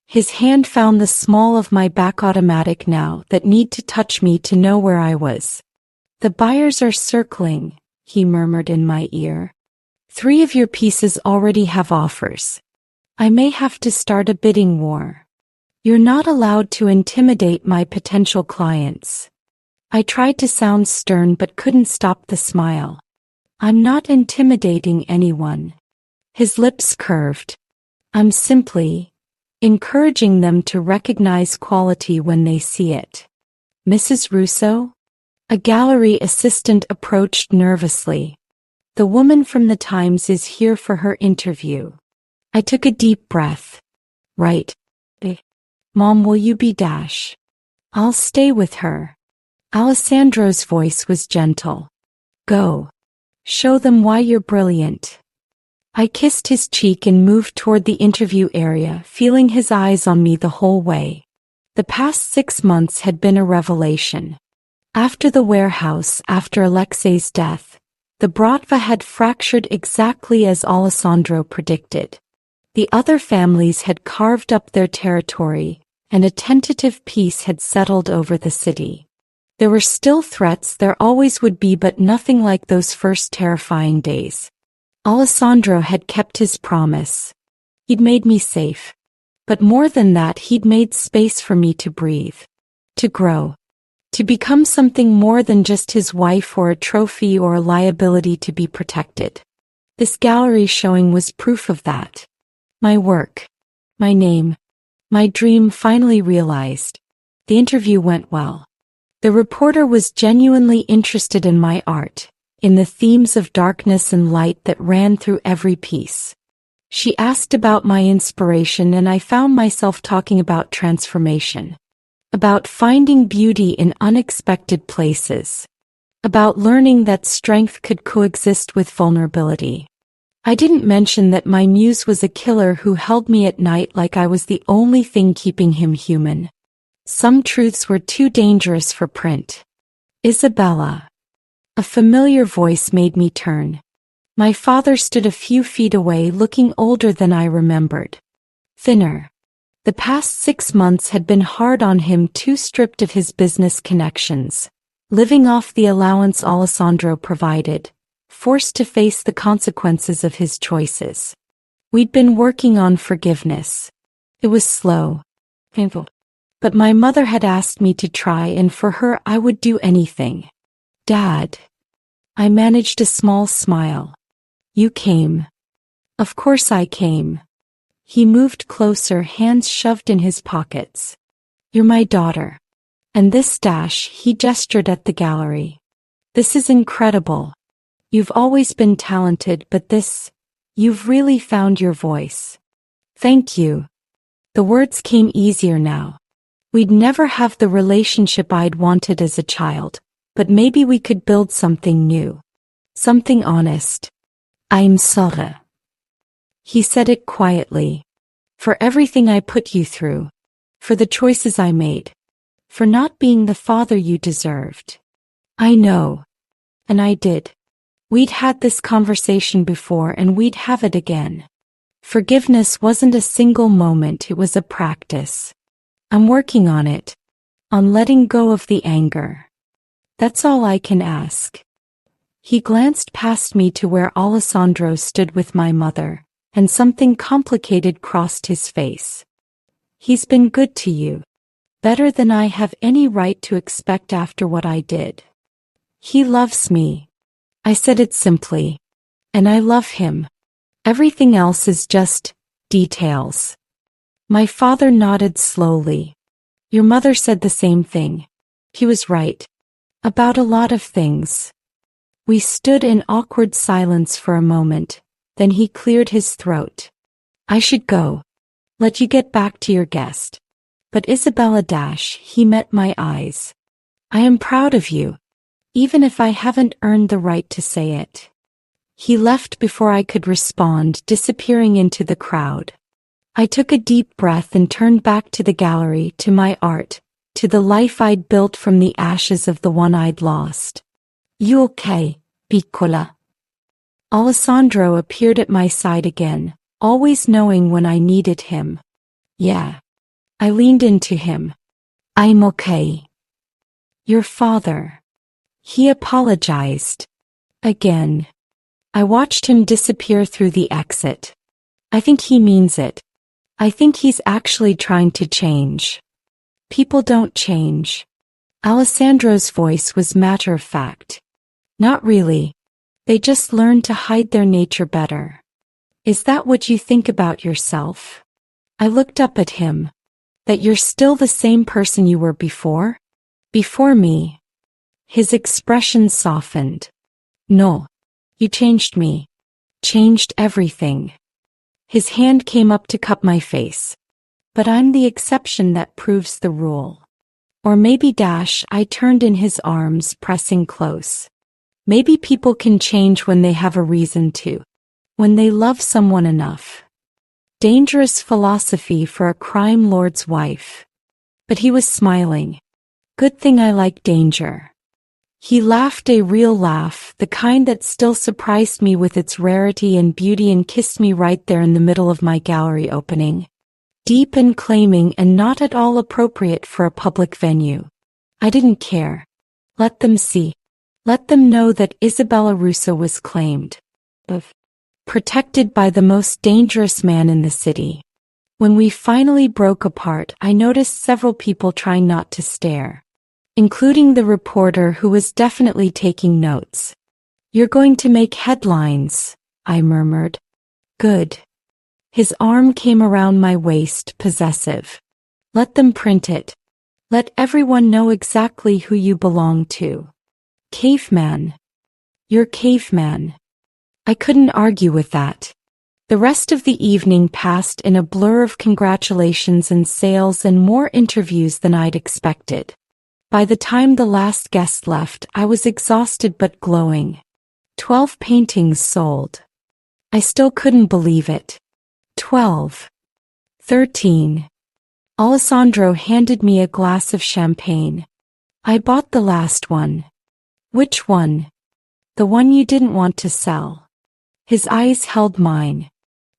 His hand found the small of my back, automatic now, that need to touch me to know where I was. The buyers are circling, he murmured in my ear. 3 of your pieces already have offers. I may have to start a bidding war. You're not allowed to intimidate my potential clients. I tried to sound stern but couldn't stop the smile. I'm not intimidating anyone. His lips curved. I'm simply encouraging them to recognize quality when they see it. Mrs. Russo? A gallery assistant approached nervously. The woman from the Times is here for her interview. I took a deep breath. Right. Mom, will you be dash? I'll stay with her. Alessandro's voice was gentle. Go. Show them why you're brilliant. I kissed his cheek and moved toward the interview area, feeling his eyes on me the whole way. The past 6 months had been a revelation. After the warehouse, after Alexei's death, the Bratva had fractured exactly as Alessandro predicted. The other families had carved up their territory, and a tentative peace had settled over the city. There were still threats, there always would be, but nothing like those first terrifying days. Alessandro had kept his promise. He'd made me safe. But more than that, he'd made space for me to breathe. To grow. To become something more than just his wife or a trophy or a liability to be protected. This gallery showing was proof of that. My work. My name. My dream finally realized. The interview went well. The reporter was genuinely interested in my art, in the themes of darkness and light that ran through every piece. She asked about my inspiration, and I found myself talking about transformation. About finding beauty in unexpected places. About learning that strength could coexist with vulnerability. I didn't mention that my muse was a killer who held me at night like I was the only thing keeping him human. Some truths were too dangerous for print. Isabella. A familiar voice made me turn. My father stood a few feet away, looking older than I remembered. Thinner. The past 6 months had been hard on him, too stripped of his business connections, living off the allowance Alessandro provided, forced to face the consequences of his choices. We'd been working on forgiveness. It was slow, painful. But my mother had asked me to try, and for her I would do anything. Dad. I managed a small smile. You came. Of course I came. He moved closer, hands shoved in his pockets. You're my daughter. And this dash, he gestured at the gallery. This is incredible. You've always been talented, but this, you've really found your voice. Thank you. The words came easier now. We'd never have the relationship I'd wanted as a child, but maybe we could build something new. Something honest. I'm sorry. He said it quietly. For everything I put you through. For the choices I made. For not being the father you deserved. I know. And I did. We'd had this conversation before and we'd have it again. Forgiveness wasn't a single moment, it was a practice. I'm working on it. On letting go of the anger. That's all I can ask. He glanced past me to where Alessandro stood with my mother, and something complicated crossed his face. He's been good to you. Better than I have any right to expect after what I did. He loves me. I said it simply. And I love him. Everything else is just details. My father nodded slowly. Your mother said the same thing. He was right. About a lot of things. We stood in awkward silence for a moment, then he cleared his throat. I should go. Let you get back to your guest. But Isabella he met my eyes. I am proud of you. Even if I haven't earned the right to say it. He left before I could respond, disappearing into the crowd. I took a deep breath and turned back to the gallery, to my art, to the life I'd built from the ashes of the one I'd lost. You okay, piccola? Alessandro appeared at my side again, always knowing when I needed him. Yeah. I leaned into him. I'm okay. Your father. He apologized. Again. I watched him disappear through the exit. I think he means it. I think he's actually trying to change. People don't change. Alessandro's voice was matter-of-fact. Not really. They just learn to hide their nature better. Is that what you think about yourself? I looked up at him. That you're still the same person you were before? Before me. His expression softened. No. You changed me. Changed everything. His hand came up to cup my face. But I'm the exception that proves the rule. Or maybe I turned in his arms, pressing close. Maybe people can change when they have a reason to. When they love someone enough. Dangerous philosophy for a crime lord's wife. But he was smiling. Good thing I like danger. He laughed a real laugh, the kind that still surprised me with its rarity and beauty, and kissed me right there in the middle of my gallery opening. Deep and claiming and not at all appropriate for a public venue. I didn't care. Let them see. Let them know that Isabella Russo was claimed. Protected by the most dangerous man in the city. When we finally broke apart, I noticed several people trying not to stare. Including the reporter who was definitely taking notes. You're going to make headlines, I murmured. Good. His arm came around my waist, possessive. Let them print it. Let everyone know exactly who you belong to. Caveman. You're caveman. I couldn't argue with that. The rest of the evening passed in a blur of congratulations and sales and more interviews than I'd expected. By the time the last guest left, I was exhausted but glowing. 12 paintings sold. I still couldn't believe it. 12. 13. Alessandro handed me a glass of champagne. I bought the last one. Which one? The one you didn't want to sell. His eyes held mine.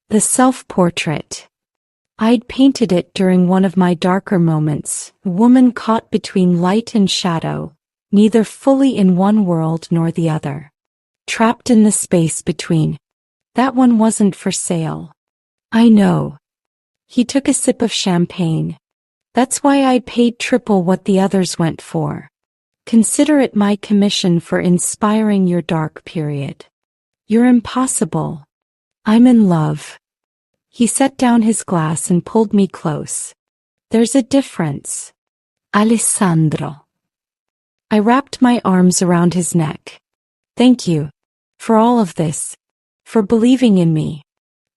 The self-portrait. I'd painted it during one of my darker moments, a woman caught between light and shadow, neither fully in one world nor the other. Trapped in the space between. That one wasn't for sale. I know. He took a sip of champagne. That's why I paid triple what the others went for. Consider it my commission for inspiring your dark period. You're impossible. I'm in love. He set down his glass and pulled me close. There's a difference. Alessandro. I wrapped my arms around his neck. Thank you. For all of this. For believing in me.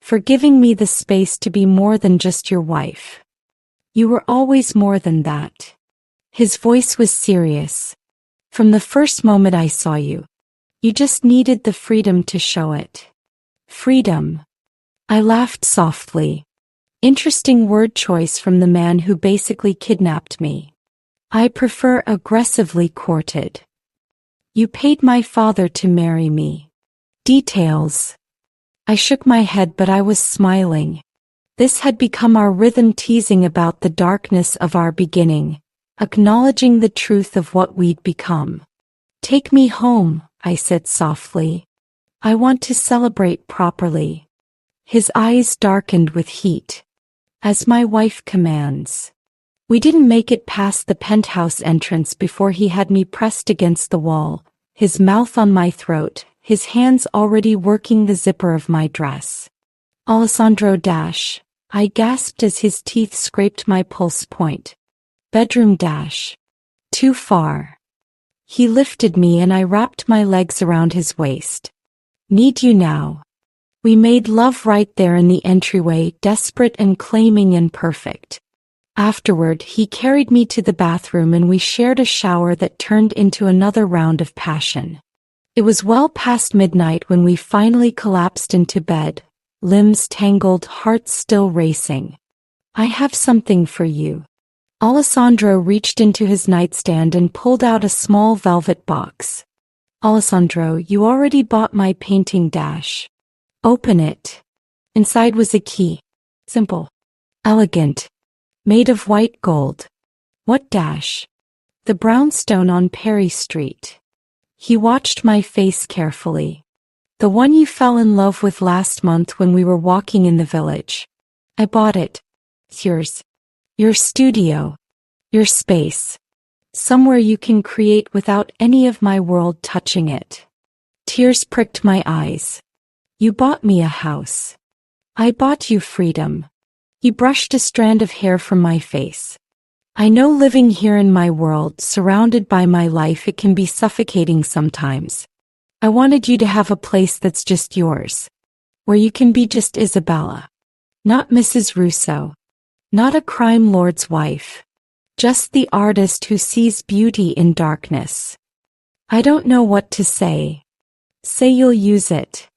For giving me the space to be more than just your wife. You were always more than that. His voice was serious. From the first moment I saw you. You just needed the freedom to show it. Freedom. I laughed softly. Interesting word choice from the man who basically kidnapped me. I prefer aggressively courted. You paid my father to marry me. Details. I shook my head, but I was smiling. This had become our rhythm, teasing about the darkness of our beginning, acknowledging the truth of what we'd become. Take me home, I said softly. I want to celebrate properly. His eyes darkened with heat. As my wife commands. We didn't make it past the penthouse entrance before he had me pressed against the wall, his mouth on my throat, his hands already working the zipper of my dress. Alessandro dash, I gasped as his teeth scraped my pulse point. Bedroom dash. Too far. He lifted me and I wrapped my legs around his waist. Need you now. We made love right there in the entryway, desperate and claiming and perfect. Afterward, he carried me to the bathroom and we shared a shower that turned into another round of passion. It was well past midnight when we finally collapsed into bed, limbs tangled, hearts still racing. I have something for you. Alessandro reached into his nightstand and pulled out a small velvet box. Alessandro, you already bought my painting dash. Open it. Inside was a key. Simple. Elegant. Made of white gold. What dash? The brownstone on Perry Street. He watched my face carefully. The one you fell in love with last month when we were walking in the village. I bought it. It's yours. Your studio. Your space. Somewhere you can create without any of my world touching it. Tears pricked my eyes. You bought me a house. I bought you freedom. He brushed a strand of hair from my face. I know living here in my world, surrounded by my life, it can be suffocating sometimes. I wanted you to have a place that's just yours. Where you can be just Isabella. Not Mrs. Russo. Not a crime lord's wife. Just the artist who sees beauty in darkness. I don't know what to say. Say you'll use it.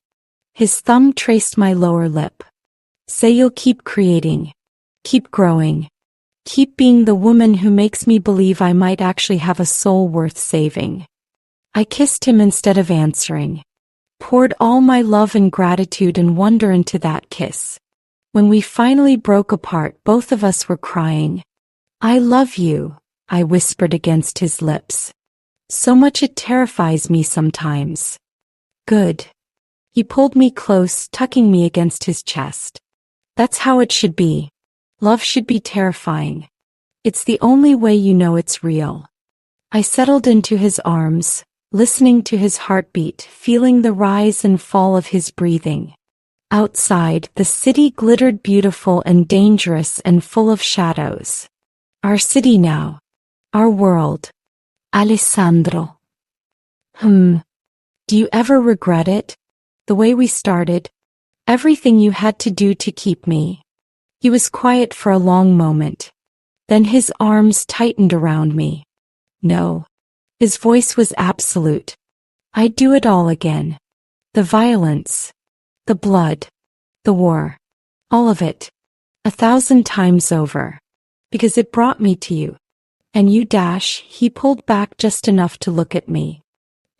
His thumb traced my lower lip. Say you'll keep creating. Keep growing. Keep being the woman who makes me believe I might actually have a soul worth saving. I kissed him instead of answering. Poured all my love and gratitude and wonder into that kiss. When we finally broke apart, both of us were crying. I love you, I whispered against his lips. So much it terrifies me sometimes. Good. He pulled me close, tucking me against his chest. That's how it should be. Love should be terrifying. It's the only way you know it's real. I settled into his arms, listening to his heartbeat, feeling the rise and fall of his breathing. Outside, the city glittered beautiful and dangerous and full of shadows. Our city now. Our world. Alessandro. Do you ever regret it? The way we started? Everything you had to do to keep me? He was quiet for a long moment. Then his arms tightened around me. No. His voice was absolute. I'd do it all again. The violence. The blood. The war. All of it. 1,000 times over. Because it brought me to you. And you dash, he pulled back just enough to look at me.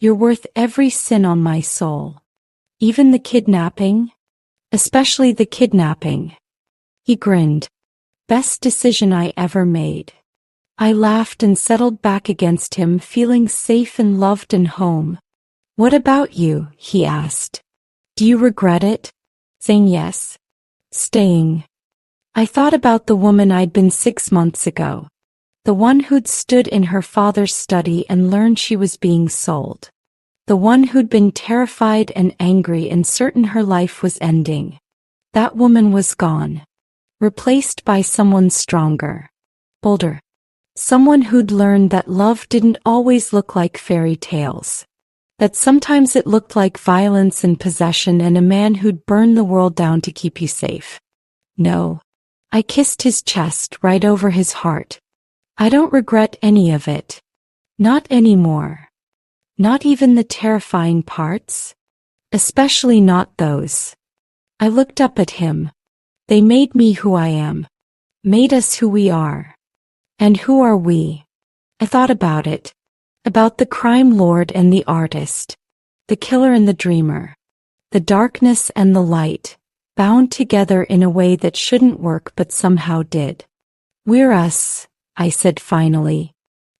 You're worth every sin on my soul. Even the kidnapping? Especially the kidnapping. He grinned. Best decision I ever made. I laughed and settled back against him, feeling safe and loved and home. What about you? He asked. Do you regret it? Saying yes. Staying. I thought about the woman I'd been 6 months ago. The one who'd stood in her father's study and learned she was being sold. The one who'd been terrified and angry and certain her life was ending. That woman was gone. Replaced by someone stronger. Bolder. Someone who'd learned that love didn't always look like fairy tales. That sometimes it looked like violence and possession, and a man who'd burn the world down to keep you safe. No. I kissed his chest right over his heart. I don't regret any of it. Not anymore. Not even the terrifying parts? Especially not those. I looked up at him. They made me who I am. Made us who we are. And who are we? I thought about it. About the crime lord and the artist. The killer and the dreamer. The darkness and the light, bound together in a way that shouldn't work but somehow did. We're us, I said finally.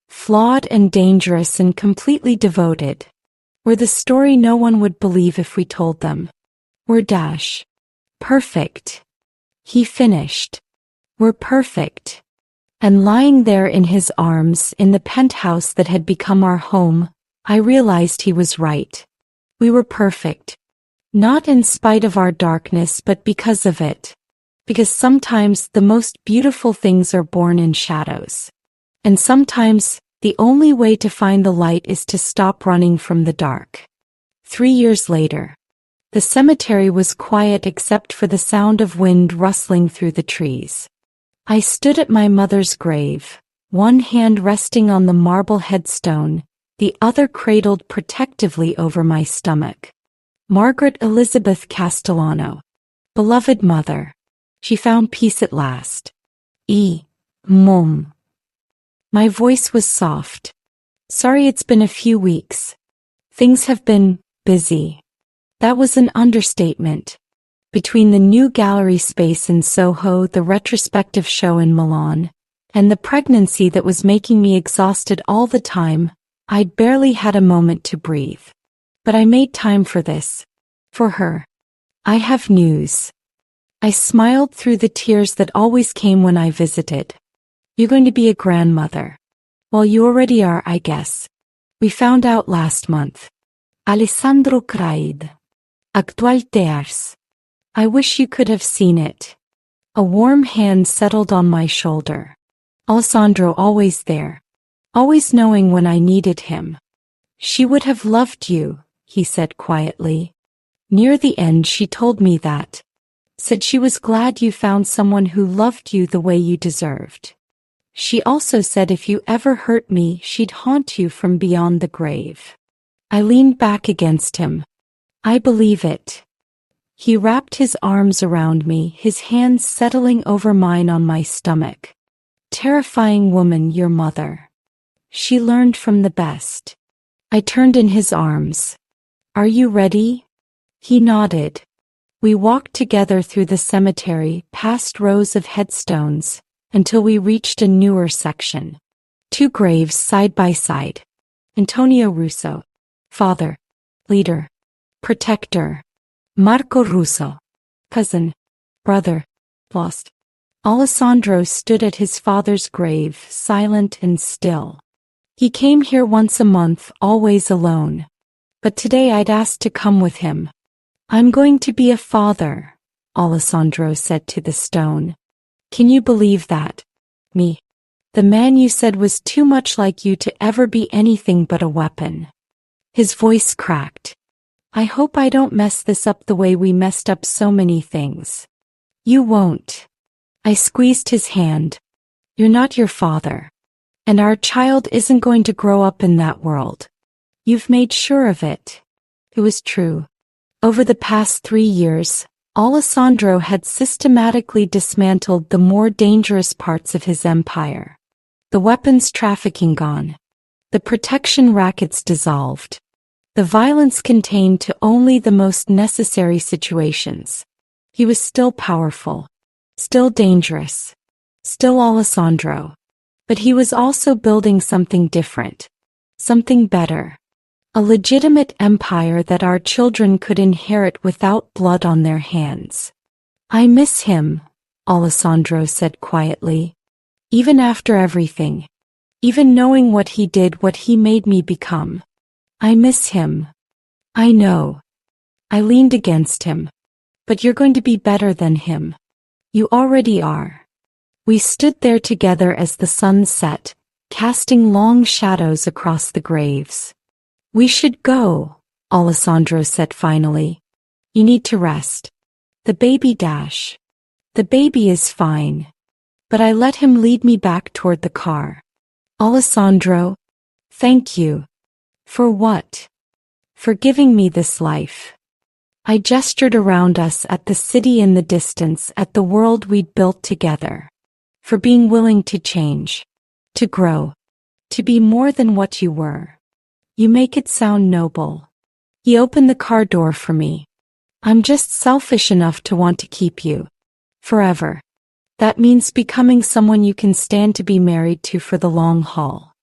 Flawed and dangerous and completely devoted. We're the story no one would believe if we told them. We're perfect. He finished. We're perfect. And lying there in his arms in the penthouse that had become our home, I realized he was right. We were perfect. Not in spite of our darkness but because of it. Because sometimes the most beautiful things are born in shadows. And sometimes the only way to find the light is to stop running from the dark. 3 years later. The cemetery was quiet except for the sound of wind rustling through the trees. I stood at my mother's grave, one hand resting on the marble headstone, the other cradled protectively over my stomach. Margaret Elizabeth Castellano. Beloved mother. She found peace at last. Mom. My voice was soft. Sorry it's been a few weeks. Things have been busy. That was an understatement. Between the new gallery space in Soho, the retrospective show in Milan, and the pregnancy that was making me exhausted all the time, I'd barely had a moment to breathe. But I made time for this. For her. I have news. I smiled through the tears that always came when I visited. You're going to be a grandmother. Well, you already are, I guess. We found out last month. Alessandro cried. Actual tears. I wish you could have seen it. A warm hand settled on my shoulder. Alessandro always there. Always knowing when I needed him. She would have loved you, he said quietly. Near the end she told me that. Said she was glad you found someone who loved you the way you deserved. She also said if you ever hurt me, she'd haunt you from beyond the grave. I leaned back against him. I believe it. He wrapped his arms around me, his hands settling over mine on my stomach. Terrifying woman, your mother. She learned from the best. I turned in his arms. Are you ready? He nodded. We walked together through the cemetery, past rows of headstones, until we reached a newer section. 2 graves side by side. Antonio Russo. Father. Leader. Protector. Marco Russo. Cousin. Brother. Lost. Alessandro stood at his father's grave, silent and still. He came here once a month, always alone. But today I'd asked to come with him. I'm going to be a father, Alessandro said to the stone. Can you believe that? Me. The man you said was too much like you to ever be anything but a weapon. His voice cracked. I hope I don't mess this up the way we messed up so many things. You won't. I squeezed his hand. You're not your father. And our child isn't going to grow up in that world. You've made sure of it. It was true. Over the past 3 years, Alessandro had systematically dismantled the more dangerous parts of his empire. The weapons trafficking gone. The protection rackets dissolved. The violence contained to only the most necessary situations. He was still powerful. Still dangerous. Still Alessandro. But he was also building something different. Something better. A legitimate empire that our children could inherit without blood on their hands. I miss him, Alessandro said quietly. Even after everything. Even knowing what he did, what he made me become. I miss him. I know. I leaned against him. But you're going to be better than him. You already are. We stood there together as the sun set, casting long shadows across the graves. We should go, Alessandro said finally. You need to rest. The baby dash. The baby is fine. But I let him lead me back toward the car. Alessandro, thank you. For what? For giving me this life. I gestured around us at the city in the distance, at the world we'd built together. For being willing to change, to grow, to be more than what you were. You make it sound noble. He opened the car door for me. I'm just selfish enough to want to keep you. Forever. That means becoming someone you can stand to be married to for the long haul.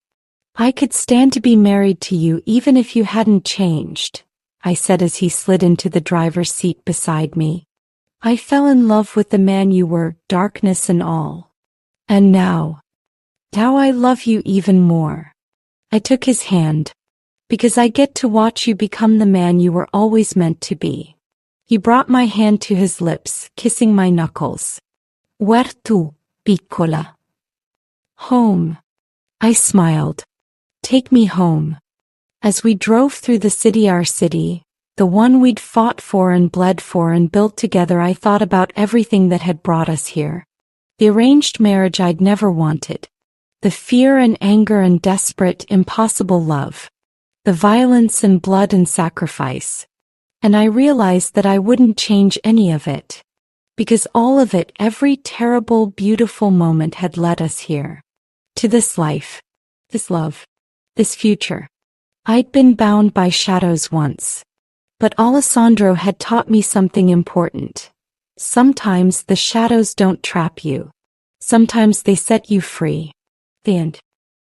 I could stand to be married to you even if you hadn't changed, I said as he slid into the driver's seat beside me. I fell in love with the man you were, darkness and all. And now I love you even more. I took his hand. Because I get to watch you become the man you were always meant to be. He brought my hand to his lips, kissing my knuckles. Where tu, piccola? Home. I smiled. Take me home. As we drove through the city, our city, the one we'd fought for and bled for and built together, I thought about everything that had brought us here. The arranged marriage I'd never wanted. The fear and anger and desperate, impossible love. The violence and blood and sacrifice. And I realized that I wouldn't change any of it. Because all of it, every terrible, beautiful moment had led us here. To this life. This love. This future. I'd been bound by shadows once. But Alessandro had taught me something important. Sometimes the shadows don't trap you. Sometimes they set you free. The end.